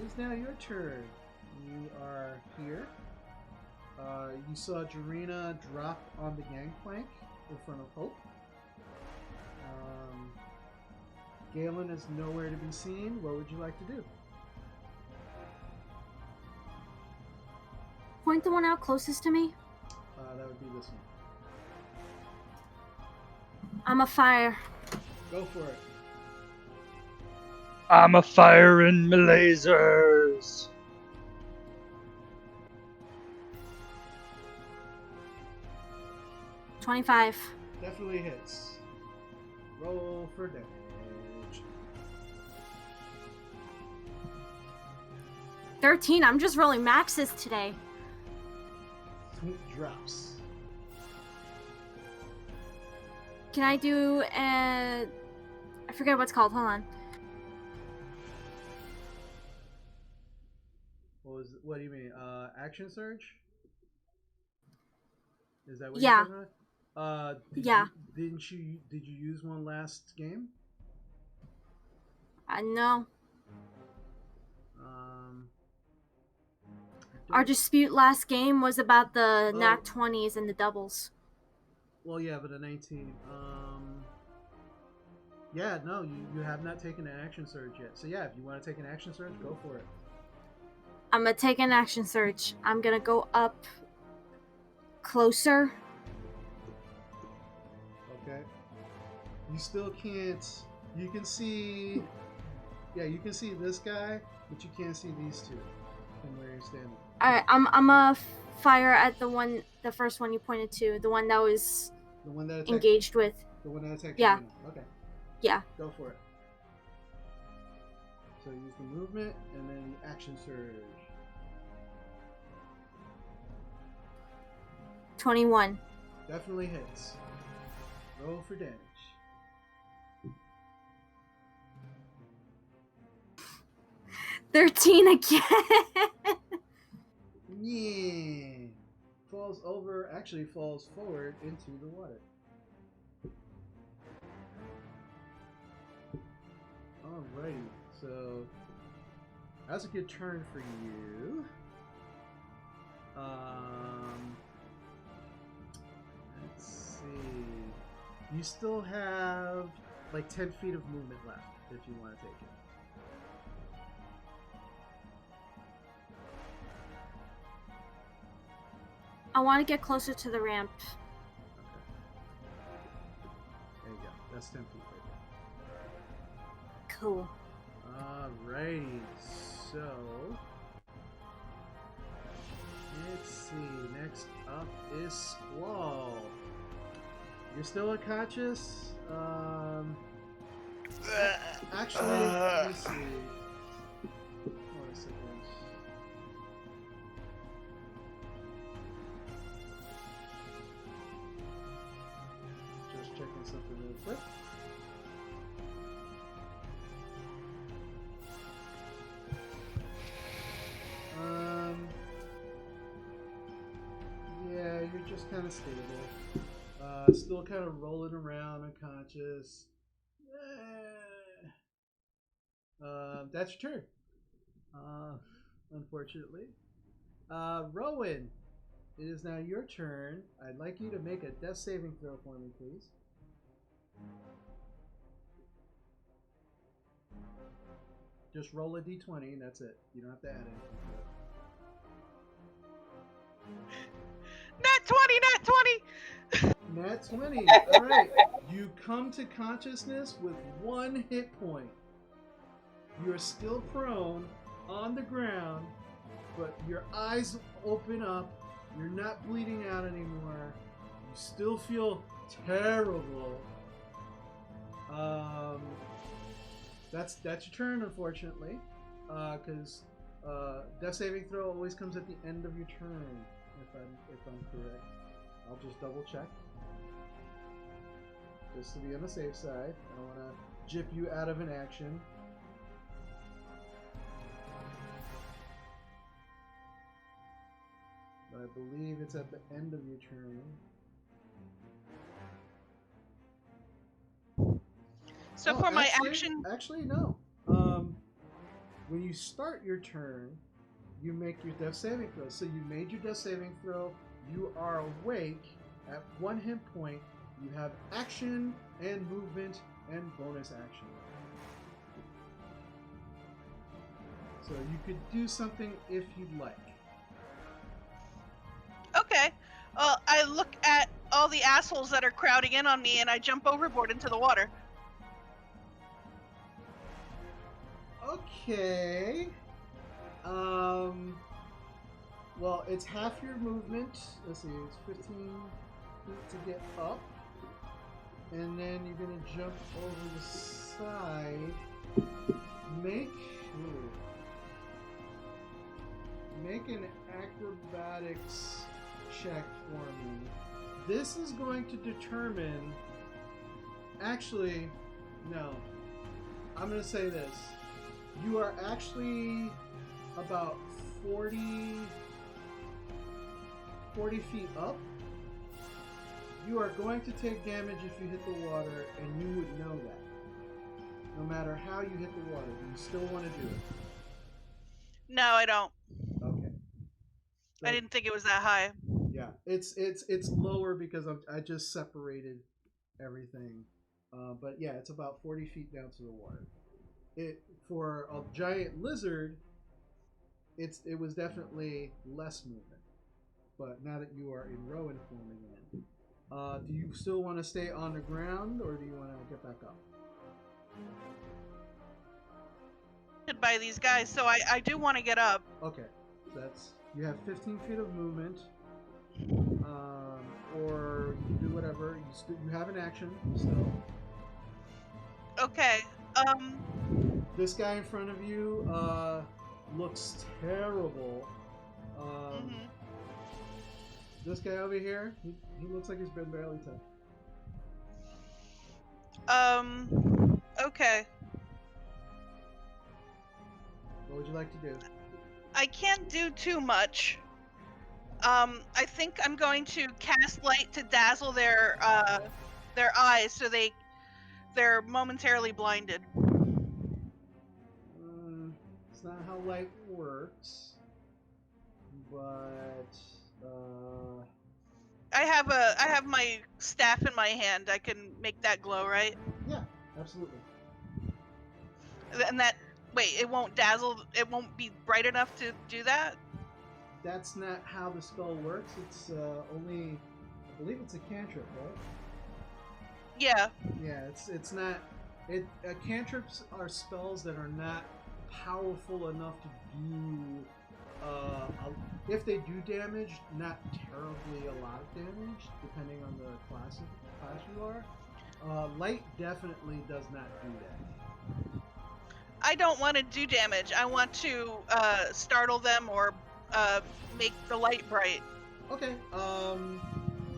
It is now your turn. You are here. You saw Jarina drop on the gangplank in front of Hope. Galen is nowhere to be seen. What would you like to do? Point the one out closest to me. That would be this one. I'm a fire. Go for it. I'm a firing my lasers. $25. Definitely hits. Roll for damage. $13. I'm just rolling maxes today. Drops. Can I do I forget what it's called. Hold on. What do you mean? Action surge? Is that what Yeah. you're talking about? Yeah. Did you use one last game? No. I Our don't- dispute last game was about the Oh. NAC 20s and the doubles. Well, yeah, but a 19. Yeah, no, you have not taken an action surge yet. So yeah, if you want to take an action surge, go for it. I'm gonna take an action surge. I'm gonna go up closer. Okay. You still can't. You can see. Yeah, you can see this guy, but you can't see these two from where you're standing. Alright, I'm a fire at the first one you pointed to, the one that was The one that attacked, engaged with. The one that attacked. Yeah. Jarina. Okay. Yeah. Go for it. So use the movement and then the action surge. 21. Definitely hits. Roll for damage. $13 again. Yeah. Falls over. Actually, falls forward into the water. Alrighty. So that's a good turn for you. Let's see. You still have like 10 feet of movement left if you want to take it. I want to get closer to the ramp. Okay. There you go. That's 10 feet right there. Cool. Alrighty. So let's see. Next up is Squall. You're still unconscious. Actually, let me see. Hold on a second. Just checking something real quick. kind of stable. Still kind of rolling around unconscious. That's your turn. Unfortunately. Rowan, it is now your turn. I'd like you to make a death saving throw for me, please. Just roll a d20 and that's it. You don't have to add anything to it. Nat 20, nat 20! Nat 20. All right. You come to consciousness with 1 hit point. You're still prone on the ground, but your eyes open up. You're not bleeding out anymore. You still feel terrible. That's your turn, unfortunately, because death saving throw always comes at the end of your turn. If I'm correct, I'll just double check, just to be on the safe side. I don't want to jip you out of an action. But I believe it's at the end of your turn. So for my action... Actually, no. When you start your turn, you make your death saving throw. So you made your death saving throw. You are awake at 1 hit point. You have action and movement and bonus action. So you could do something if you'd like. Okay. I look at all the assholes that are crowding in on me and I jump overboard into the water. Okay. Well, it's half your movement. Let's see, it's 15 feet to get up. And then you're going to jump over the side. Make an acrobatics check for me. This is going to determine... Actually, no. I'm going to say this. You are actually about 40 feet up. You are going to take damage if you hit the water, and you would know that. No matter how you hit the water, you still want to do it. No, I don't. Okay. So, I didn't think it was that high. Yeah, it's lower because I just separated everything. But yeah, it's about 40 feet down to the water. For a giant lizard, it was definitely less movement. But now that you are in Rowan form again, do you still want to stay on the ground or do you want to get back up? By these guys, so I do want to get up. Okay, you have 15 feet of movement, or you can do whatever. You have an action still. Okay. This guy in front of you looks terrible. This guy over here, he looks like he's been barely touched. Okay. What would you like to do? I can't do too much. I think I'm going to cast light to dazzle their eyes so they're momentarily blinded. It's not how light works, but I have my staff in my hand. I can make that glow, right? Yeah, absolutely. And it won't dazzle. It won't be bright enough to do that. That's not how the spell works. It's only, I believe it's a cantrip, right? Yeah. Yeah, it's not. Cantrips are spells that are not powerful enough to do. If they do damage, not terribly a lot of damage, depending on the class you are. Light definitely does not do that. I don't want to do damage. I want to startle them or make the light bright. Okay.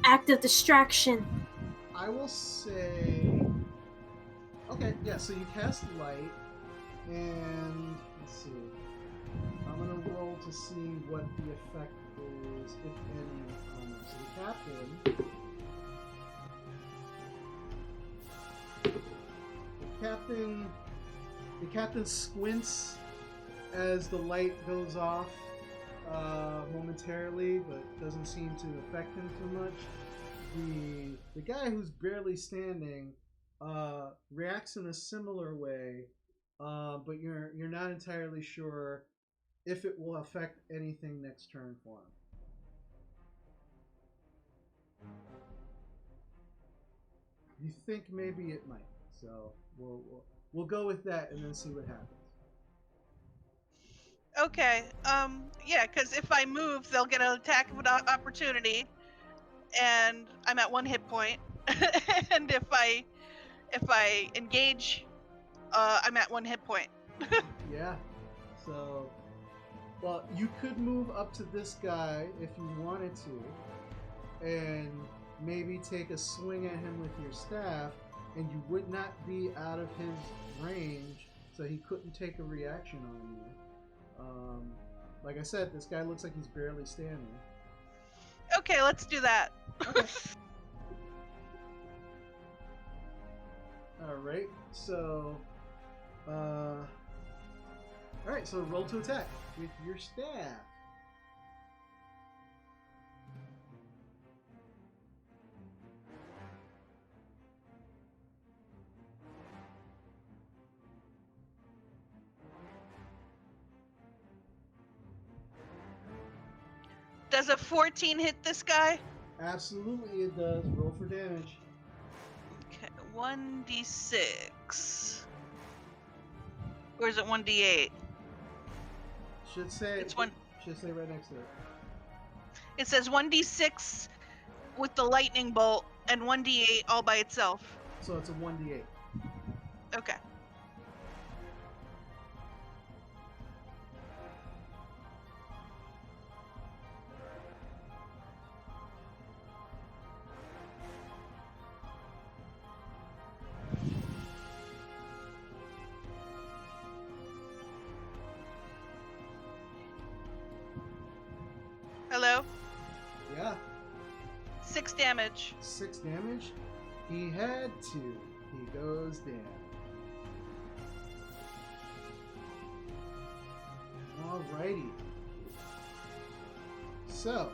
Act of distraction. I will say. Okay, yeah. So you cast light, and let's see. I'm gonna roll to see what the effect is, if any, on them. So the captain squints as the light goes off momentarily, but doesn't seem to affect him too much. The guy who's barely standing reacts in a similar way, but you're not entirely sure if it will affect anything next turn for him. You think maybe it might, so we'll go with that and then see what happens. Okay. Yeah, because if I move, they'll get an attack of opportunity, and I'm at 1 hit point. And if I engage, I'm at 1 hit point. Yeah. So, well, you could move up to this guy if you wanted to, and maybe take a swing at him with your staff, and you would not be out of his range, so he couldn't take a reaction on you. Like I said, this guy looks like he's barely standing. Okay, let's do that. Okay. All right. So, all right. So roll to attack with your staff. Does a 14 hit this guy? Absolutely, it does. Roll for damage. Okay, 1d6. Or is it 1d8? Should say It's one. Should say right next to it. It says 1d6 with the lightning bolt and 1d8 all by itself. So it's a 1d8. Okay. Hello? Yeah. 6 damage. 6 damage. He had to. He goes down. Alrighty. So,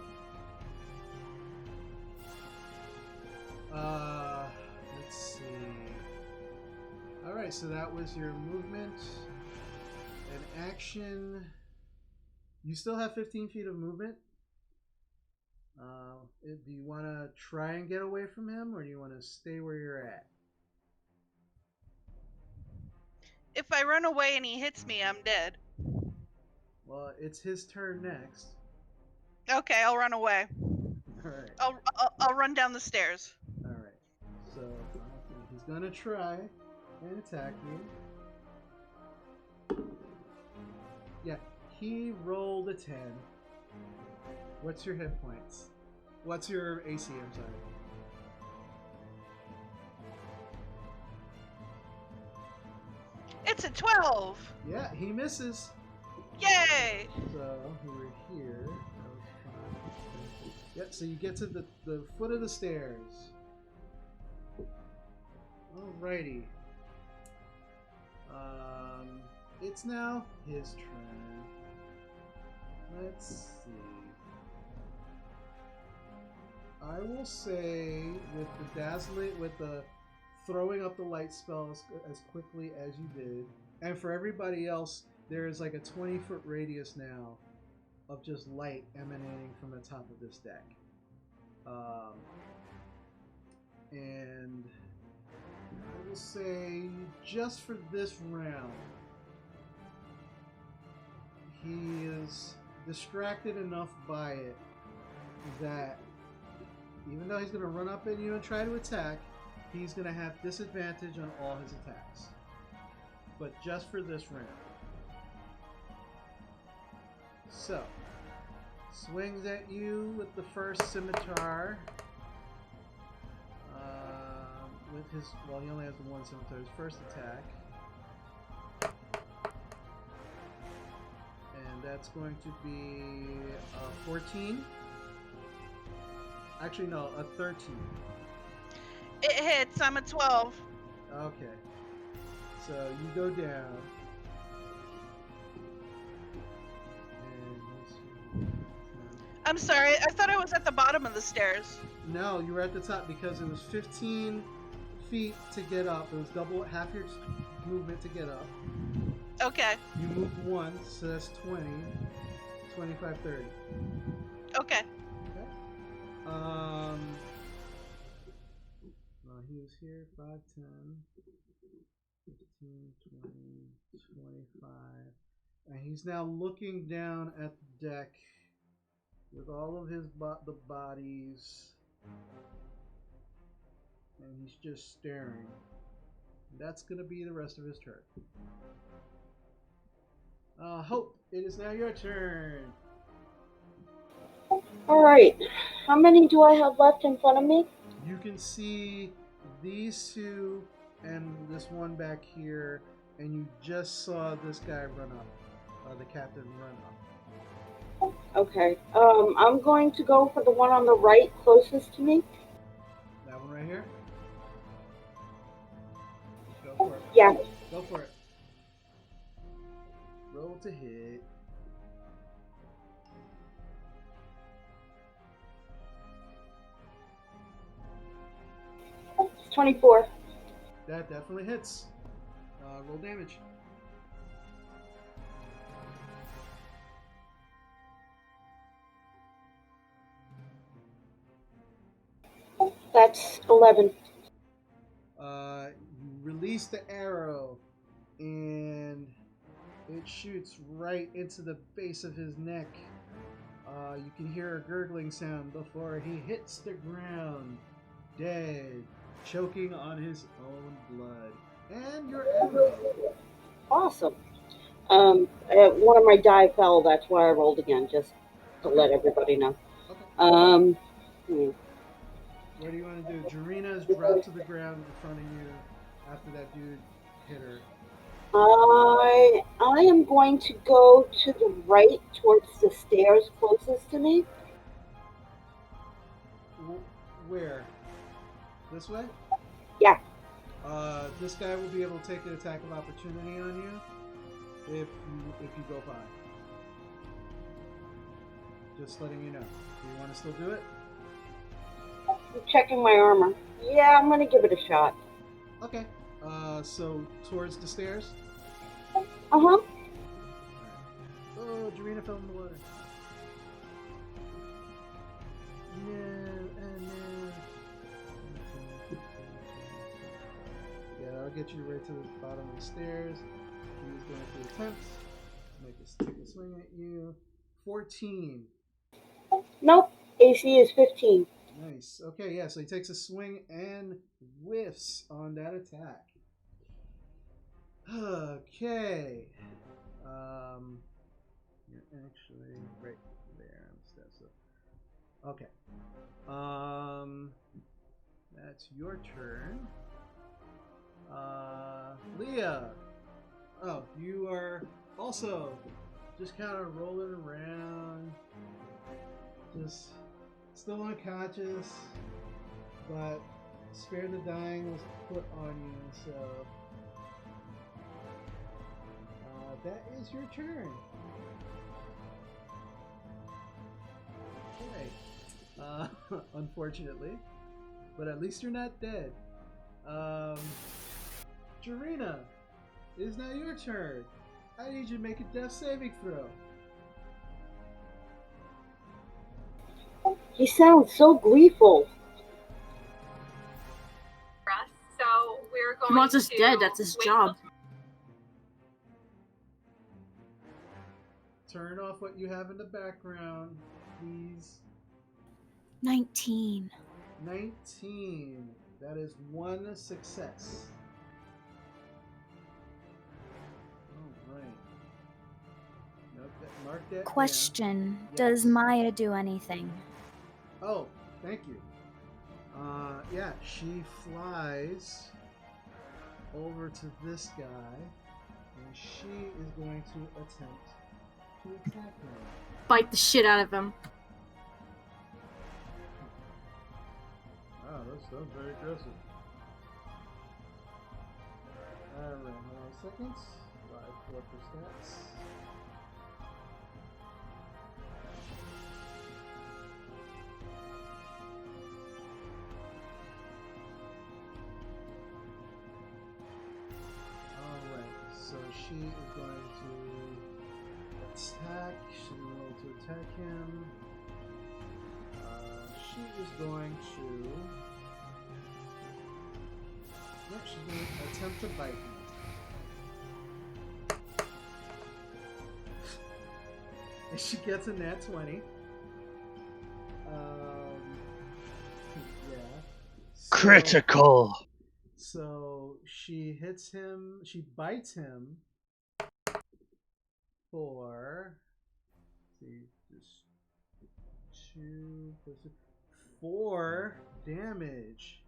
let's see. Alright, so that was your movement and action. You still have 15 feet of movement. Do you want to try and get away from him, or do you want to stay where you're at? If I run away and he hits me, I'm dead. Well, it's his turn next. Okay, I'll run away. Alright. I'll run down the stairs. Alright. So, he's going to try and attack you. Yeah, he rolled a 10. What's your hit points? What's your AC, I'm sorry? It's a 12! Yeah, he misses. Yay! So, we're here. Yep, so you get to the foot of the stairs. Alrighty. It's now his turn. Let's see. I will say with the dazzling, with the throwing up the light spell as quickly as you did, and for everybody else, there is like a 20-foot radius now of just light emanating from the top of this deck. And I will say, just for this round, he is distracted enough by it that even though he's going to run up at you and try to attack, he's going to have disadvantage on all his attacks. But just for this round. So, swings at you with the first scimitar. With his, well, he only has the one scimitar. His first attack. And that's going to be 14. Actually, no, a 13. It hits. I'm a 12. Okay. So you go down. And I'm sorry. I thought I was at the bottom of the stairs. no, you were at the top because it was 15 feet to get up. It was double half your movement to get up. Okay. You moved once, so that's 20, 25, 30. Okay. He was here 5, 10, 15, 20, 25. And he's now looking down at the deck with all of his the bodies. And he's just staring. That's going to be the rest of his turn. Hope, it is now your turn. Alright. How many do I have left in front of me? You can see these two and this one back here, and you just saw this guy run up. The captain run up. Okay. I'm going to go for the one on the right closest to me. That one right here? Go for it. Yeah. Go for it. Roll to hit. It's 24. That definitely hits. Roll damage. That's 11. You release the arrow, and it shoots right into the base of his neck. You can hear a gurgling sound before he hits the ground, dead, choking on his own blood. And your arrow. Awesome. One of my die fell. That's why I rolled again, just to let everybody know. Okay. What do you want to do? Jarina's dropped to the ground in front of you after that dude hit her. I am going to go to the right towards the stairs closest to me. Where? This way? Yeah. This guy will be able to take an attack of opportunity on you if you go by. Just letting you know. Do you want to still do it? I'm checking my armor. Yeah, I'm gonna give it a shot. Okay. So towards the stairs? Uh-huh. Oh, Jarina fell in the water. No. Yeah, that'll get you right to the bottom of the stairs. He's going to attempt to take a swing at you. 14. Nope. AC is 15. Nice. Okay, yeah, so he takes a swing and whiffs on that attack. Okay. You're actually right there on the steps. So. Okay. That's your turn. Leah. Oh, you are also just kind of rolling around. Just still unconscious, but Spare the Dying was put on you, so that is your turn. Okay. Unfortunately, but at least you're not dead. Jarina, it is now your turn. I need you to make a death saving throw. He sounds so gleeful. So we're going He wants us to dead. That's his wait job. Turn off what you have in the background, please. 19. 19. That is one success. All right. Nope, mark that Question: down. Does Yes. Maya do anything? Oh, thank you. Yeah, she flies over to this guy, and she is going to attempt to attack him. Bite the shit out of him. Wow, that was very aggressive. Alright, hold on seconds. Live pull up your stats. Alright, so she is going to attack. She's going to attack him. She is going to. Yep, she's going to attempt to bite him. And she gets a nat 20. Yeah. Critical. So she hits him. She bites him for. Let's see, just 2 plus 4 damage.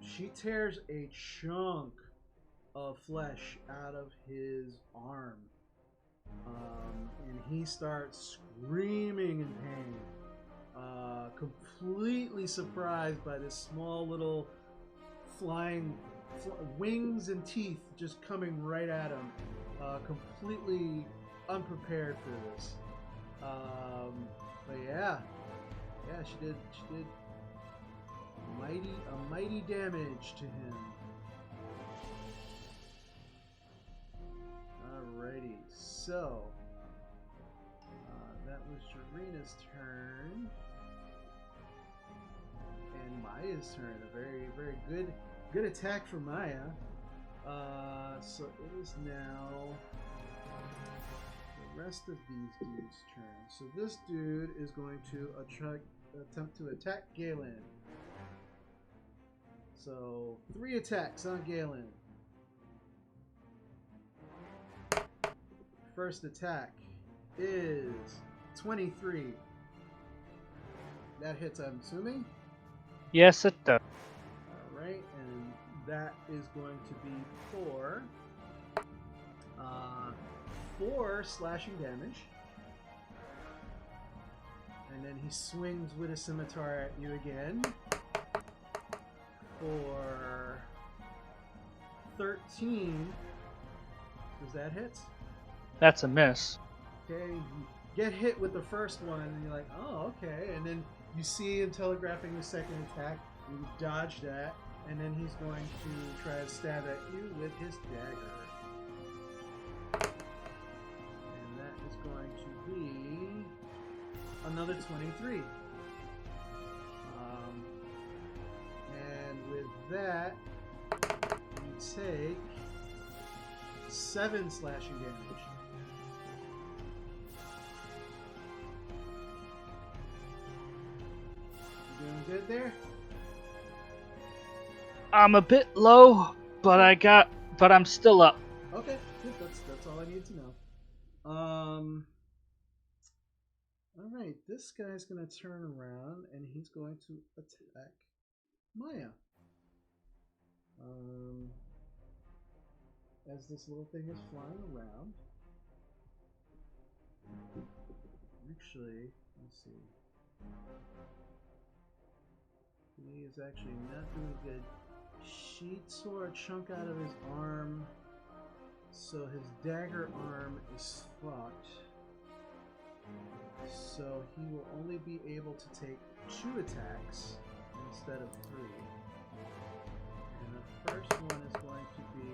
She tears a chunk of flesh out of his arm. And he starts screaming in pain. Completely surprised by this small little flying wings and teeth just coming right at him. Completely unprepared for this. But yeah, she did mighty damage to him. Alrighty, so that was Jarina's turn, and Maya's turn. A very good attack for Maya. So it is now the rest of these dudes' turns. So this dude is going to attempt to attack Galen. So 3 attacks on Galen. First attack is 23. That hits, I'm assuming. Yes, it does. Alright, and that is going to be for 4 slashing damage. And then he swings with a scimitar at you again for 13. Does that hit? That's a miss. Okay, you get hit with the first one, and you're like, oh, okay. And then you see him telegraphing the second attack, and you dodge that, and then he's going to try to stab at you with his dagger. And that is going to be another 23. And with that, you take 7 slashing damage. Doing good there? I'm a bit low, but I'm still up. Okay, good. That's all I need to know. All right, this guy's gonna turn around and he's going to attack Maya. As this little thing is flying around. Actually, let's see. He is actually not doing good. She tore a chunk out of his arm, so his dagger arm is fucked. So he will only be able to take 2 attacks instead of 3. And the first one is going to be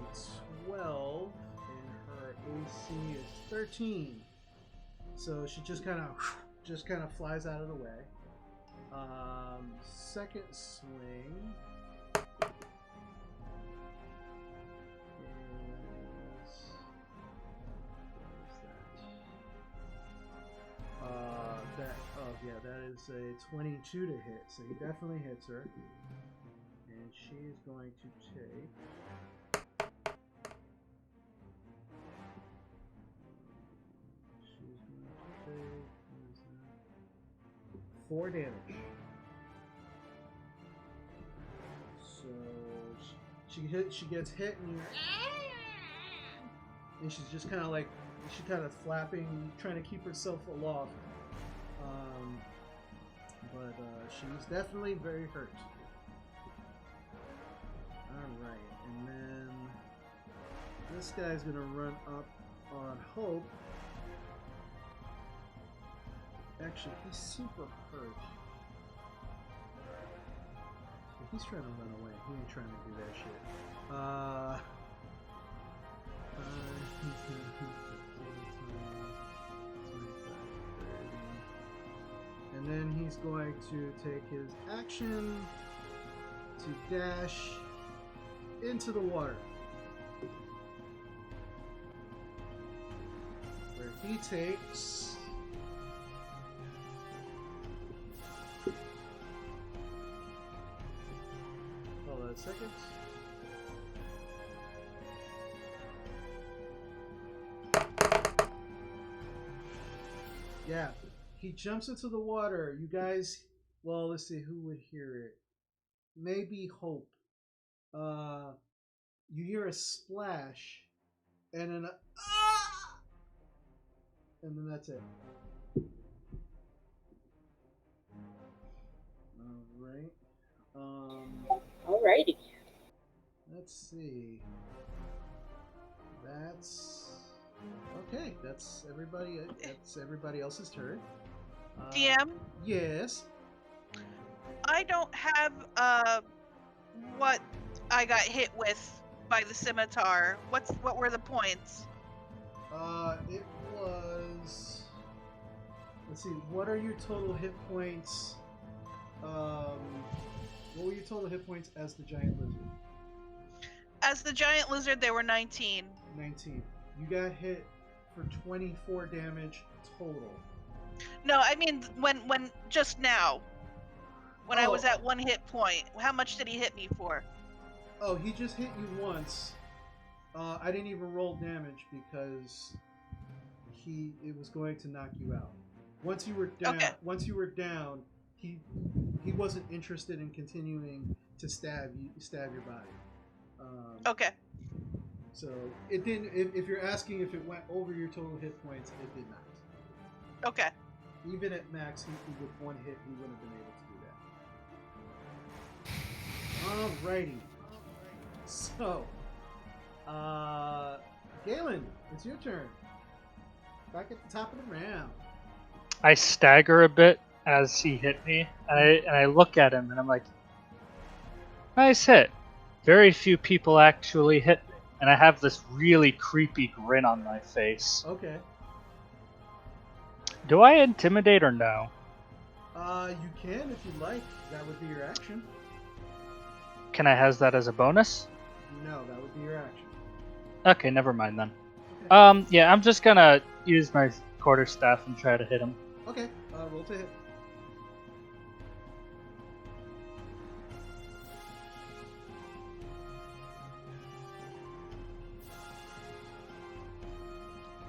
a 12, and her AC is 13. So she just kind of flies out of the way. Second swing that is a 22 to hit, so he definitely hits her. And she's going to take what is that? 4 damage. So she She gets hit, and she's just kind of flapping, trying to keep herself aloft. But she's definitely very hurt. All right, and then this guy's gonna run up on Hope. Actually, he's super hurt. He's trying to run away. He ain't trying to do that shit. And then he's going to take his action to dash into the water, where he takes a second. Yeah, he jumps into the water. You guys, well, let's see who would hear it. Maybe Hope. You hear a splash, and then and then that's it. All right. Alrighty. Let's see. That's okay. That's everybody. That's everybody else's turn. DM? Yes. I don't have what I got hit with by the scimitar. What were the points? It was. Let's see. What are your total hit points? What were your total hit points as the giant lizard? As the giant lizard, they were 19. 19. You got hit for 24 damage total. No, I mean when just now. When I was at 1 hit point. How much did he hit me for? Oh, he just hit you once. I didn't even roll damage because it was going to knock you out. Once you were down, he wasn't interested in continuing to stab your body. Okay. So it didn't. If you're asking if it went over your total hit points, it did not. Okay. Even at max, with 1 hit, he wouldn't have been able to do that. Alrighty. So, Galen, it's your turn. Back at the top of the round. I stagger a bit as he hit me, and I look at him and I'm like, nice hit. Very few people actually hit me, and I have this really creepy grin on my face. Okay. Do I intimidate or no? You can if you like. That would be your action. Can I has that as a bonus? No, that would be your action. Okay, never mind then. Okay. Yeah, I'm just gonna use my quarterstaff and try to hit him. Okay, roll to hit.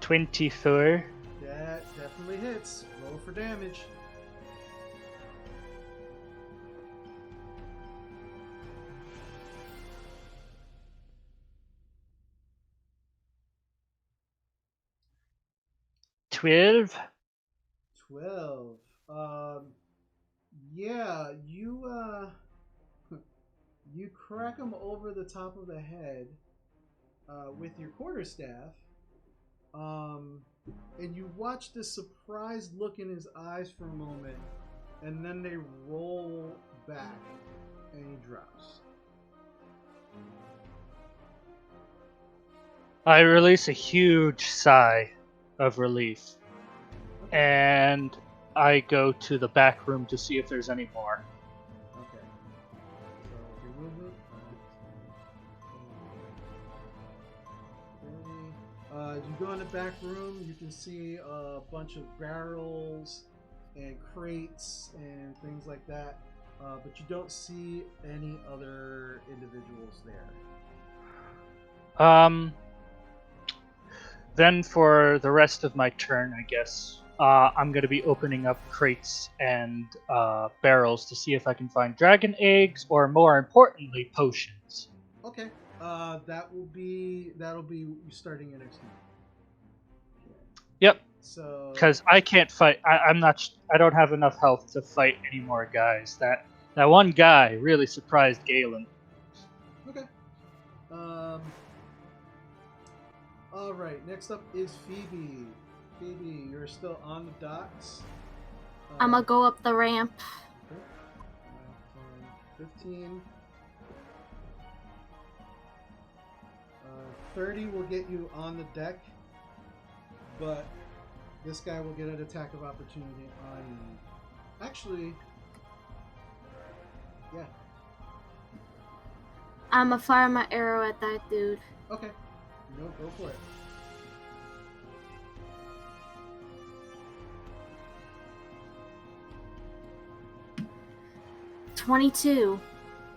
$24. That definitely hits. Roll for damage. $12. 12. Yeah, you crack him over the top of the head with your quarterstaff. And you watch this surprised look in his eyes for a moment, and then they roll back, and he drops. I release a huge sigh of relief, and I go to the back room to see if there's any more. Okay. So your movement. You go in the back room. You can see a bunch of barrels and crates and things like that, but you don't see any other individuals there. Then for the rest of my turn, I guess, I'm going to be opening up crates and barrels to see if I can find dragon eggs or, more importantly, potions. Okay. That'll be starting your next turn. Yep. So. Because I can't fight. I'm not. I don't have enough health to fight any more guys. That one guy really surprised Galen. Okay. All right. Next up is Phoebe. Phoebe, you're still on the docks. I'm gonna go up the ramp. Okay. 10, 15. 30 will get you on the deck, but this guy will get an attack of opportunity on you. Actually, yeah. I'm gonna fire my arrow at that dude. Okay. No, go for it. $22.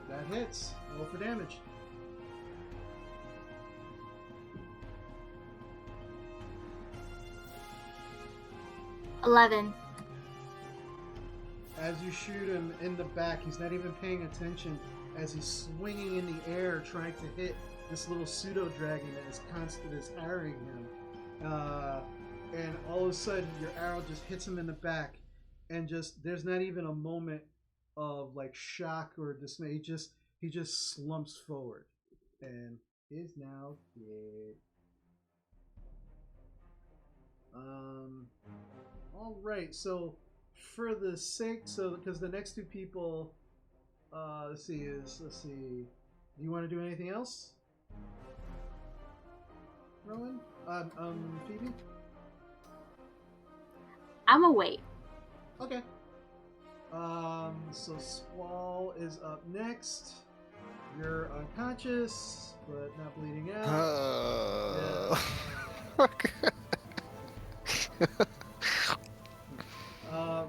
That hits. Roll for damage. $11. As you shoot him in the back, he's not even paying attention as he's swinging in the air trying to hit this little pseudo dragon that is harrying him. And all of a sudden, your arrow just hits him in the back, and there's not even a moment of like shock or dismay. He just slumps forward and is now dead. All right, so for the sake, because the next two people, let's see. Do you want to do anything else, Rowan? Phoebe. I'm gonna wait. Okay. So Squall is up next. You're unconscious, but not bleeding out.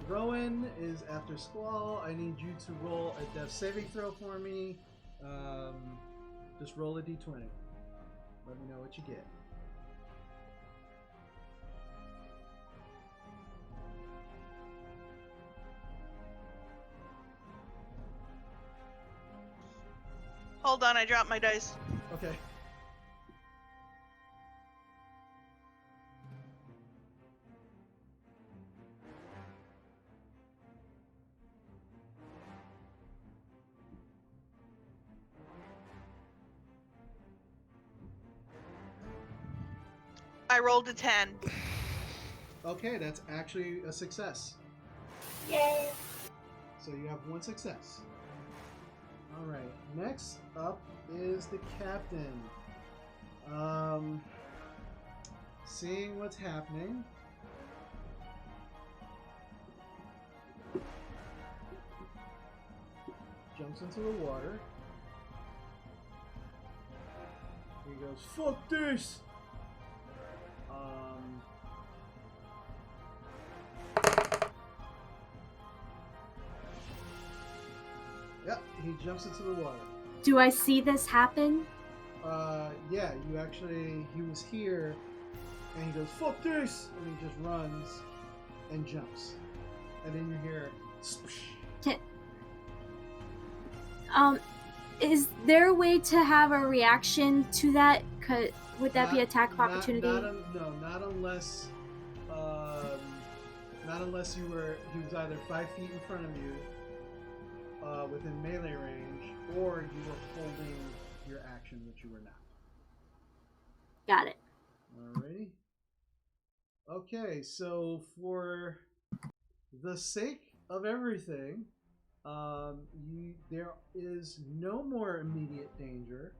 Rowan is after Squall. I need you to roll a death saving throw for me. Just roll a d20. Let me know what you get. Hold on, I dropped my dice. Okay. I rolled a 10. Okay, that's actually a success. Yay! So you have one success. Alright, next up is the captain. Seeing what's happening. Jumps into the water. He goes, "Fuck this!" Yep, he jumps into the water. Do I see this happen? Yeah, he was here, and he goes, "Fuck this!" and he just runs and jumps. And then you hear, splash. Is there a way to have a reaction to that? Would that be attack of opportunity? Not unless, he was either 5 feet in front of you, within melee range, or you were holding your action, which you were not. Got it. Alrighty. Okay, so for the sake of everything, there is no more immediate danger.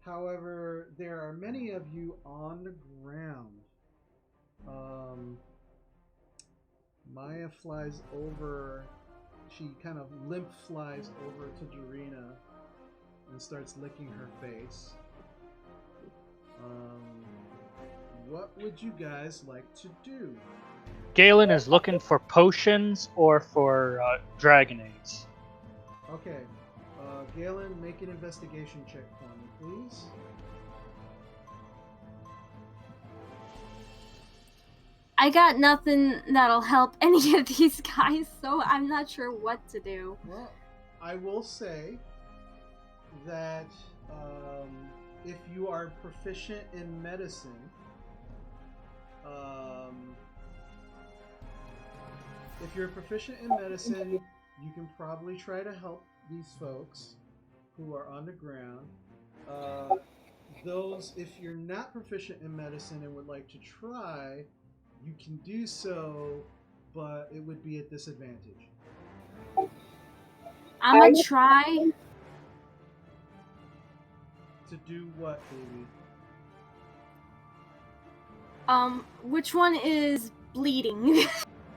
However, there are many of you on the ground. Maya flies over. She kind of limp flies over to Dorina and starts licking her face. What would you guys like to do? Galen is looking for potions or for dragon eggs. Okay. Galen, make an investigation check for me, please. I got nothing that'll help any of these guys, so I'm not sure what to do. Well, I will say that if you are proficient in medicine, if you're proficient in medicine, you can probably try to help these folks who are on the ground. Those, if you're not proficient in medicine and would like to try, you can do so, but it would be at disadvantage. I'm gonna try. To do what, baby? Which one is bleeding?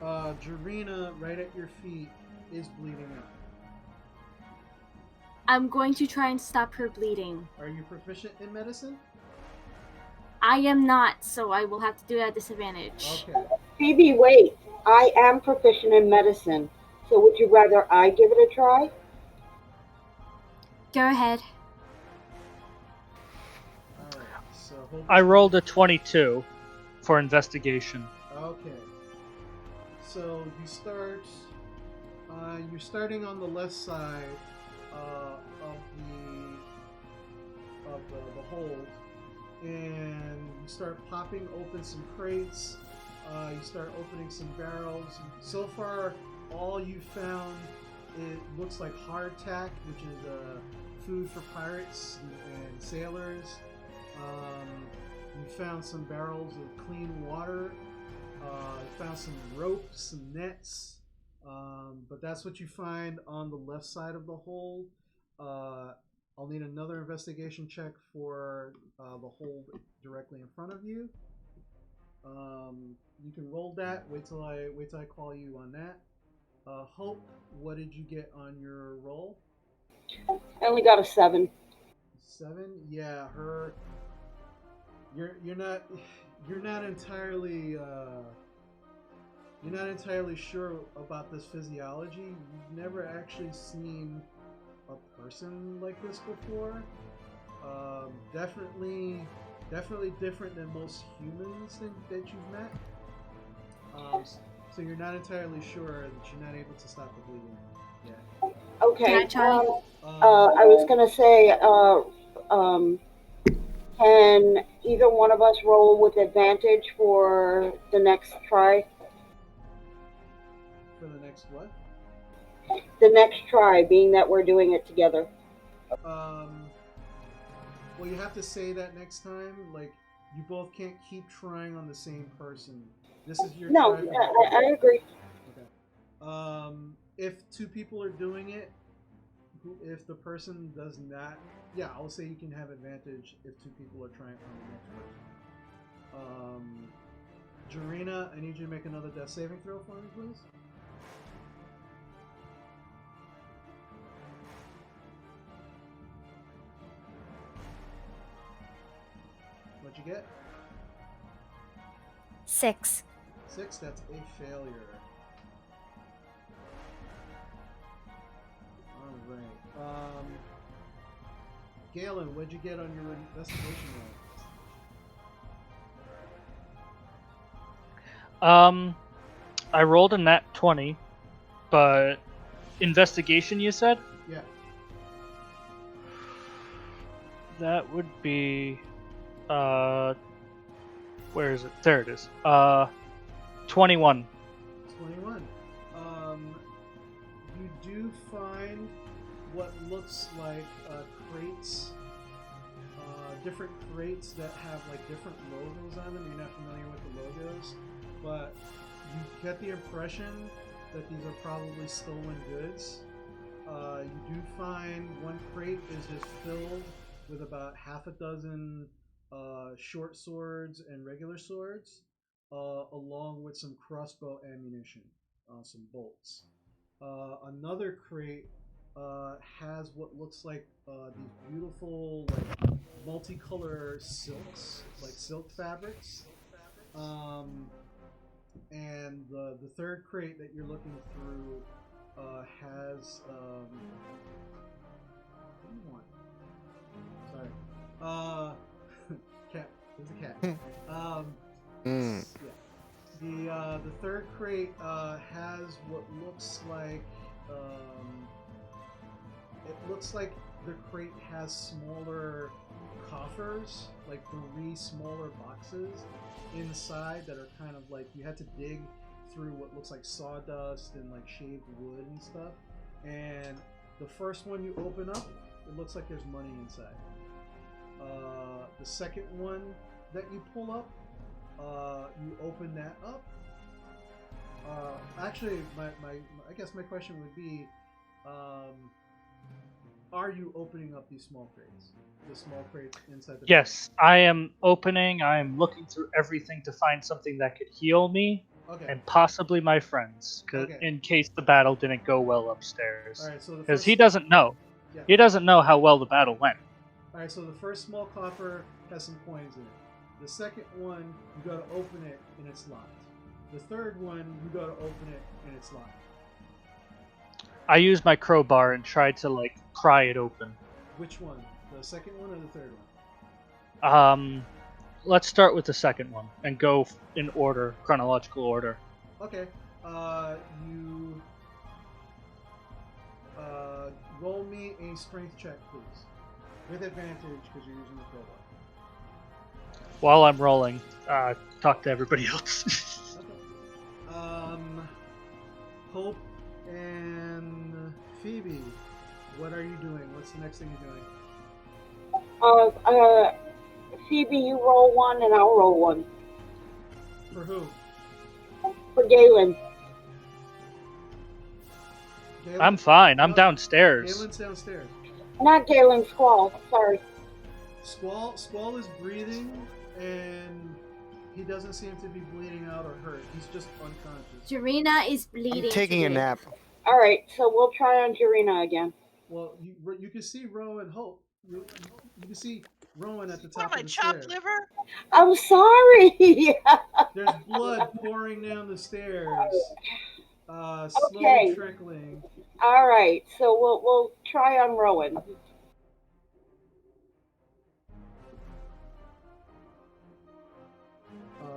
Jarena, right at your feet, is bleeding out. I'm going to try and stop her bleeding. Are you proficient in medicine? I am not, so I will have to do it at disadvantage. Okay. Phoebe, wait. I am proficient in medicine. So would you rather I give it a try? Go ahead. Alright, so I rolled a 22 for investigation. Okay. So you start. You're starting on the left side of the hold, and you start popping open some crates. You start opening some barrels. So far, all you found, it looks like hardtack, which is food for pirates and sailors. You found some barrels of clean water. You found some ropes, some nets. But that's what you find on the left side of the hold. I'll need another investigation check for the hold directly in front of you. You can roll that. Wait till I call you on that. Hope, what did you get on your roll? I only got a 7. 7? Yeah, her. You're not entirely sure about this physiology. You've never actually seen a person like this before. Definitely different than most humans that you've met. So you're not entirely sure that you're not able to stop the bleeding. Yeah. Okay. Can I try? I was gonna say, can either one of us roll with advantage for the next try? For the next what? The next try, being that we're doing it together. Well, you have to say that next time. Like, you both can't keep trying on the same person. This is your No, try. I agree. Okay. If two people are doing it, if the person does not, yeah, I'll say you can have advantage if two people are trying on the next person. Jarena, I need you to make another death saving throw for me, please. What'd you get? 6. 6, that's a failure. Alright. Galen, what'd you get on your investigation roll? I rolled a nat 20, but investigation, you said? Yeah. That would be where is it? There it is. 21. 21. You do find what looks like crates, different crates that have like different logos on them. You're not familiar with the logos, but you get the impression that these are probably stolen goods. You do find one crate is just filled with about half a dozen short swords and regular swords, along with some crossbow ammunition, some bolts. Another crate has what looks like these beautiful, like multicolor silks, like silk fabrics. And the third crate that you're looking through has what do you want? Sorry. Cat. There's a cat. Yeah. The third crate has what looks like it looks like the crate has smaller coffers, like 3 smaller boxes inside that are kind of like you had to dig through what looks like sawdust and like shaved wood and stuff. And the first one you open up, it looks like there's money inside. The second one that you pull up, you open that up. Actually, I guess my question would be, are you opening up these small crates? The small crates inside the Yes, I am opening. I am looking through everything to find something that could heal me Okay. and possibly my friends, Okay. in case the battle didn't go well upstairs. All right. So the Because first. he doesn't know. Yeah. He doesn't know how well the battle went. All right. So the first small coffer has some coins in it. The second one, you got to open it and it's locked. The third one, you got to open it and it's locked. I used my crowbar and tried to like pry it open. Which one? The second one or the third one? Let's start with the second one and go in order, chronological order. Okay. You roll me a strength check, please, with advantage because you're using the crowbar. While I'm rolling, talk to everybody else. Okay. Hope and Phoebe, what are you doing? What's the next thing you're doing? Phoebe, you roll 1 and I'll roll 1. For who? For Galen. Galen? I'm fine. I'm downstairs. Galen's downstairs. Not Galen, Squall. Sorry. Squall is breathing, and he doesn't seem to be bleeding out or hurt. He's just unconscious. Jarina is bleeding. I'm taking a nap. All right, so we'll try on Jarina again. Well, you can see Rowan Hope. You can see Rowan at the What top am I, of the chopped stairs. liver? I'm sorry. There's blood pouring down the stairs. Slowly Okay. trickling. All right, so we'll try on Rowan.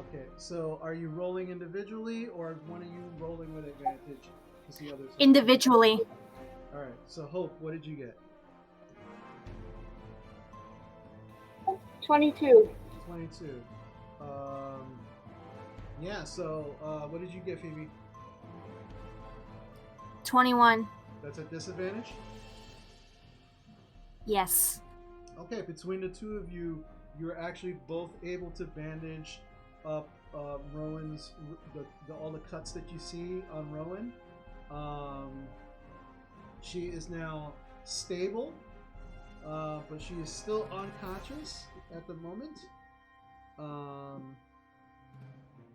Okay, so are you rolling individually, or is one of you rolling with advantage? Because the others. Individually. All right. So Hope, what did you get? 22. 22. Yeah. So what did you get, Phoebe? 21. That's a disadvantage. Yes. Okay. Between the two of you, you're actually both able to bandage up Rowan's all the cuts that you see on Rowan. She is now stable, but she is still unconscious at the moment.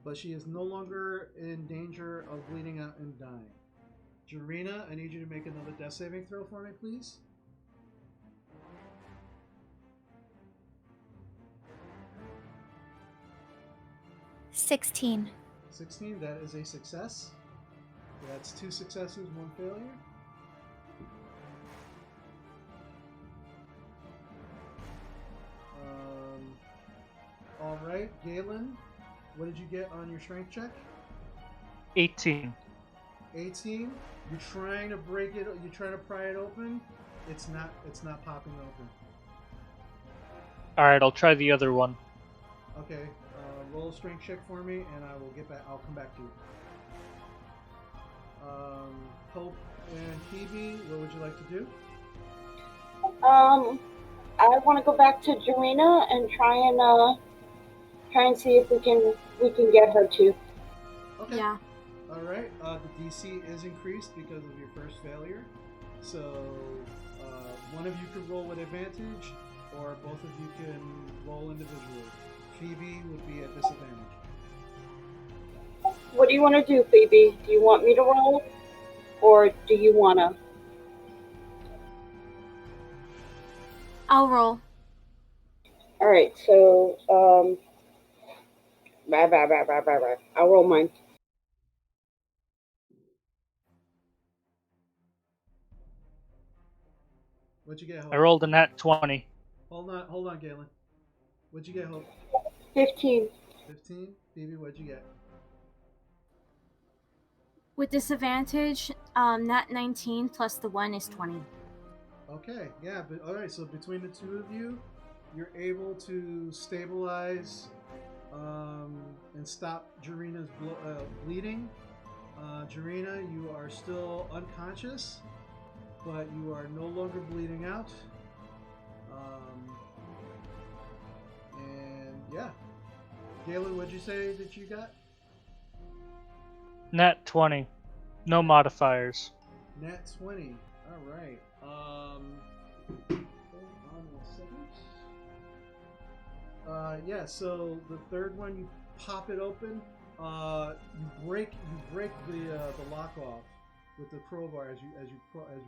But she is no longer in danger of bleeding out and dying. Jarina, I need you to make another death saving throw for me, please. $16. 16, that is a success. That's 2 successes, 1 failure. All right, Galen, what did you get on your strength check? 18. 18. You're trying to break it. You're trying to pry it open. It's not popping open. All right, I'll try the other one. Okay, roll a strength check for me, and I will get back. I'll come back to you. Hope and Phoebe, what would you like to do? I want to go back to Jarina and try and see if we can get her too. Okay. Yeah. All right. The DC is increased because of your first failure, so one of you could roll with advantage, or both of you can roll individually. Phoebe would be at disadvantage. What do you want to do, Phoebe? Do you want me to roll, or do you want to? I'll roll. All right. So I'll roll mine. What'd you get, Hope? I rolled a nat 20. Hold on, Galen. What'd you get, Hope? 15. 15. Phoebe, what'd you get? With disadvantage, nat 19 plus the 1 is 20. Okay, yeah, but all right. So between the two of you, you're able to stabilize and stop Jarina's bleeding. Jarina, you are still unconscious, but you are no longer bleeding out. And yeah, Galen, what'd you say that you got? Nat 20. No modifiers. Nat 20. All right. Hold on a second. Yeah. So the third one, you pop it open. You break the lock off with the crowbar as you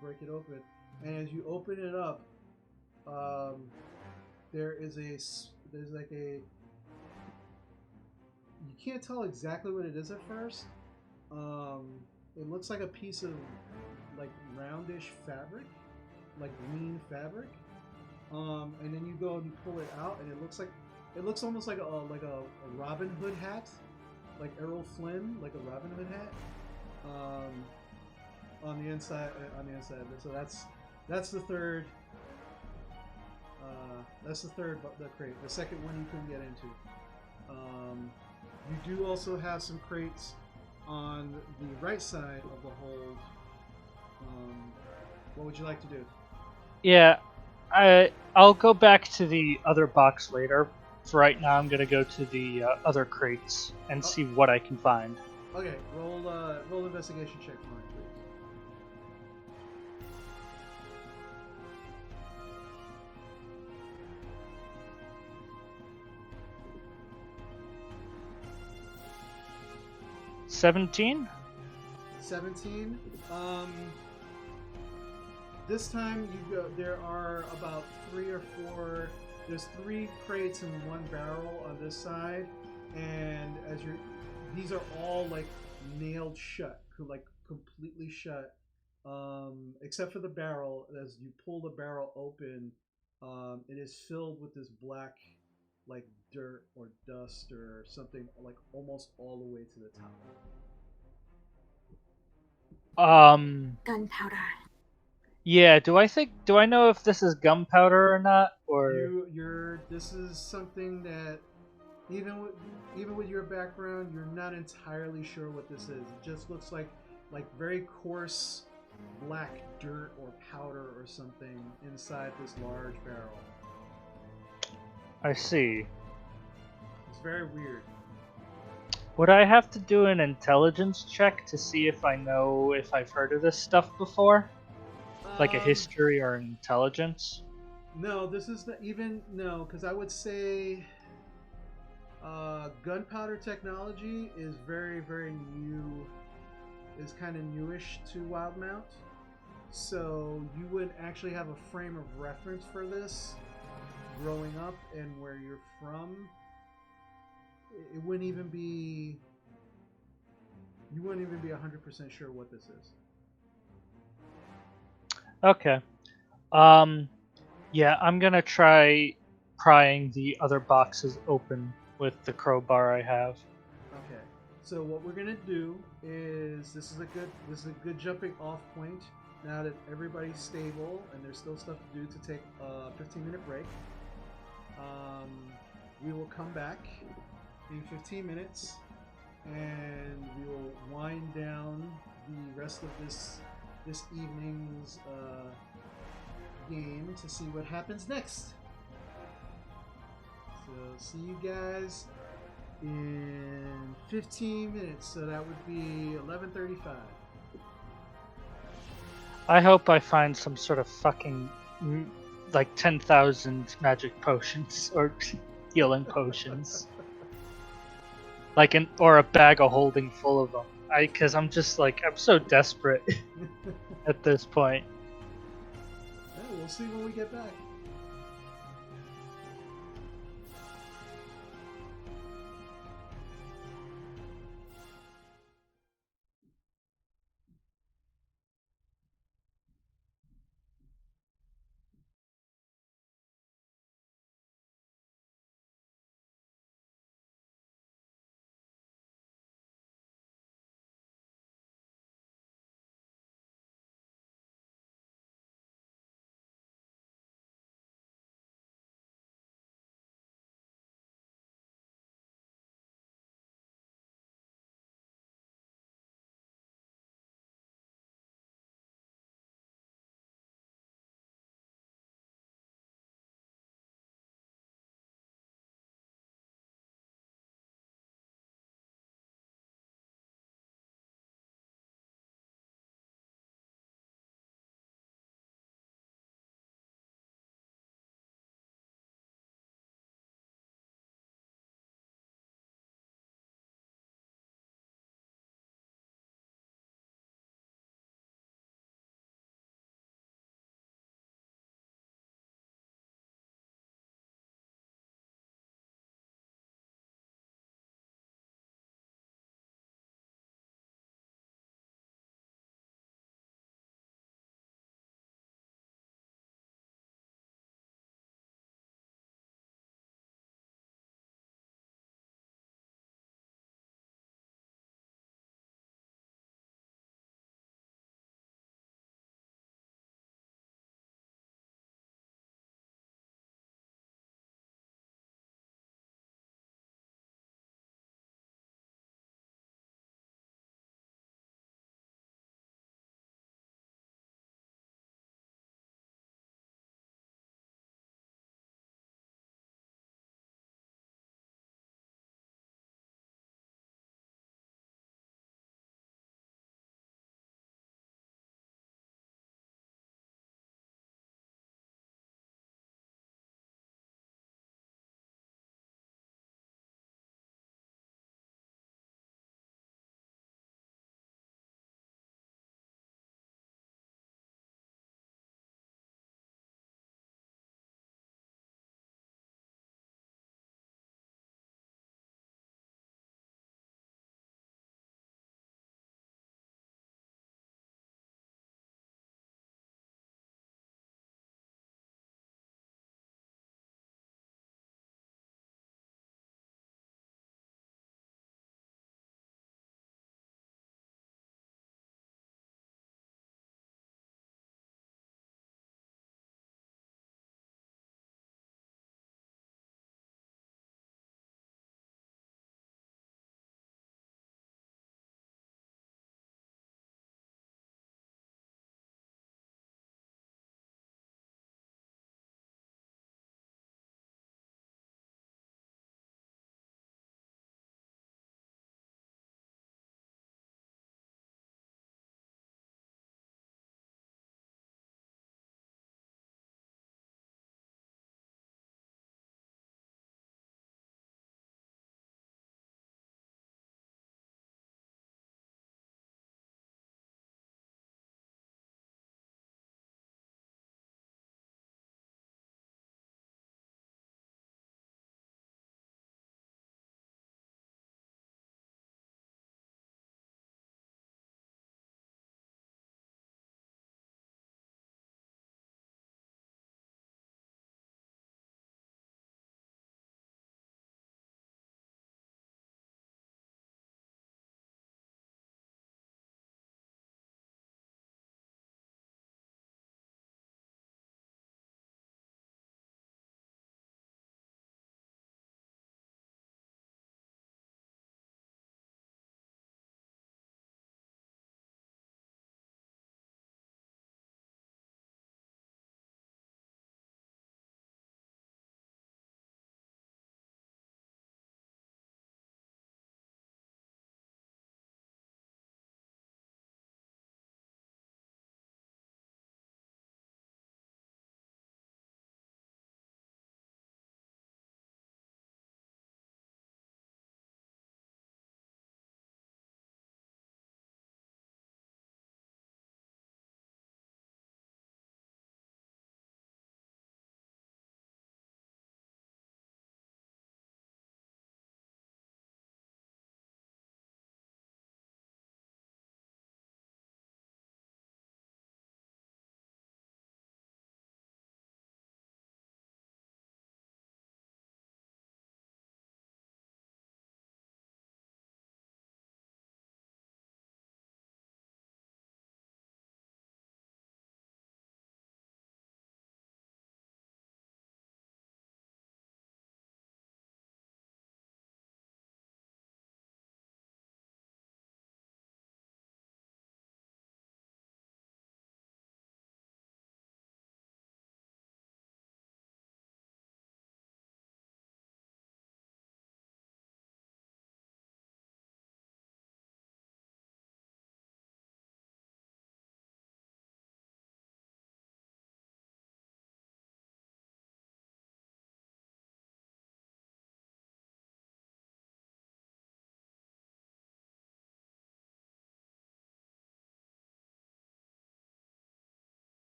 break it open, and as you open it up, there's like a, you can't tell exactly what it is at first. It looks like a piece of like roundish fabric, like green fabric. And then you go and you pull it out, and it looks almost like a Robin Hood hat, like Errol Flynn, like a Robin Hood hat. On the inside. So that's the third. That's the third the crate. The second one you couldn't get into. You do also have some crates on the right side of the hold. What would you like to do? Yeah, I'll go back to the other box later. For right now, I'm gonna go to the other crates and see what I can find. Okay, roll investigation check for me, please. $17? 17. This time you go. There are about 3 or 4. There's 3 crates and 1 barrel on this side, and these are all like nailed shut, like completely shut, except for the barrel. As you pull the barrel open, it is filled with this black, like dirt or dust or something, like almost all the way to the top. Gunpowder. Yeah, do I know if this is gunpowder or not, or This is something that even with your background, you're not entirely sure what this is. It just looks like very coarse black dirt or powder or something inside this large barrel. I see. It's very weird. Would I have to do an intelligence check to see if I know if I've heard of this stuff before? Like a history or an intelligence? No, this is no, because I would say gunpowder technology is very, very new. Is kind of newish to Wildemount, so you would actually have a frame of reference for this growing up and where you're from. It wouldn't even be. You wouldn't even be 100% sure what this is. Okay. Yeah, I'm gonna try prying the other boxes open with the crowbar I have. Okay. So what we're gonna do is this is a good jumping off point. Now that everybody's stable and there's still stuff to do to take a 15-minute break. We will come back in 15 minutes and we will wind down the rest of this evening's game to see what happens next. So see you guys in 15 minutes. So that would be 11:35. I hope I find some sort of fucking like 10,000 magic potions or healing potions. Or a bag of holding full of them. Because I'm just like, I'm so desperate at this point. Yeah, we'll see when we get back.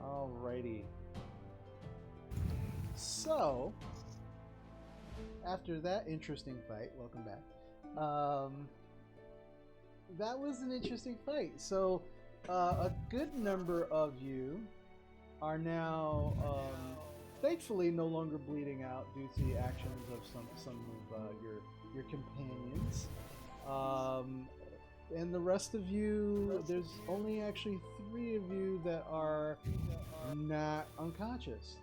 Alrighty. So, after that interesting fight, welcome back. That was an interesting fight. So, a good number of you are now, thankfully, no longer bleeding out due to the actions of some of your companions. And the rest of you, there's only actually 3 of you that are not unconscious.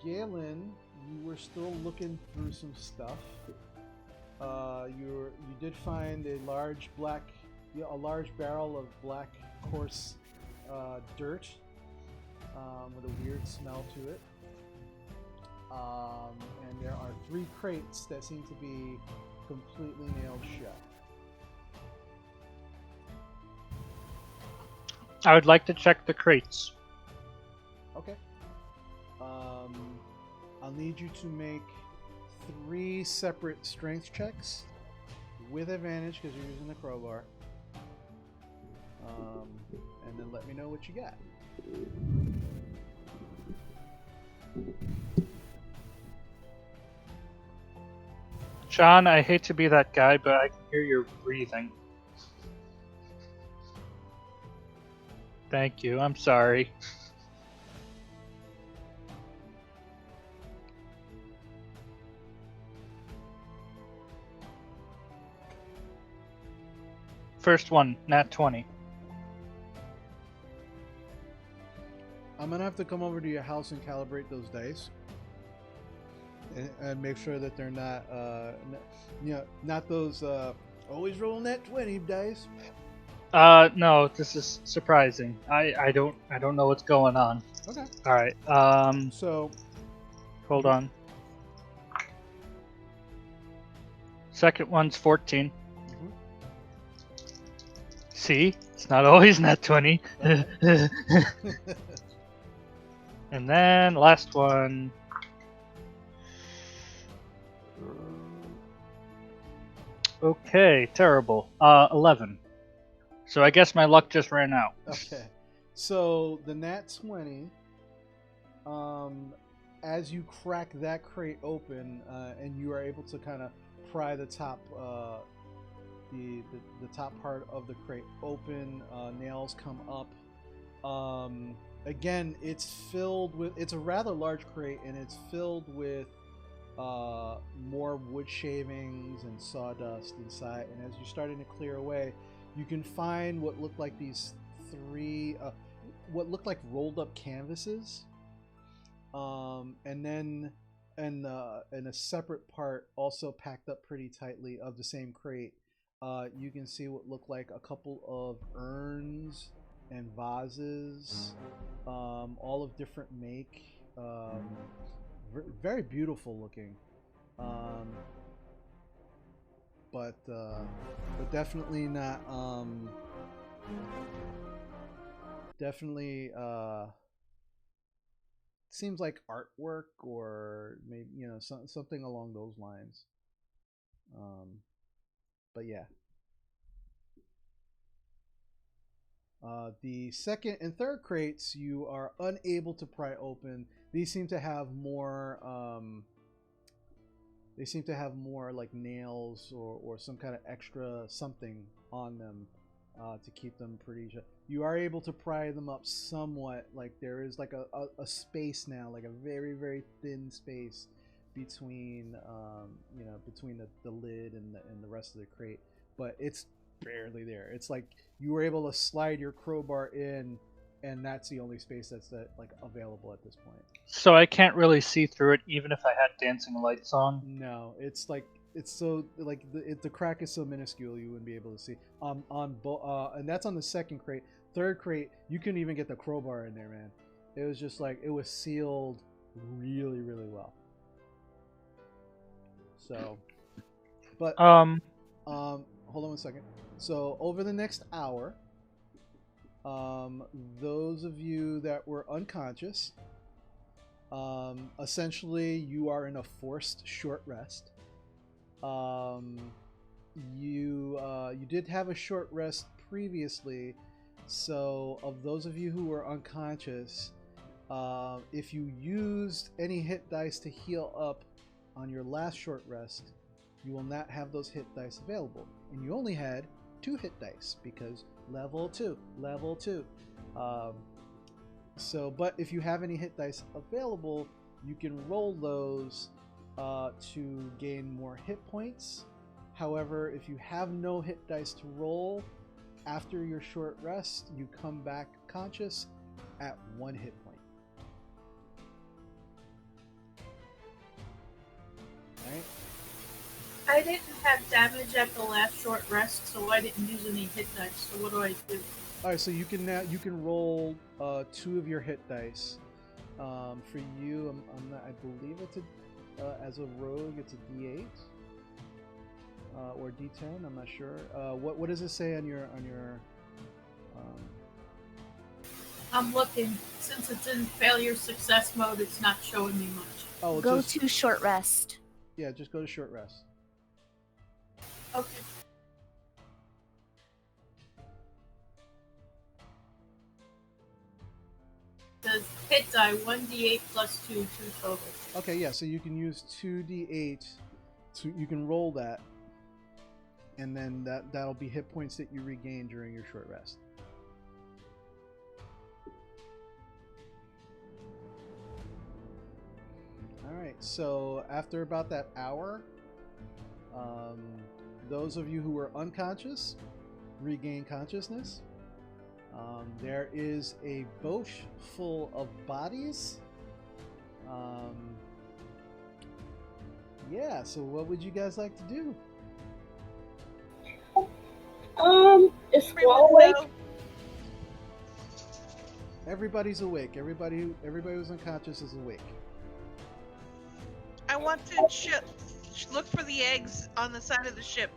Galen, you were still looking through some stuff. You did find a large barrel of black coarse dirt with a weird smell to it. And there are 3 crates that seem to be completely nailed shut. I would like to check the crates. Okay. I'll need you to make 3 separate strength checks with advantage because you're using the crowbar. And then let me know what you got. John, I hate to be that guy, but I can hear your breathing. Thank you. I'm sorry. First one, nat 20. I'm gonna have to come over to your house and calibrate those dice, and make sure that they're not, not those always rolling that 20 dice. No, this is surprising. I don't know what's going on. Okay. All right. So, hold on. Second one's 14. Mhm. See, it's not always nat 20. Okay. And then last one. Okay, terrible. 11. So I guess my luck just ran out. Okay. So the nat 20, as you crack that crate open, and you are able to kind of pry the top, the top part of the crate open, nails come up. Again, it's a rather large crate, and it's filled with more wood shavings and sawdust inside. And as you're starting to clear away, you can find what look like these 3, what look like rolled up canvases, and then and a separate part also packed up pretty tightly of the same crate. You can see what look like a couple of urns and vases, all of different make, very beautiful looking, but definitely not, definitely seems like artwork, or maybe something along those lines. But yeah. The second and third crates you are unable to pry open. These seem to have more. They seem to have more like nails or some kind of extra something on them to keep them pretty. You are able to pry them up somewhat. Like there is like a space now, like a very very thin space between between the lid and the rest of the crate, but it's barely there. It's like you were able to slide your crowbar in, and that's the only space that's like available at this point. So I can't really see through it, even if I had dancing lights on. No, it's like it's so like the crack is so minuscule you wouldn't be able to see. And that's on the second crate. Third crate, you couldn't even get the crowbar in there, man. It was just like it was sealed really really well. So, but hold on 1 second. So over the next hour, those of you that were unconscious, essentially you are in a forced short rest. You did have a short rest previously, So, of those of you who were unconscious, if you used any hit dice to heal up on your last short rest, you will not have those hit dice available. And you only had 2 hit dice because level 2, level 2. But if you have any hit dice available, you can roll those to gain more hit points. However, if you have no hit dice to roll, after your short rest, you come back conscious at 1 hit point. Alright? I didn't have damage at the last short rest, so I didn't use any hit dice. So what do I do? Alright, so you can roll 2 of your hit dice. For you, I believe it's as a rogue, it's a D8 or D10. I'm not sure. What does it say on your I'm looking. Since it's in failure success mode, it's not showing me much. Oh, Go to short rest. Yeah, just go to short rest. Okay. Says hit die 1d8 plus 2 total. Okay, yeah, so you can use 2d8 you can roll that, and then that'll be hit points that you regain during your short rest. Alright, so after about that hour, those of you who were unconscious regain consciousness. There is a boat full of bodies. Yeah, so what would you guys like to do? Is Squall awake? Everybody's awake. Everybody who's unconscious is awake. I want to look for the eggs on the side of the ship.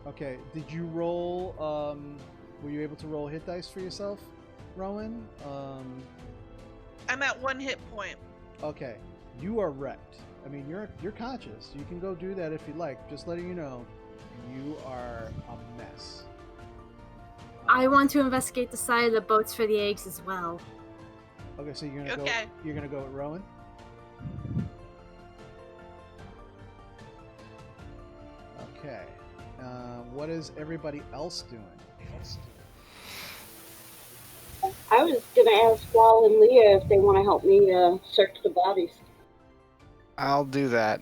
Okay, did you roll, were you able to roll hit dice for yourself, Rowan? I'm at 1 hit point. Okay, you are wrecked. I mean, you're conscious. You can go do that if you'd like. Just letting you know, you are a mess. I want to investigate the side of the boats for the eggs as well. Okay, so you're gonna go with Rowan? Okay. What is everybody else doing? I was gonna ask Squall and Leah if they want to help me search the bodies. I'll do that.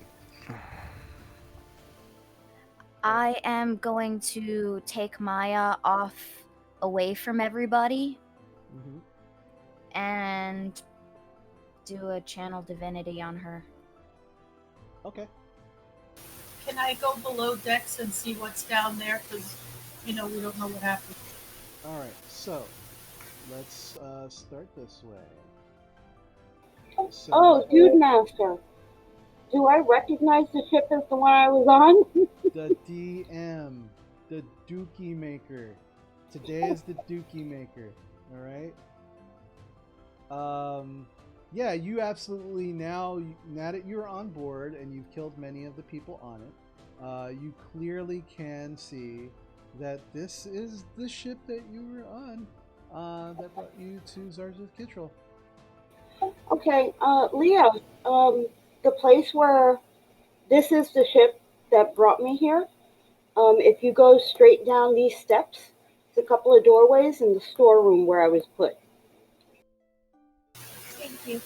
I am going to take Maya off away from everybody and do a channel divinity on her. Okay. Can I go below decks and see what's down there? Because, we don't know what happened. Alright, so let's start this way. So, Oh, Dude Master. Do I recognize the ship as the one I was on? The DM, the Dookie Maker. Today is the Dookie Maker. Alright? Yeah, you absolutely now that you're on board and you've killed many of the people on it, you clearly can see that this is the ship that you were on that brought you to Zarza's Kittrell. Okay, Leah, the place where this is the ship that brought me here, if you go straight down these steps, it's a couple of doorways in the storeroom where I was put. Thank you.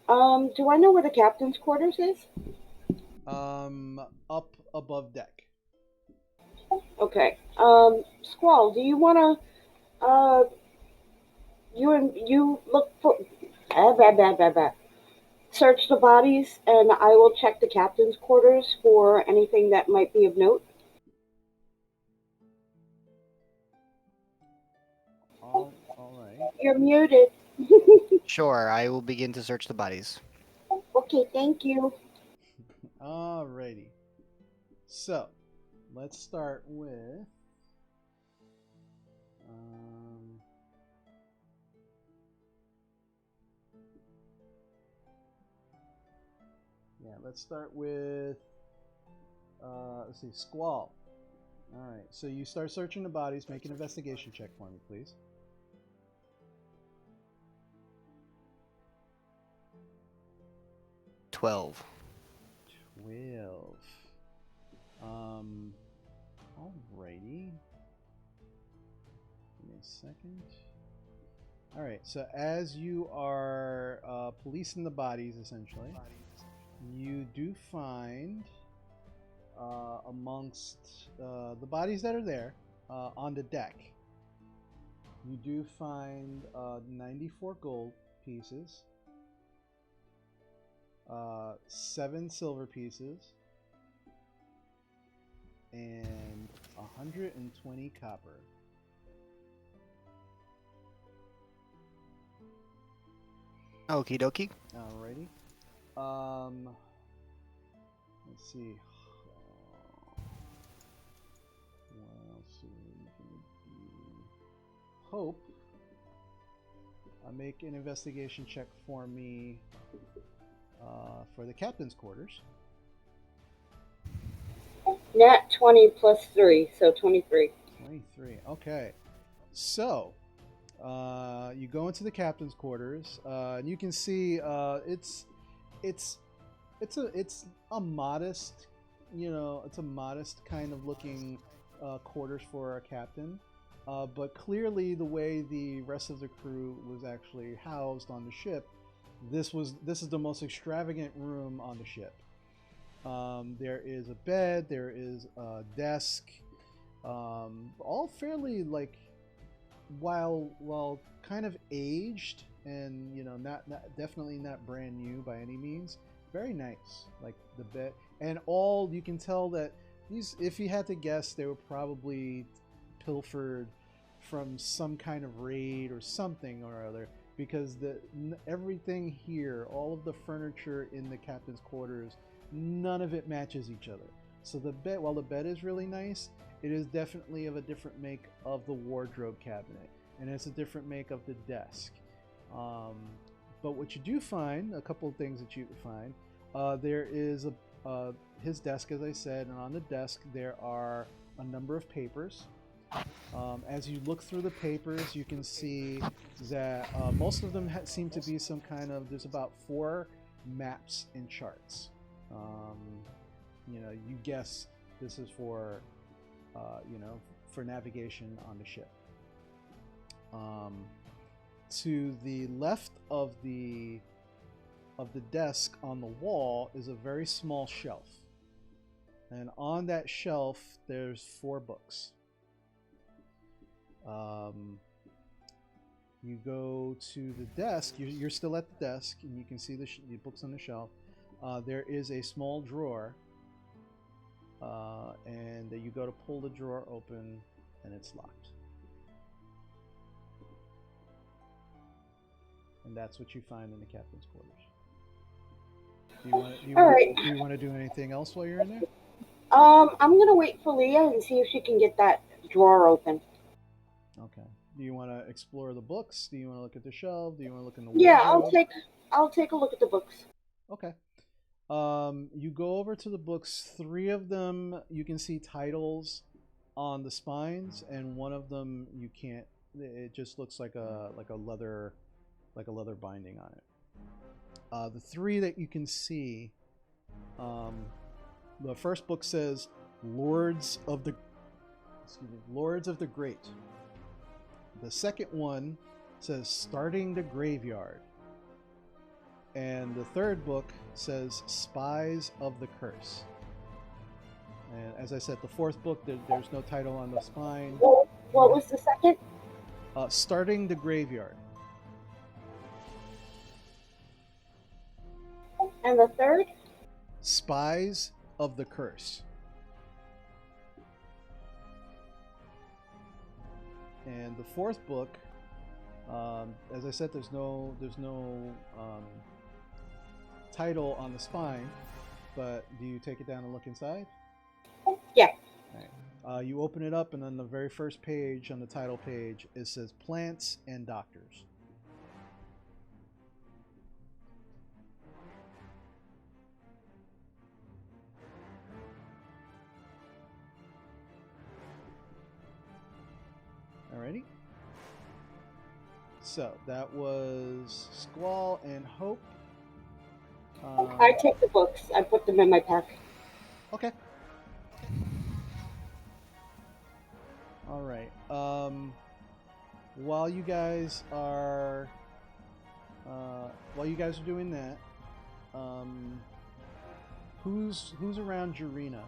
Do I know where the captain's quarters is? Up above deck. Okay. Squall, do you wanna you look for search the bodies, and I will check the captain's quarters for anything that might be of note. All right. You're muted. Sure, I will begin to search the bodies. Okay, thank you. Alrighty. So, let's start with let's start with let's see, Squall. Alright. right. So you start searching the bodies. Make an investigation check for me, please. $12. 12. Alrighty. Give me a second. Alright, so as you are policing the bodies, essentially, you do find amongst the bodies that are there on the deck, you do find 94 gold pieces, 7 silver pieces, and 120 copper. Okie dokie. Alrighty. Let's see. What else are we gonna do? Hope. Make an investigation check for me for the captain's quarters. Nat 20 plus 3, so 23. 23. Okay. So, you go into the captain's quarters, and you can see it's a modest, it's a modest kind of looking quarters for a captain. But clearly, the way the rest of the crew was actually housed on the ship, this is the most extravagant room on the ship. There is a bed, there is a desk, all fairly like, while kind of aged and not definitely not brand new by any means. Very nice, like the bed, and all you can tell that these, if you had to guess, they were probably pilfered from some kind of raid or something or other, because everything here, all of the furniture in the captain's quarters, none of it matches each other. So the bed, while the bed is really nice, it is definitely of a different make of the wardrobe cabinet, and it's a different make of the desk. But what you do find, a couple of things that you find, there is his desk, as I said, and on the desk there are a number of papers. As you look through the papers, you can see that most of them seem to be some kind of, there's about 4 maps and charts. You guess this is for, for navigation on the ship. To the left of the desk on the wall is a very small shelf, and on that shelf there's 4 books. You go to the desk, you're still at the desk, and you can see the books on the shelf. There is a small drawer, and you go to pull the drawer open, and it's locked. And that's what you find in the captain's quarters. Do you want to do anything else while you're in there? I'm gonna wait for Leah and see if she can get that drawer open. Okay. Do you want to explore the books? Do you want to look at the shelf? Do you want to look in the wardrobe? Yeah, I'll take a look at the books. Okay. You go over to the books. 3 of them you can see titles on the spines, and one of them you can't. It just looks like a leather binding on it. The 3 that you can see, the first book says Lords of the Great. The second one says Starting the Graveyard. And the third book says Spies of the Curse. And as I said, the 4th book, there's no title on the spine. What was the second? Starting the Graveyard. And the third? Spies of the Curse. And the 4th book, as I said, there's no title on the spine, but do you take it down and look inside? Yeah. Right. You open it up, and on the very first page, on the title page, it says Plants and Doctors. Alrighty. So that was Squall and Hope. I take the books. I put them in my pack. Okay. All right. While you guys are doing that, who's around Jarena?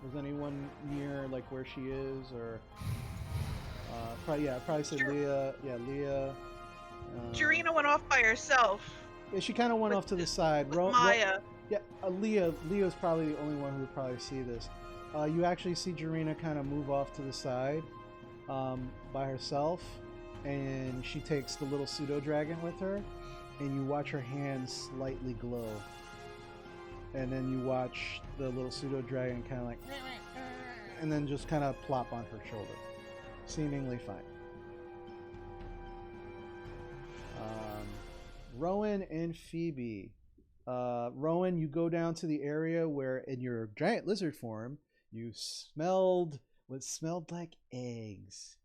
Is anyone near like where she is, or probably say Leah. Yeah, Leah. Jarena went off by herself. Yeah, she kind of went off to the side. Maya. Leo's probably the only one who would probably see this. You actually see Jarena kind of move off to the side by herself, and she takes the little pseudo dragon with her, and you watch her hands slightly glow, and then you watch the little pseudo dragon kind of like, and then just kind of plop on her shoulder, seemingly fine. Rowan and Phoebe. Rowan, you go down to the area where, in your giant lizard form, you smelled what smelled like eggs.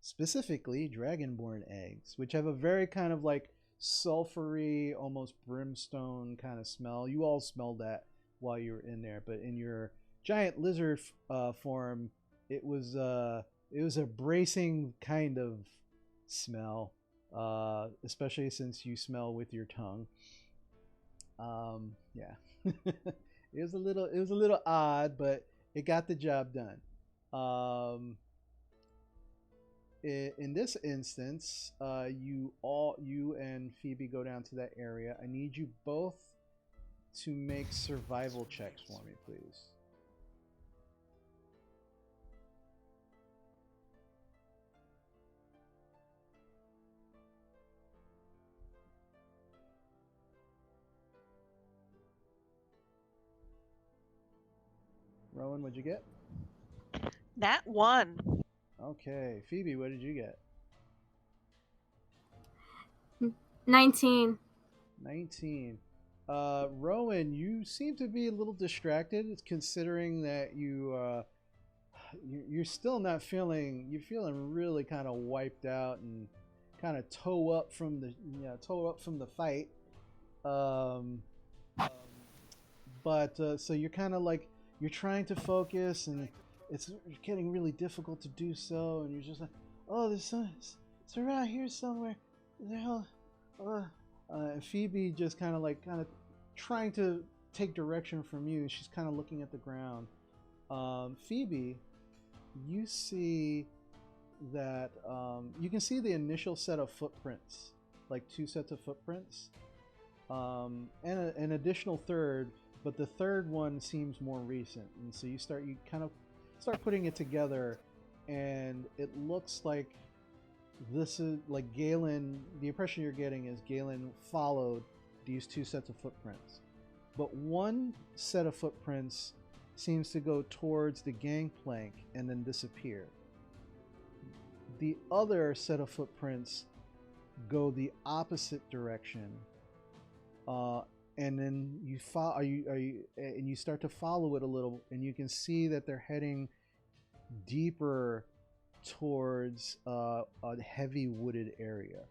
Specifically, dragonborn eggs, which have a very kind of like sulfury, almost brimstone kind of smell. You all smelled that while you were in there, but in your giant lizard form, it was a bracing kind of smell, especially since you smell with your tongue. Yeah, it was a little odd, but it got the job done. In this instance, you and Phoebe go down to that area. I need you both to make survival checks for me, please. Rowan, what'd you get? Nat 1. Okay, Phoebe, what did you get? 19. 19. Rowan, you seem to be a little distracted, considering that you're still not feeling. You're feeling really kind of wiped out and kind of toe up from the fight. But so you're kind of like you're trying to focus, and it's getting really difficult to do so, and you're just like, oh, it's around here somewhere. The hell. Phoebe just kind of trying to take direction from you. She's kind of looking at the ground. Phoebe, you see that you can see the initial set of footprints, like 2 sets of footprints, and an additional third, but the third one seems more recent, and so you kind of start putting it together, and it looks like this is like Galen. The impression you're getting is Galen followed these 2 sets of footprints, but one set of footprints seems to go towards the gangplank and then disappear. The other set of footprints go the opposite direction, and then you start to follow it a little, and you can see that they're heading deeper towards a heavy wooded area.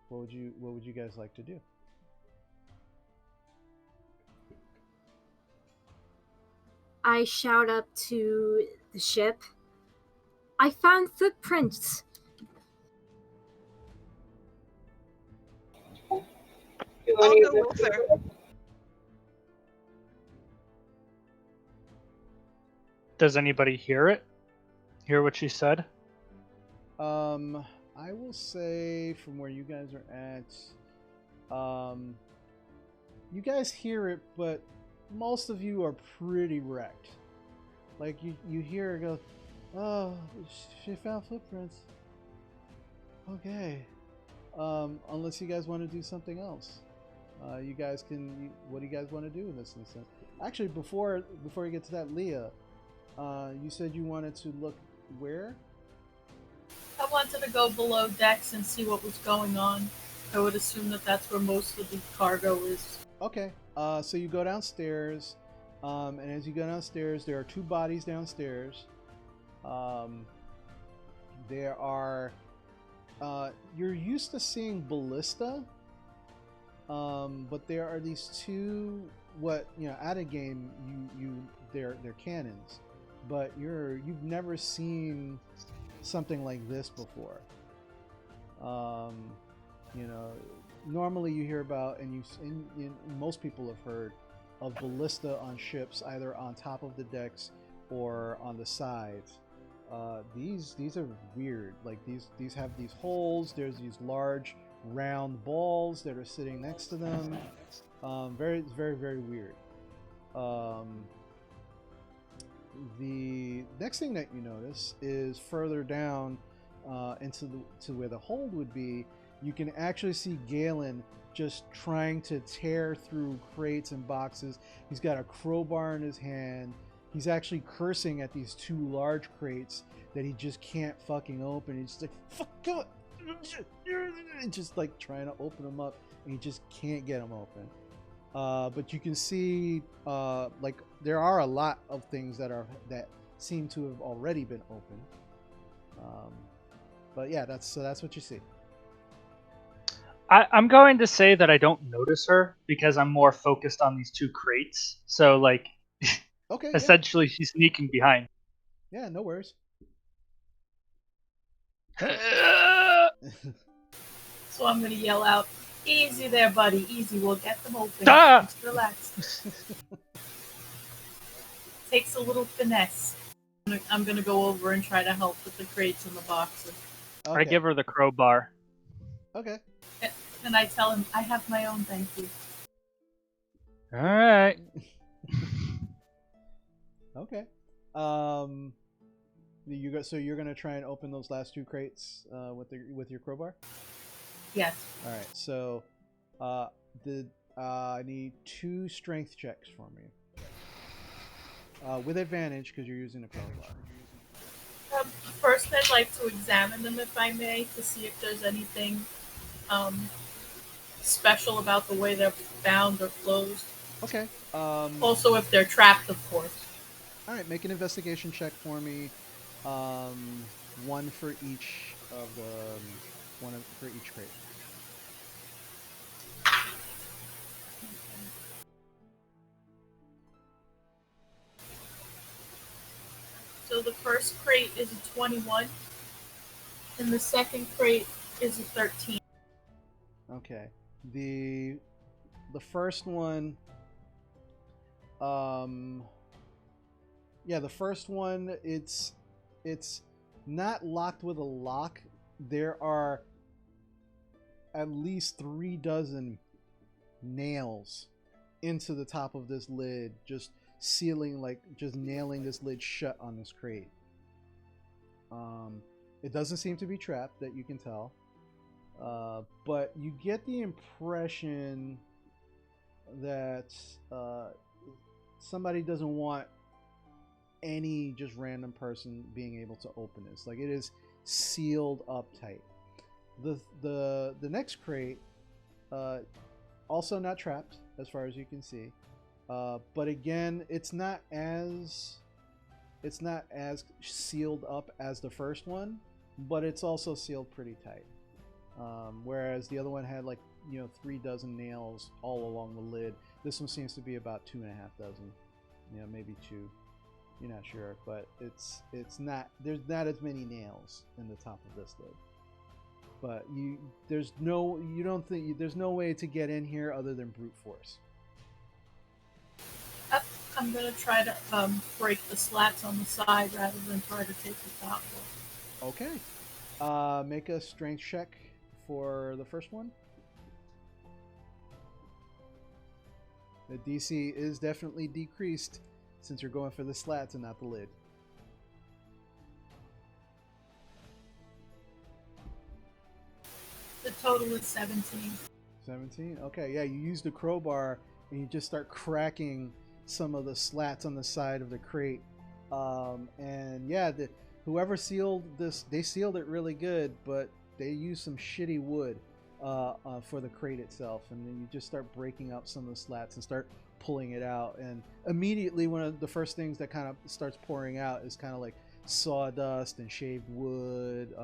What would you guys like to do? I shout up to the ship. I found footprints. I'll go with her. Does anybody hear it? Hear what she said? I will say from where you guys are at, you guys hear it, but most of you are pretty wrecked. Like you hear it go, oh, she found footprints. Okay. Unless you guys want to do something else. You guys can. What do you guys want to do in this instance? Actually, before you get to that, Leah, you said you wanted to look where? I wanted to go below decks and see what was going on. I would assume that that's where most of the cargo is. Okay. So you go downstairs, And as you go downstairs, there are 2 bodies downstairs. There are. You're used to seeing ballista, but there are these 2. What at a game they're cannons, but you've never seen something like this before. Normally you hear about, and most people have heard of ballista on ships, either on top of the decks or on the sides. These are weird. Like these have these holes. There's these large round balls that are sitting next to them. Very, very, very weird. The next thing that you notice is further down to where the hold would be. You can actually see Galen just trying to tear through crates and boxes. He's got a crowbar in his hand. He's actually cursing at these 2 large crates that he just can't fucking open. He's just like, fuck it! Just like trying to open them up, and he just can't get them open. But you can see, like, there are a lot of things that seem to have already been opened. But yeah, that's what you see. I'm going to say that I don't notice her because I'm more focused on these 2 crates. So, like, okay, essentially, she's sneaking behind. Yeah, no worries. So I'm gonna yell out, "Easy there, buddy. Easy. We'll get them open. Ah! Just relax." Takes a little finesse. I'm gonna go over and try to help with the crates and the boxes. Okay. I give her the crowbar. Okay. And I tell him, I have my own, thank you. All right. Okay. So you're gonna try and open those last 2 crates with your crowbar? Yes. All right. So, I need 2 strength checks for me, with advantage because you're using a crowbar. First, I'd like to examine them, if I may, to see if there's anything special about the way they're bound or closed. Okay. Also, if they're trapped, of course. All right. Make an investigation check for me. 1 for each of the for each crate. So the first crate is a 21, and the second crate is a 13. Okay. The first one, the first one, it's not locked with a lock. There are at least 3 dozen nails into the top of this lid, just nailing this lid shut on this crate. It doesn't seem to be trapped, that you can tell, but you get the impression that somebody doesn't want any just random person being able to open this. Like, it is sealed up tight. The next crate, also not trapped as far as you can see, but again, it's not as sealed up as the first one, but it's also sealed pretty tight. Whereas the other one had 3 dozen nails all along the lid. This one seems to be about 2.5 dozen, maybe 2. You're not sure, but it's not. There's not as many nails in the top of this lid. But there's no way to get in here other than brute force. I'm gonna try to break the slats on the side rather than try to take the top one. Okay. Make a strength check for the first one. The DC is definitely decreased since you're going for the slats and not the lid. The total is 17. 17? Okay, yeah, you use the crowbar and you just start cracking some of the slats on the side of the crate. And yeah, whoever sealed this, they sealed it really good, but they used some shitty wood for the crate itself. And then you just start breaking up some of the slats and start pulling it out, and immediately one of the first things that kind of starts pouring out is kind of like sawdust and shaved wood.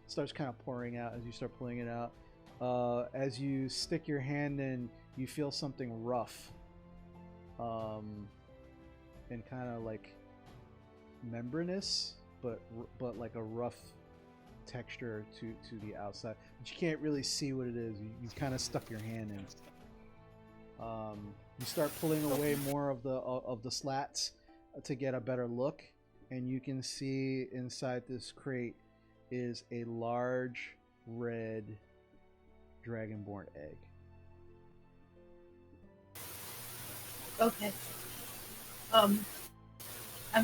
Starts kind of pouring out as you start pulling it out. As you stick your hand in, you feel something rough, and kind of like membranous, but like a rough texture to the outside. But you can't really see what it is. You kind of stuck your hand in. You start pulling away more of the slats to get a better look, and you can see inside this crate is a large red dragonborn egg. Okay. I'm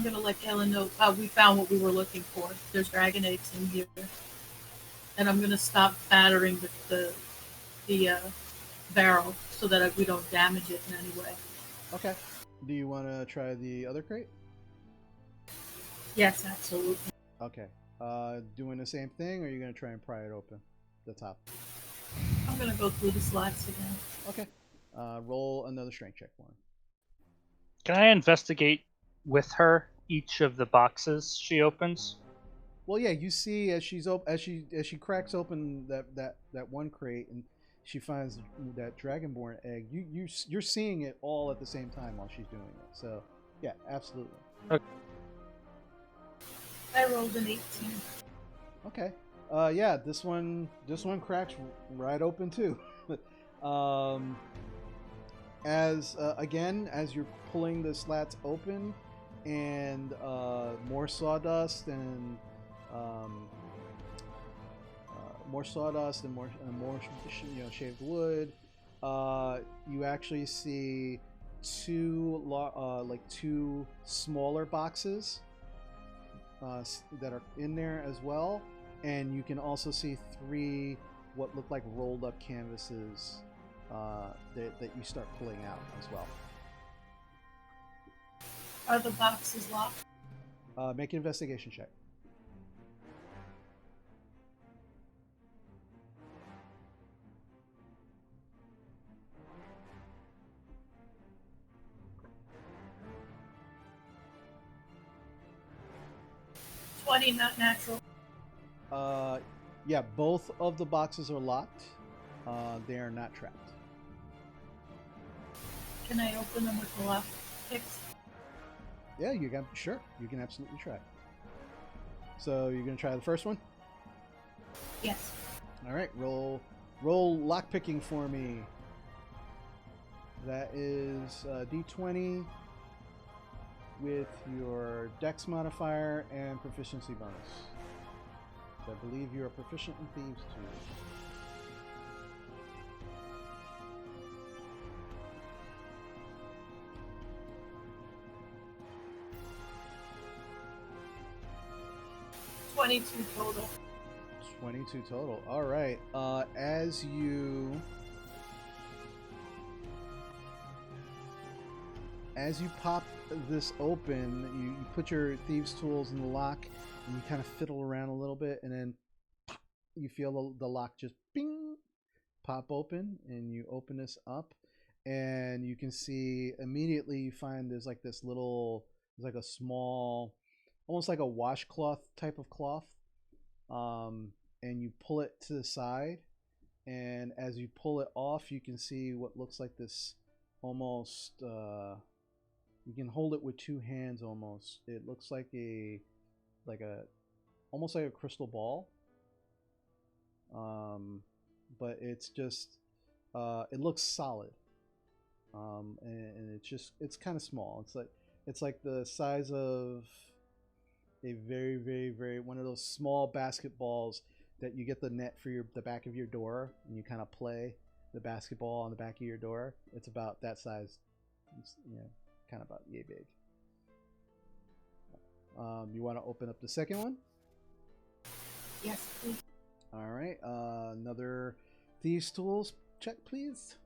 gonna let Ellen know we found what we were looking for. There's dragon eggs in here, and I'm gonna stop battering the barrel so that we don't damage it in any way. Okay. Do you want to try the other crate? Yes, absolutely. Okay. Doing the same thing, or are you gonna try and pry it open? The top. I'm gonna go through the slats again. Okay. Roll another strength check for him. Can I investigate with her each of the boxes she opens? Well, yeah, you see as she cracks open that one crate and she finds that dragonborn egg. You're seeing it all at the same time while she's doing it. So, yeah, absolutely. Okay. I rolled an 18. Okay. Yeah, this one cracks right open too. As you're pulling the slats open, and more sawdust and more shaved wood. You actually see two smaller boxes that are in there as well, and you can also see 3 what look like rolled up canvases that you start pulling out as well. Are the boxes locked? Make an investigation check. Not natural. Yeah, both of the boxes are locked. They are not trapped. Can I open them with the lock picks? Yeah, you can. Sure, you can absolutely try. So you're gonna try the first one? Yes. All right, roll lock picking for me. That is D20 with your Dex modifier and proficiency bonus. So I believe you are proficient in Thieves' Tools. $22 total. 22 total. All right. As you pop this open, you put your thieves' tools in the lock, and you kind of fiddle around a little bit, and then pop, you feel the lock just bing pop open, and you open this up, and you can see immediately you find there's like this little, there's like a small, almost like a washcloth type of cloth, and you pull it to the side, and as you pull it off, you can see what looks like this almost. You can hold it with 2 hands almost. It looks like almost like a crystal ball. But it's just, it looks solid. And it's kind of small. It's like the size of a very, very, very, one of those small basketballs that you get the net for the back of your door, and you kind of play the basketball on the back of your door. It's about that size. It's, kind of about yay big. You want to open up the second one? Yes, please. All right. Another Thieves' Tools check, please.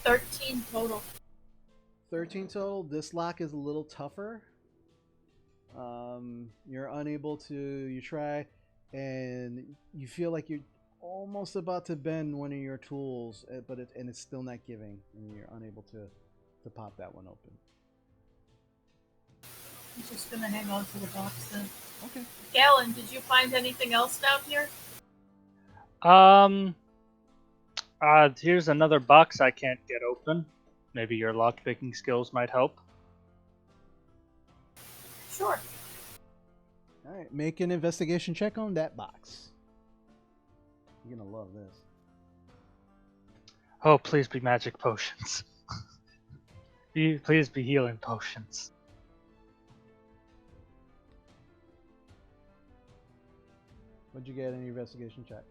$13 total. 13 total. This lock is a little tougher. You're unable to. You try, and you feel like you're almost about to bend one of your tools, but it's still not giving, and you're unable to pop that one open. I'm just gonna hang on to the box then. Okay. Galen, did you find anything else down here? Here's another box I can't get open. Maybe your lockpicking skills might help. Sure. All right, make an investigation check on that box. You're gonna love this. Oh, please be magic potions. Please be healing potions. What'd you get in your investigation check?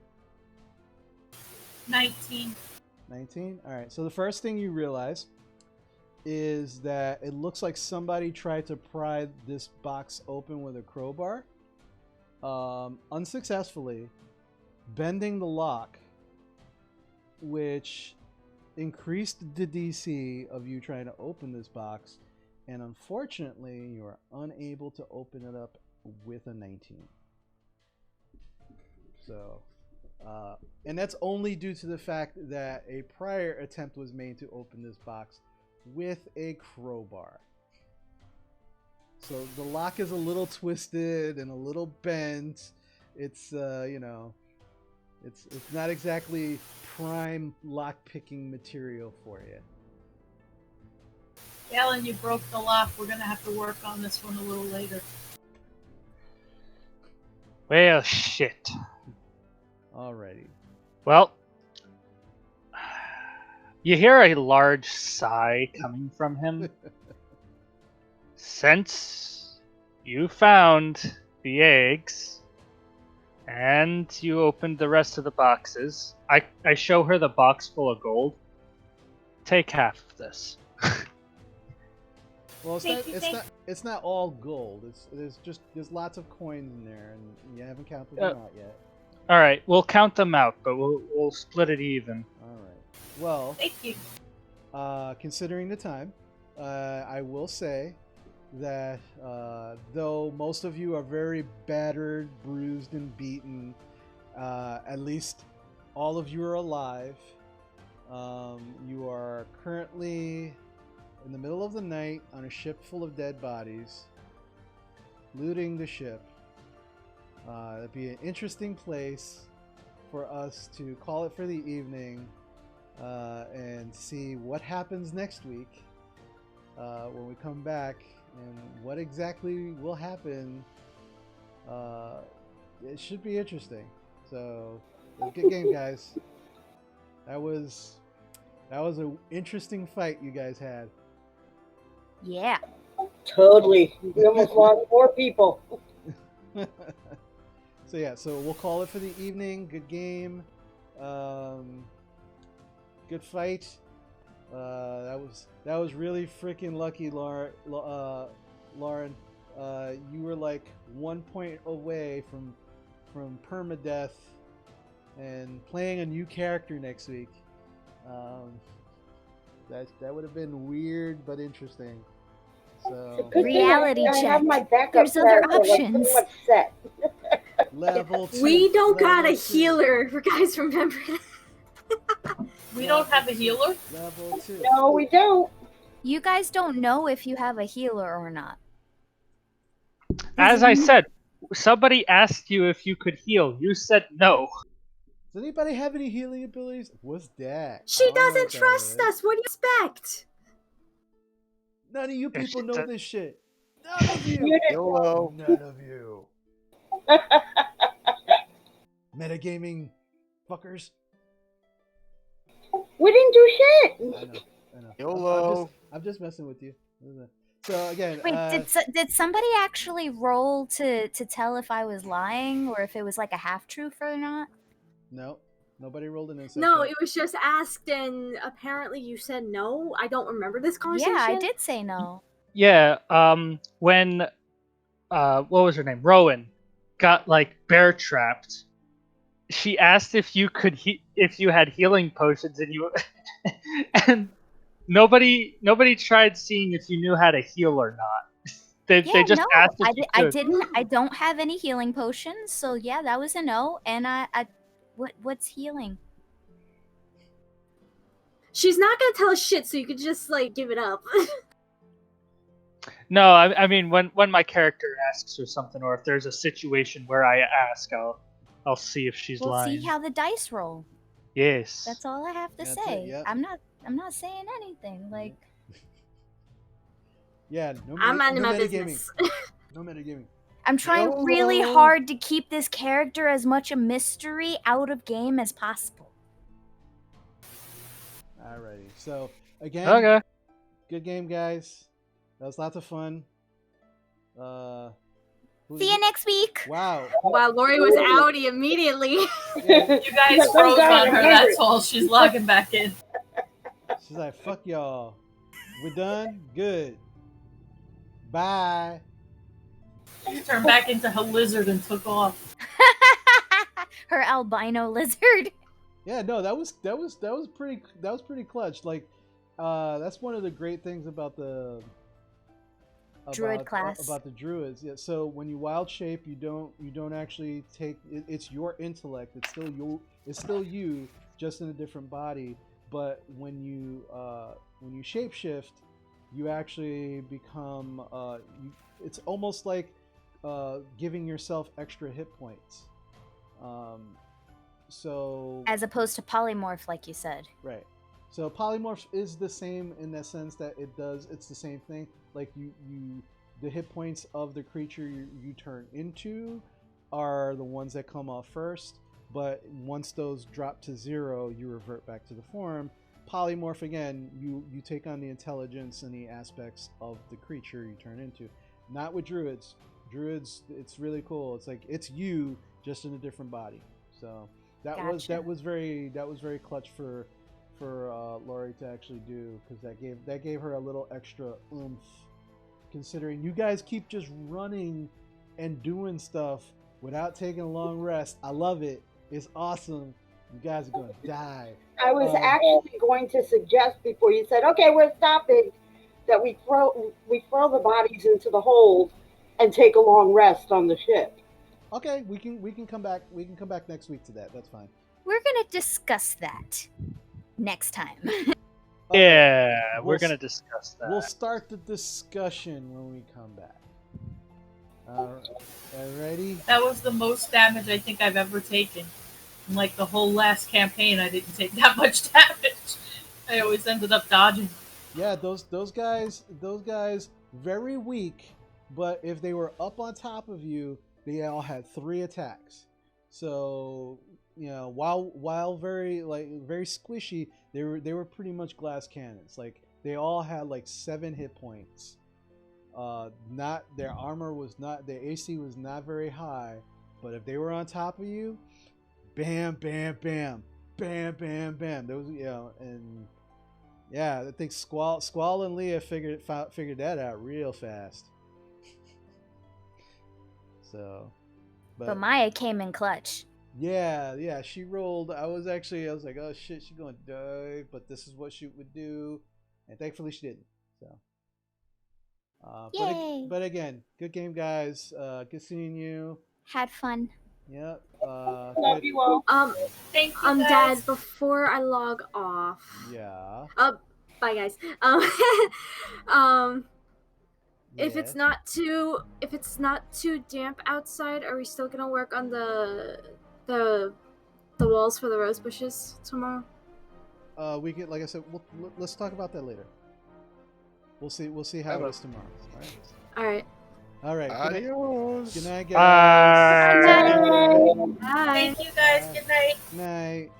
19. 19? All right, so the first thing you realize is that it looks like somebody tried to pry this box open with a crowbar, unsuccessfully, bending the lock, which increased the DC of you trying to open this box, and unfortunately, you are unable to open it up with a 19. So, and that's only due to the fact that a prior attempt was made to open this box with a crowbar. So the lock is a little twisted and a little bent. It's it's not exactly prime lock picking material for you. Galen, you broke the lock. We're gonna have to work on this one a little later. Well, shit. Alrighty. Well, you hear a large sigh coming from him. Since you found the eggs and you opened the rest of the boxes, I show her the box full of gold. Take half of this. Well, it's not all gold. There's lots of coins in there, and you haven't counted them out yet. All right, we'll count them out, but we'll split it even. All right. Well, thank you. Considering the time, I will say that though most of you are very battered, bruised, and beaten, at least all of you are alive. You are currently in the middle of the night on a ship full of dead bodies, looting the ship. It'd be an interesting place for us to call it for the evening and see what happens next week when we come back and what exactly will happen. It should be interesting. So, good game, guys. That was an interesting fight you guys had. Yeah. Totally. We almost lost 4 people. So yeah, so we'll call it for the evening. Good game, good fight. That was really freaking lucky, Lauren. You were like 1 point away from permadeath and playing a new character next week. That would have been weird but interesting. So reality check. I have my backup. There's other options. Like set. Level 2. We don't got a 2. healer. You guys remember that? We don't have a healer? Level 2. No, we don't. You guys don't know if you have a healer or not. As I said, somebody asked you if you could heal. You said no. Does anybody have any healing abilities? What's that? She doesn't trust us. What do you expect? None of you people know this shit. None of you. YOLO. None of you. Metagaming fuckers. We didn't do shit. I know. YOLO. I'm just messing with you. So again, Wait, did somebody actually roll to tell if I was lying or if it was like a half truth or not? No, nobody rolled an insight. No, it was just asked, and apparently you said no. I don't remember this conversation. Yeah, I did say no. Yeah, when what was her name? Rowan got like bear trapped. She asked if you could if you had healing potions and you and Nobody tried seeing if you knew how to heal or not. They just no, asked if you I could. didn't. I don't have any healing potions, so yeah, that was a no. And what's healing? She's not gonna tell us shit, so you could just like give it up. No, I mean when my character asks or something, or if there's a situation where I ask, I'll see if she's We'll lying. see how the dice roll. Yes. That's all I have to That's it, say. yep. I'm not saying anything. Like, Yeah, no, I'm minding my metagaming. business. No metagaming. I'm trying really hard to keep this character as much a mystery out of game as possible. Alrighty. So again, Okay. good game, guys. That was lots of fun. See you next week. Wow. Wow, Lori was outie immediately. Yeah, You guys froze on her, that's all. She's logging back in. she's like, "Fuck y'all. We're done. Good. Bye." She turned back into her lizard and took off. Her albino lizard. Yeah, no, that was pretty clutch. Like, that's one of the great things about the Druid class. about the druids. Yeah, so when you wild shape, you don't actually take it's your intellect. It's still you, just in a different body. But when you shapeshift, you actually become it's almost like giving yourself extra hit points. So As opposed to polymorph, like you said. right. So polymorph is the same in the sense that it's the same thing. Like the hit points of the creature you turn into are the ones that come off first, but once those drop to 0, you revert back to the form. Polymorph, again, you take on the intelligence and the aspects of the creature you turn into. Not with druids. Druids, it's really cool. It's like it's you just in a different body. So that was very clutch for Lori to actually do, because that gave her a little extra oomph, considering you guys keep just running and doing stuff without taking a long rest. I love it. It's awesome. You guys are gonna die. I was actually going to suggest before you said, "Okay, we're stopping," that we throw the bodies into the hold and take a long rest on the ship. Okay, we can come back. We can come back next week to that. That's fine. We're gonna discuss that next time. Yeah, we're gonna discuss that. We'll start the discussion when we come back. Alrighty. That was the most damage I think I've ever taken. In like the whole last campaign, I didn't take that much damage. I always ended up dodging. Yeah, those guys, very weak. But if they were up on top of you, they all had 3 attacks. So while very squishy, they were pretty much glass cannons. Like they all had like 7 hit points. Not their armor was not, their AC was not very high, but if they were on top of you, bam, bam, bam, bam, bam, bam. Those and yeah, I think Squall and Leah figured that out real fast. So, but Maya came in clutch. Yeah, she rolled. I was like, oh shit, she's gonna die, but this is what she would do, and thankfully she didn't. So, Yay. but again, good game, guys. Good seeing you. Had fun. Yep. Love you all. Thank you, guys. Dad, before I log off. Yeah. Bye guys. If it's not too damp outside, are we still gonna work on the walls for the rose bushes tomorrow? We can, like I said, let's talk about that later. We'll see how it is tomorrow. All right. All right. Adios. Good night, guys. Bye. Bye. Thank you guys. Good night. Night.